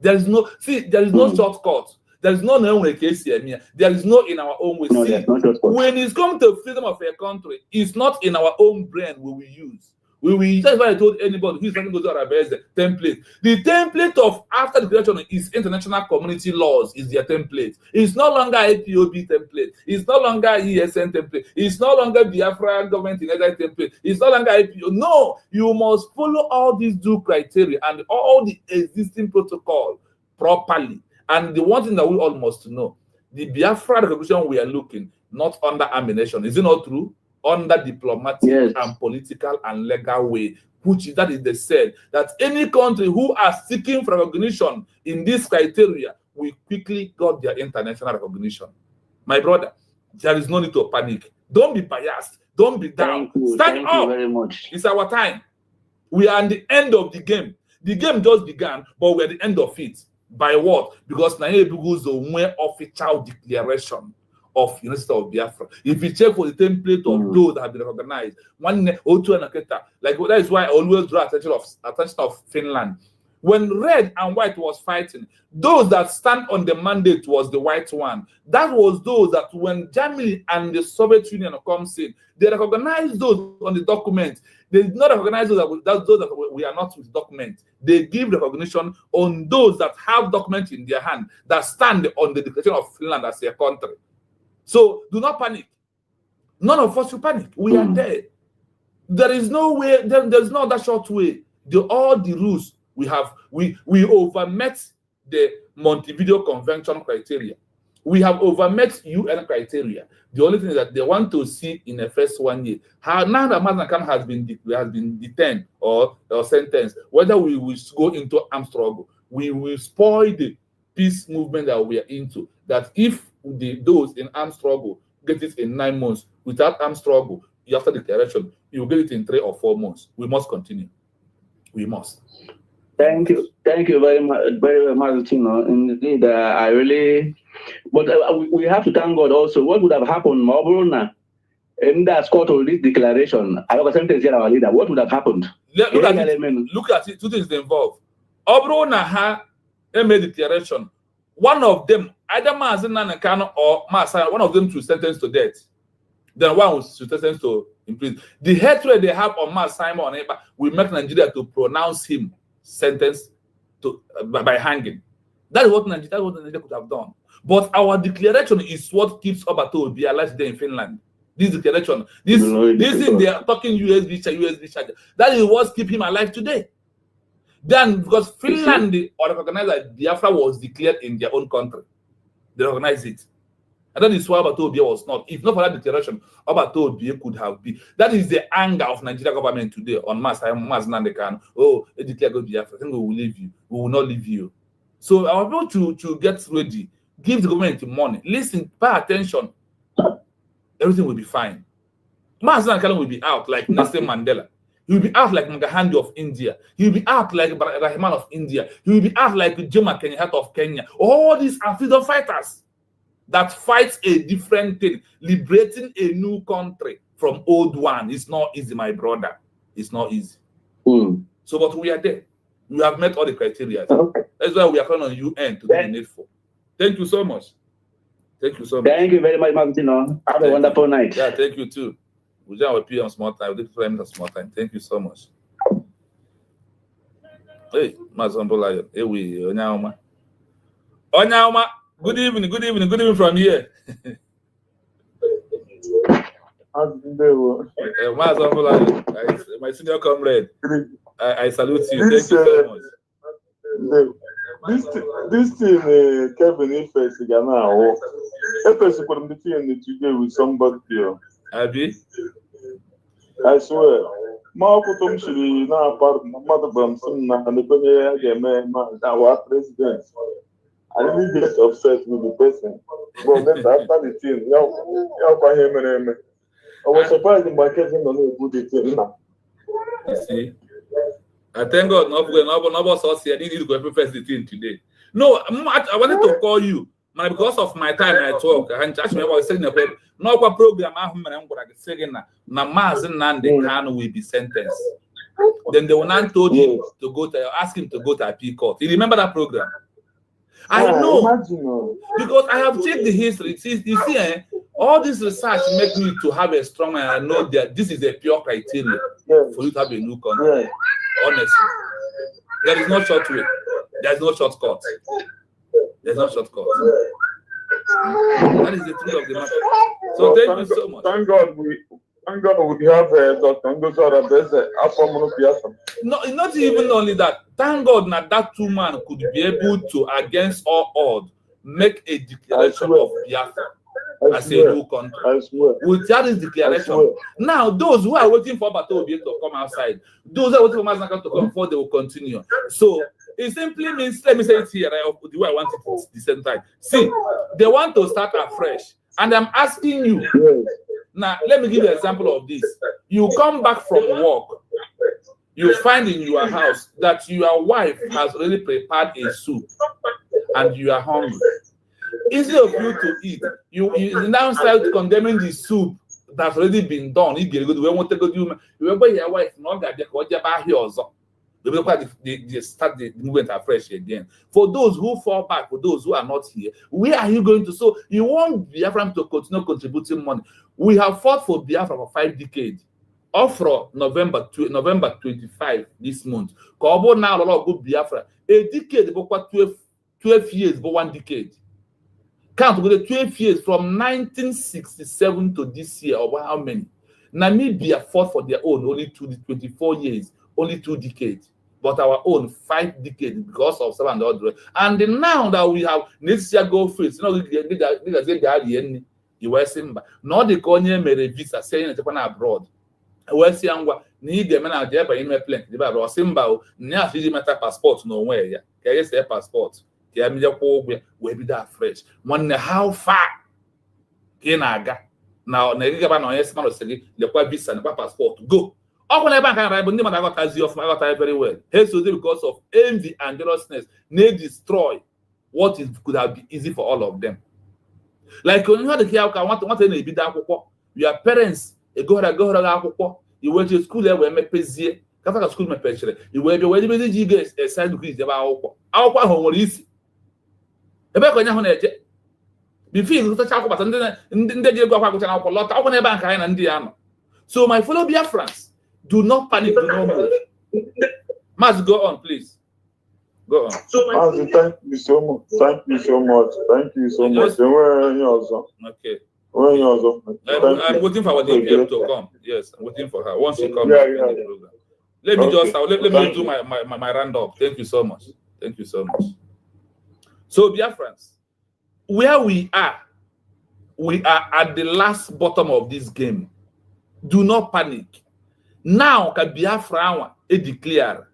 There is no shortcut. There is no case here. There is no in our own way. No, see, when it's come to freedom of a country, it's not in our own brain we will use. That's why I told anybody who's trying to go to Arabia, the template. The template of after the creation is international community laws is their template. It's no longer IPOB template. It's no longer ESN template. It's no longer Biafra government in other template. It's no longer IPO. No, you must follow all these due criteria and all the existing protocol properly. And the one thing that we all must know, the Biafra revolution we are looking, not under ammunition. Is it not true? Under diplomatic and political and legal way, which is that is they said that any country who are seeking for recognition in this criteria will quickly got their international recognition. My brother, there is no need to panic. Don't be biased. Don't be down. Stand up. Thank you very much. It's our time. We are at the end of the game. The game just began, but we're at the end of it. By what? Because Nairobi the official declaration of University of Biafra. If you check for the template of those that have been recognized, like that is why I always draw attention of Finland. When red and white was fighting, those that stand on the mandate was the white one. That was those that when Germany and the Soviet Union comes in, they recognize those on the document. They did not recognize those that we are not with document. They give recognition on those that have documents in their hand that stand on the declaration of Finland as a country. So do not panic. None of us should panic. We are there. There is no way. There's no other short way. All the rules we have, we overmet the Montevideo Convention criteria. We have overmet UN criteria. The only thing is that they want to see in the first 1 year how now that Rus Nnamdi Kanu has been detained or sentenced, whether we will go into armed struggle. We will spoil the peace movement that we are into. That if those in armed struggle get it in 9 months, without armed struggle, after declaration, you will get it in 3 or 4 months. We must continue. We must. Thank you very much, Indeed, I really, but we have to thank God also. What would have happened, Marlboro, in that court of this declaration? I have a sentence here, our leader. What would have happened? Look at it. 2 things involved. Obrona made declaration. One of them, either Rus Nnamdi Kanu or Masai, one of them to sentence to death. Then one was to sentence to imprisonment. The hatred they have on Masai will make Nigeria to pronounce him sentenced to by hanging. That is what Nigeria could have done. But our declaration is what keeps Obato Obi alive there in Finland. This declaration, this thing they are talking USB charger. That is what keeps him alive today. Then because Finland recognized that Biafra was declared in their own country, they recognize it. And that is why Obato Obi was not. If not for that declaration, Obato Obi could have been. That is the anger of Nigeria government today on Rus Nnamdi Kanu. Oh, they declare God Biafra. I think we will leave you. We will not leave you. So I want to get ready. Give the government money. Listen, pay attention. Everything will be fine. Rus Nnamdi Kanu will be out like Nelson Mandela. He will be out like Magahandi of India. He will be out like Rahman of India. He will be out like Jomo Kenyatta of Kenya. All these are freedom fighters that fights a different thing, liberating a new country from old one. It's not easy, my brother. It's not easy. So, but we are there. We have met all the criteria. Okay. That's why we are calling on UN to do the needful. Thank you so much. Thank you so much. Thank you very much, Martino. Have a wonderful night. Yeah, thank you too. We just have a on small time. We did on small time. Thank you so much. Hey, Mazambola. Hey, Onyauma. Onyauma. Good evening from here. My senior comrade, I salute you. Thank you so much. This thing, Kevin, if it's Ghana, if it's from the thing today with somebody here. Abi? I swear. Marco should now part of Mother Bamson and the our president. I didn't get upset with the person. But then after the thing, I was surprised in my cousin on who did it now. You see? I thank God nobody saw I didn't need to go first the thing today. No, I wanted to call you. Because of my time at work, and actually I was saying no program Rus Nnamdi Kanu will be sentenced. Then they will not told him to go to ask him to go to appeal court. You remember that program? I know because I have checked the history. You see, all this research makes me to have a strong and I know that this is a pure criteria for you to have a new country. Honestly, there is no short way. There is no shortcut. There's no shortcut. That is the truth of the matter. So thank you so much. Thank God we have Dr. Ngozo. No, not even only that. Thank God that 2 man could be able to, against all odds, make a declaration of Biafra as a new country. Without this declaration, now those who are waiting for Obato Obi to come outside, those who are waiting for Rus Nnamdi Kanu to come forward, they will continue. So it simply means, let me say it here, the way I want it at the same time. See, they want to start afresh. And I'm asking you, now let me give you an example of this. You come back from work, you find in your house that your wife has already prepared a soup and you are hungry. Instead of you to eat, you now start condemning the soup that's already been done. You remember your wife, not that they They start the movement afresh again. For those who fall back, for those who are not here, where are you going to? So you want Biafra to continue contributing money. We have fought for Biafra for 5 decades. Up from November 25 this month. Kobo now a lot of good Biafra. A decade about 12 years, but 1 decade. Count with the 12 years from 1967 to this year, or how many? Namibia fought for their own only 24 years, only 2 decades. But our own 5 decades because of some and other. And now that we have next year go first, you know, you were Simba. Not the Konya made a visa saying it's abroad. West Yangwa, need the man out there by in my plane. The Bible Simba, now she matter passport nowhere. Yeah, can you say passport? Can you we be that fresh? One how far can I go? Now, Negaban or yes, man, the visa and passport. Go. Open a bank and I believe I got as you of my got very well. Hence, because of envy and jealousness, they destroy what could have been easy for all of them. Like when you had the care, want to be that your parents. You went to school there where me pezie. Kafa school me pechere. You were be jigas a side degree the ba akwụkwọ ahụ nwere isi. Ebe ka onye ahụ na-eje. Before you touch akwụkwọ ndị ji ego akwụkwọ na akwụkwọ lọta akwụkwọ n'ebe nke anyị na ndị ya nọ. So my fellow Biafrans, do not panic, do not move. Must go on, please. Go on. So thank you so much. Thank you so much. Thank you so much. Okay. I'm waiting for our DPM to come. Yes, I'm waiting for her. Once she comes, let me just let me do my roundup. Thank you so much. Thank you so much. So, dear friends, where we are at the last bottom of this game. Do not panic. Now, can Biafra declare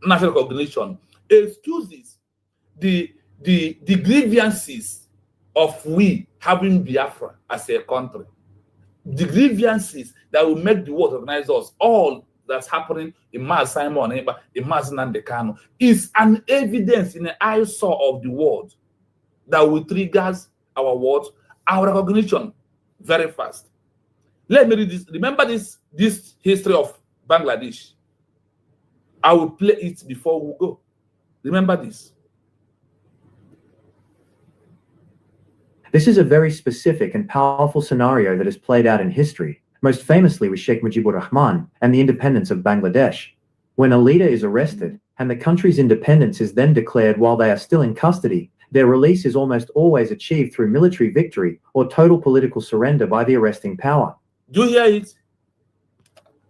national recognition excuses the grievances of we having Biafra as a country. The grievances that will make the world recognize us, all that's happening in Mass Simon, in Mass Nnamdi Kanu, is an evidence in the eyesore of the world that will trigger our world, our recognition very fast. Let me read this. Remember this history of Bangladesh. I will play it before we go. Remember this. This is a very specific and powerful scenario that has played out in history, most famously with Sheikh Mujibur Rahman and the independence of Bangladesh. When a leader is arrested and the country's independence is then declared while they are still in custody, their release is almost always achieved through military victory or total political surrender by the arresting power. Do you hear it?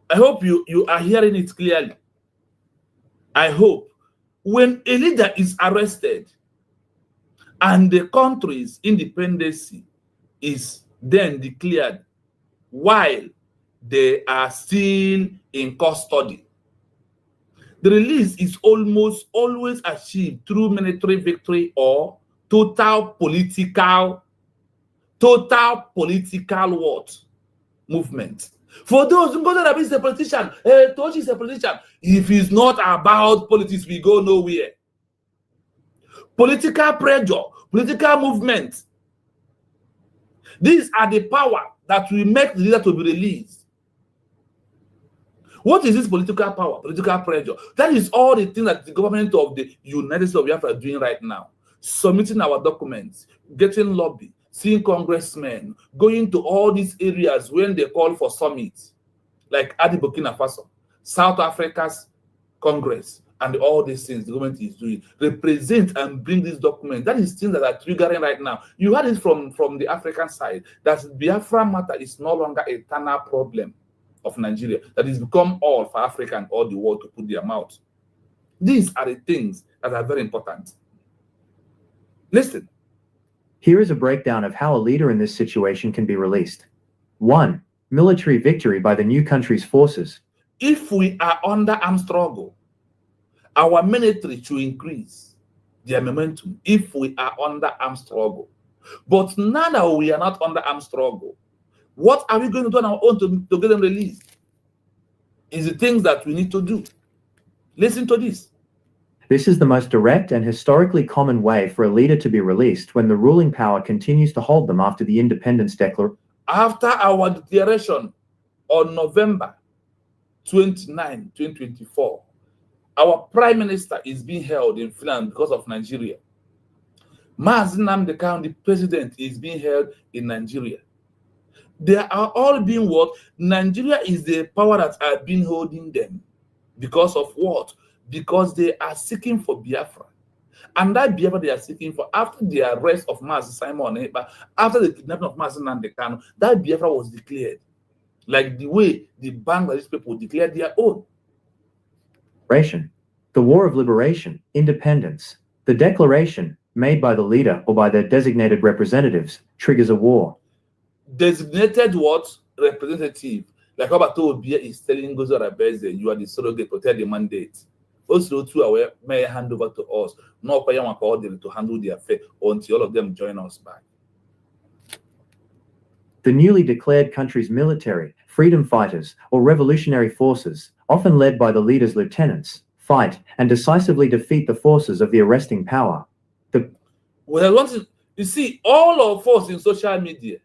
I hope you are hearing it clearly. I hope when a leader is arrested and the country's independence is then declared while they are still in custody, the release is almost always achieved through military victory or total political what? Movement. For those who go to be a politician, Tochi is a politician. If it's not about politics, we go nowhere. Political pressure, political movement. These are the power that will make the leader to be released. What is this political power? Political pressure. That is all the things that the government of the United States of Biafra are doing right now. Submitting our documents, getting lobby, seeing congressmen, going to all these areas when they call for summits, like Adi Burkina Faso, South Africa's Congress, and all these things the government is doing. Represent and bring this document. That is things that are triggering right now. You heard it from the African side, that Biafra matter is no longer a eternal problem of Nigeria, that is become all for Africa and all the world to put their mouth. These are the things that are very important. Listen. Here is a breakdown of how a leader in this situation can be released. 1. Military victory by the new country's forces. If we are under armed struggle, our military should increase their momentum if we are under armed struggle. But now that we are not under armed struggle, what are we going to do on our own to get them released? Is the things that we need to do. Listen to this. This is the most direct and historically common way for a leader to be released when the ruling power continues to hold them after the independence declaration. After our declaration on November 29, 2024, Our prime minister is being held in Finland because of Nigeria. Rus Nnamdi Kanu, the president, is being held in Nigeria. They are all being what? Nigeria is the power that are being holding them. Because of what? Because they are seeking for Biafra. And that Biafra they are seeking for, after the arrest of Mazi Simon Ekpa, after the kidnapping of Rus Nnamdi Kanu, that Biafra was declared. Like the way the Bangladesh people declared their own. The War of Liberation, Independence. The declaration, made by the leader or by their designated representatives, triggers a war. Designated what? Representative. Like Obato Obia is telling Gozo Rabeze, you are the surrogate, protect the mandate. Also, too, aware may hand over to us, not to handle the affair until all of them join us back. The newly declared country's military, freedom fighters, or revolutionary forces, often led by the leader's lieutenants, fight and decisively defeat the forces of the arresting power. You see, all of us in social media,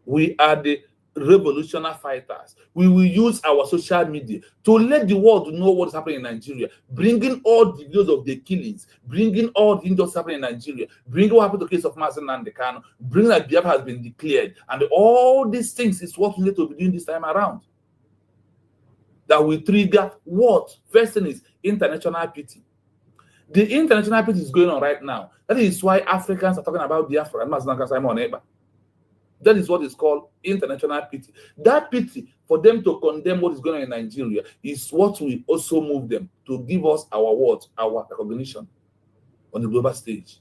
we are the revolutionary fighters. We will use our social media to let the world know what is happening in Nigeria, bringing all the videos of the killings, bringing all the injustice happening in Nigeria, bringing what happened to the case of Rus Nnamdi Kanu, bringing that Biafra has been declared, and all these things is what we need to be doing this time around. That will trigger what? First thing is international pity. The international pity is going on right now. That is why Africans are talking about Biafra and Rus Nnamdi Kanu. That is what is called international pity. That pity for them to condemn what is going on in Nigeria is what will also move them to give us our words, our recognition on the global stage.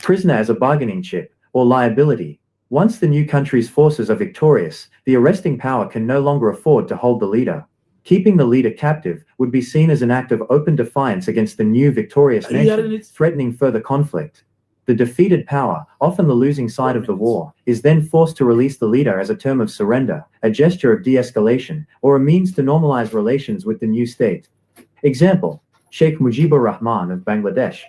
Prisoner as a bargaining chip or liability. Once the new country's forces are victorious, the arresting power can no longer afford to hold the leader. Keeping the leader captive would be seen as an act of open defiance against the new victorious nation, threatening further conflict. The defeated power, often the losing side of the war, is then forced to release the leader as a term of surrender, a gesture of de-escalation, or a means to normalize relations with the new state. Example, Sheikh Mujibur Rahman of Bangladesh.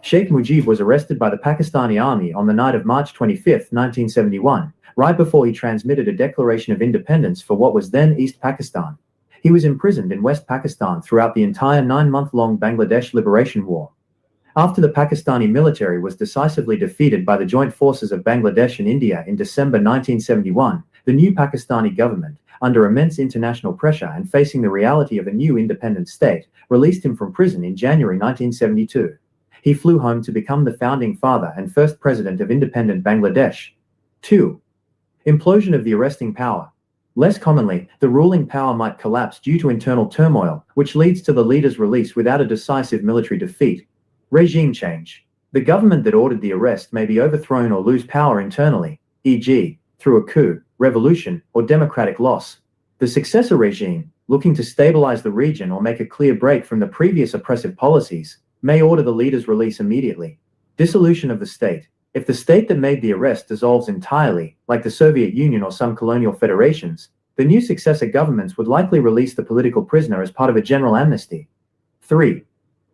Sheikh Mujib was arrested by the Pakistani army on the night of March 25, 1971, right before he transmitted a declaration of independence for what was then East Pakistan. He was imprisoned in West Pakistan throughout the entire 9-month-long Bangladesh Liberation War. After the Pakistani military was decisively defeated by the joint forces of Bangladesh and India in December 1971, the new Pakistani government, under immense international pressure and facing the reality of a new independent state, released him from prison in January 1972. He flew home to become the founding father and first president of independent Bangladesh. 2. Implosion of the arresting power. Less commonly, the ruling power might collapse due to internal turmoil, which leads to the leader's release without a decisive military defeat. Regime change. The government that ordered the arrest may be overthrown or lose power internally, e.g., through a coup, revolution, or democratic loss. The successor regime, looking to stabilize the region or make a clear break from the previous oppressive policies, may order the leader's release immediately. Dissolution of the state. If the state that made the arrest dissolves entirely, like the Soviet Union or some colonial federations, the new successor governments would likely release the political prisoner as part of a general amnesty. 3.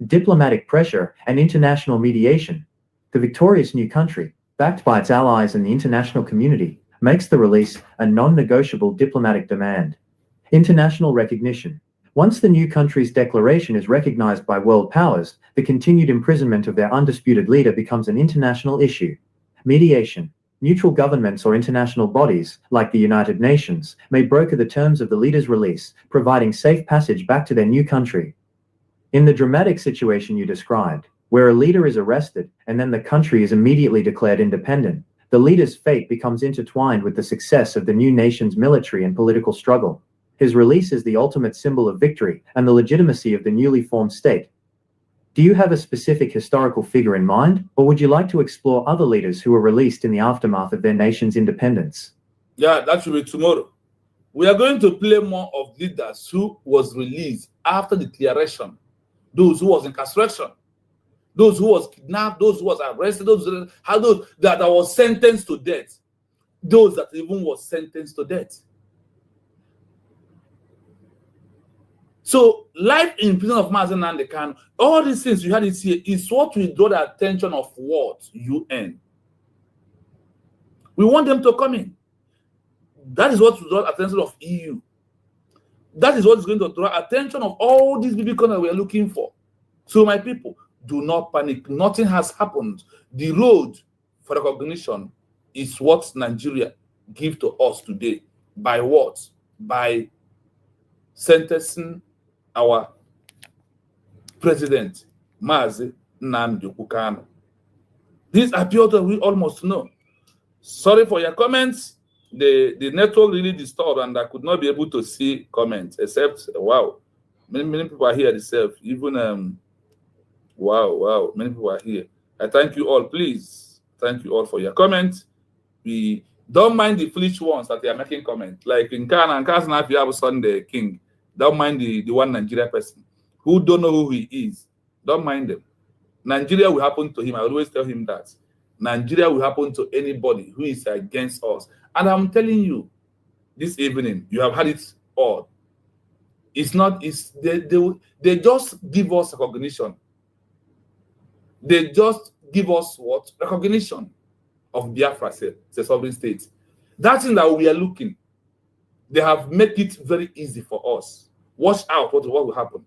Diplomatic pressure and international mediation. The victorious new country, backed by its allies and the international community, makes the release a non-negotiable diplomatic demand. International recognition. Once the new country's declaration is recognized by world powers, the continued imprisonment of their undisputed leader becomes an international issue. Mediation. Neutral governments or international bodies, like the United Nations, may broker the terms of the leader's release, providing safe passage back to their new country. In the dramatic situation you described, where a leader is arrested and then the country is immediately declared independent, the leader's fate becomes intertwined with the success of the new nation's military and political struggle. His release is the ultimate symbol of victory and the legitimacy of the newly formed state. Do you have a specific historical figure in mind, or would you like to explore other leaders who were released in the aftermath of their nation's independence? Yeah, that should be tomorrow. We are going to play more of leaders who was released after the declaration. Those who was incarceration, those who was kidnapped, those who was arrested, those that was sentenced to death, those that even was sentenced to death. So, life in prison of Rus Nnamdi Kanu, all these things you had it here is what will draw the attention of what? UN. We want them to come in. That is what will draw the attention of EU. That is what is going to draw attention of all these people that we are looking for. So my people, do not panic. Nothing has happened. The road for recognition is what Nigeria give to us today. By what? By sentencing our president, Mazi Nnamdi Kanu. These appeal that we almost know. Sorry for your comments. The network really disturbed and I could not be able to see comments except, wow, many people are here themselves. Even, wow, many people are here. I thank you all, please. Thank you all for your comments. We don't mind the foolish ones that they are making comments. Like in Ghana and Kazana, if you have Sunday King, don't mind the one Nigeria person who don't know who he is. Don't mind them. Nigeria will happen to him. I always tell him that. Nigeria will happen to anybody who is against us. And I'm telling you, this evening, you have had it all. It's not, they just give us recognition. They just give us what? Recognition of Biafra, the sovereign state. That's in that we are looking. They have made it very easy for us. Watch out what will happen.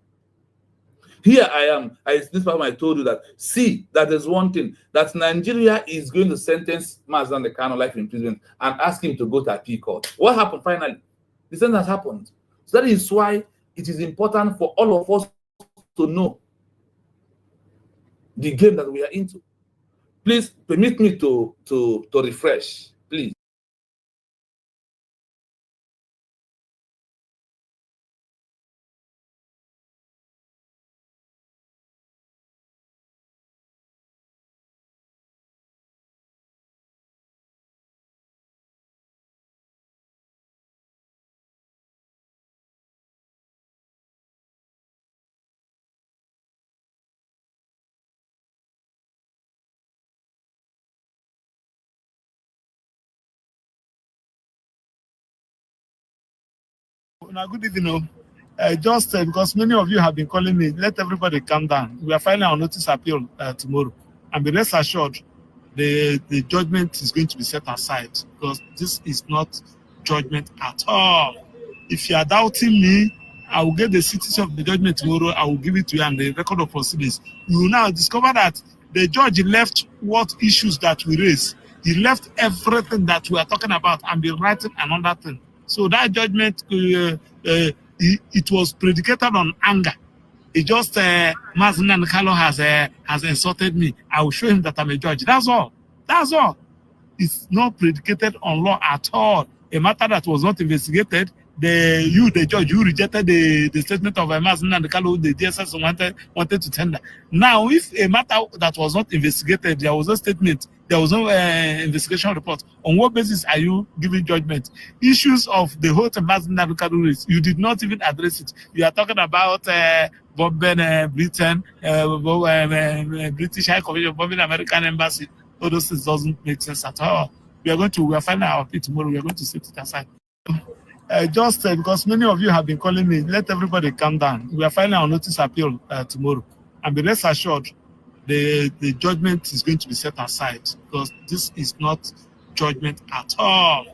Here I am. This time I told you that, see, that there's one thing, that Nigeria is going to sentence Mazi Nnamdi Kanu life imprisonment and ask him to go to appeal court. What happened finally? The sentence has happened. So that is why it is important for all of us to know the game that we are into. Please permit me to refresh, please. Good evening. Just because many of you have been calling me, let everybody calm down. We are filing our notice appeal tomorrow. And be rest assured, the judgment is going to be set aside because this is not judgment at all. If you are doubting me, I will get the cities of the judgment tomorrow. I will give it to you and the record of proceedings. You will now discover that the judge left what issues that we raised. He left everything that we are talking about and be writing another thing. So that judgment, it was predicated on anger. It just, Mazi Nnamdi Kanu has insulted me. I will show him that I'm a judge. That's all. That's all. It's not predicated on law at all. A matter that was not investigated, the judge, you rejected the statement of Mazi Nnamdi Kanu, the DSS wanted to tender. Now, if a matter that was not investigated, there was no statement, there was no investigation report, on what basis are you giving judgment? Issues of the whole Mazi Nnamdi Kanu, you did not even address it. You are talking about Bben, Britain, British High Commission, Bben American Embassy. All those things doesn't make sense at all. We are finding our appeal tomorrow. We are going to set it aside. Just because many of you have been calling me, let everybody calm down. We are filing our notice appeal tomorrow. And be rest assured, the judgment is going to be set aside because this is not judgment at all.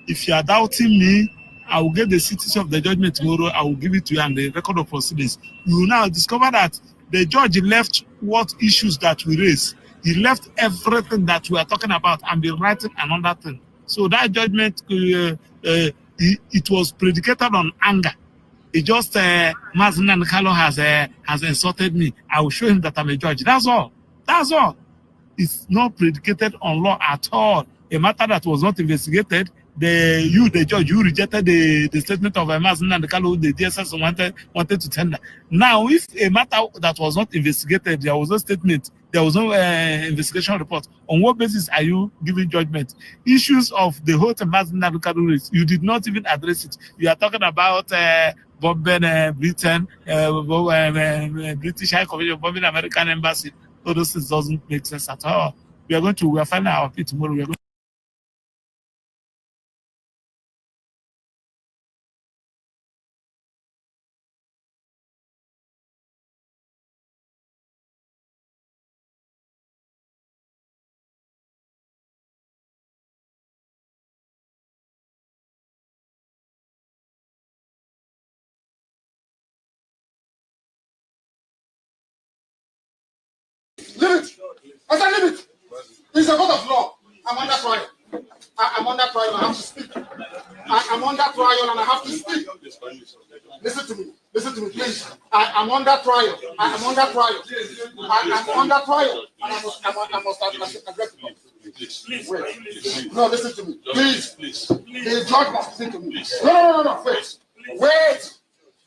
If you are doubting me, I will get the cities of the judgment tomorrow. I will give it to you and the record of proceedings. You will now discover that the judge left what issues that we raised. He left everything that we are talking about and be writing another thing. So that judgment, it was predicated on anger. It just, Mazi Nnamdi Kanu has insulted me. I will show him that I'm a judge. That's all. That's all. It's not predicated on law at all. A matter that was not investigated, the judge, you rejected the statement of Mazi Nnamdi Kanu, the DSS wanted to tender. Now, if a matter that was not investigated, there was no statement, there was no investigation report, on what basis are you giving judgment? Issues of the whole Mazi Nnamdi Kanu, you did not even address it. You are talking about Bben, Britain, British High Commission, Bben American Embassy. All those things doesn't make sense at all. We are finding our appeal tomorrow. We are going I said, leave it. It's a court of law. I'm under trial. I'm under trial and I have to speak. I'm under trial and I have to speak. Listen to me. Listen to me, please. I'm under trial. I'm under trial. I'm under trial. And I must address it. Please. Wait. No, listen to me. Please. The judge must listen to me. No. Wait. Wait.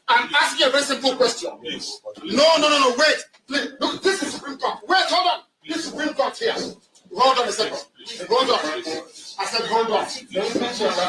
I'm asking a very simple question. No. Wait. Please. Look, this is Supreme Court. Wait, hold on. This is Supreme Court here. Hold on a second. Hold on. I said hold on.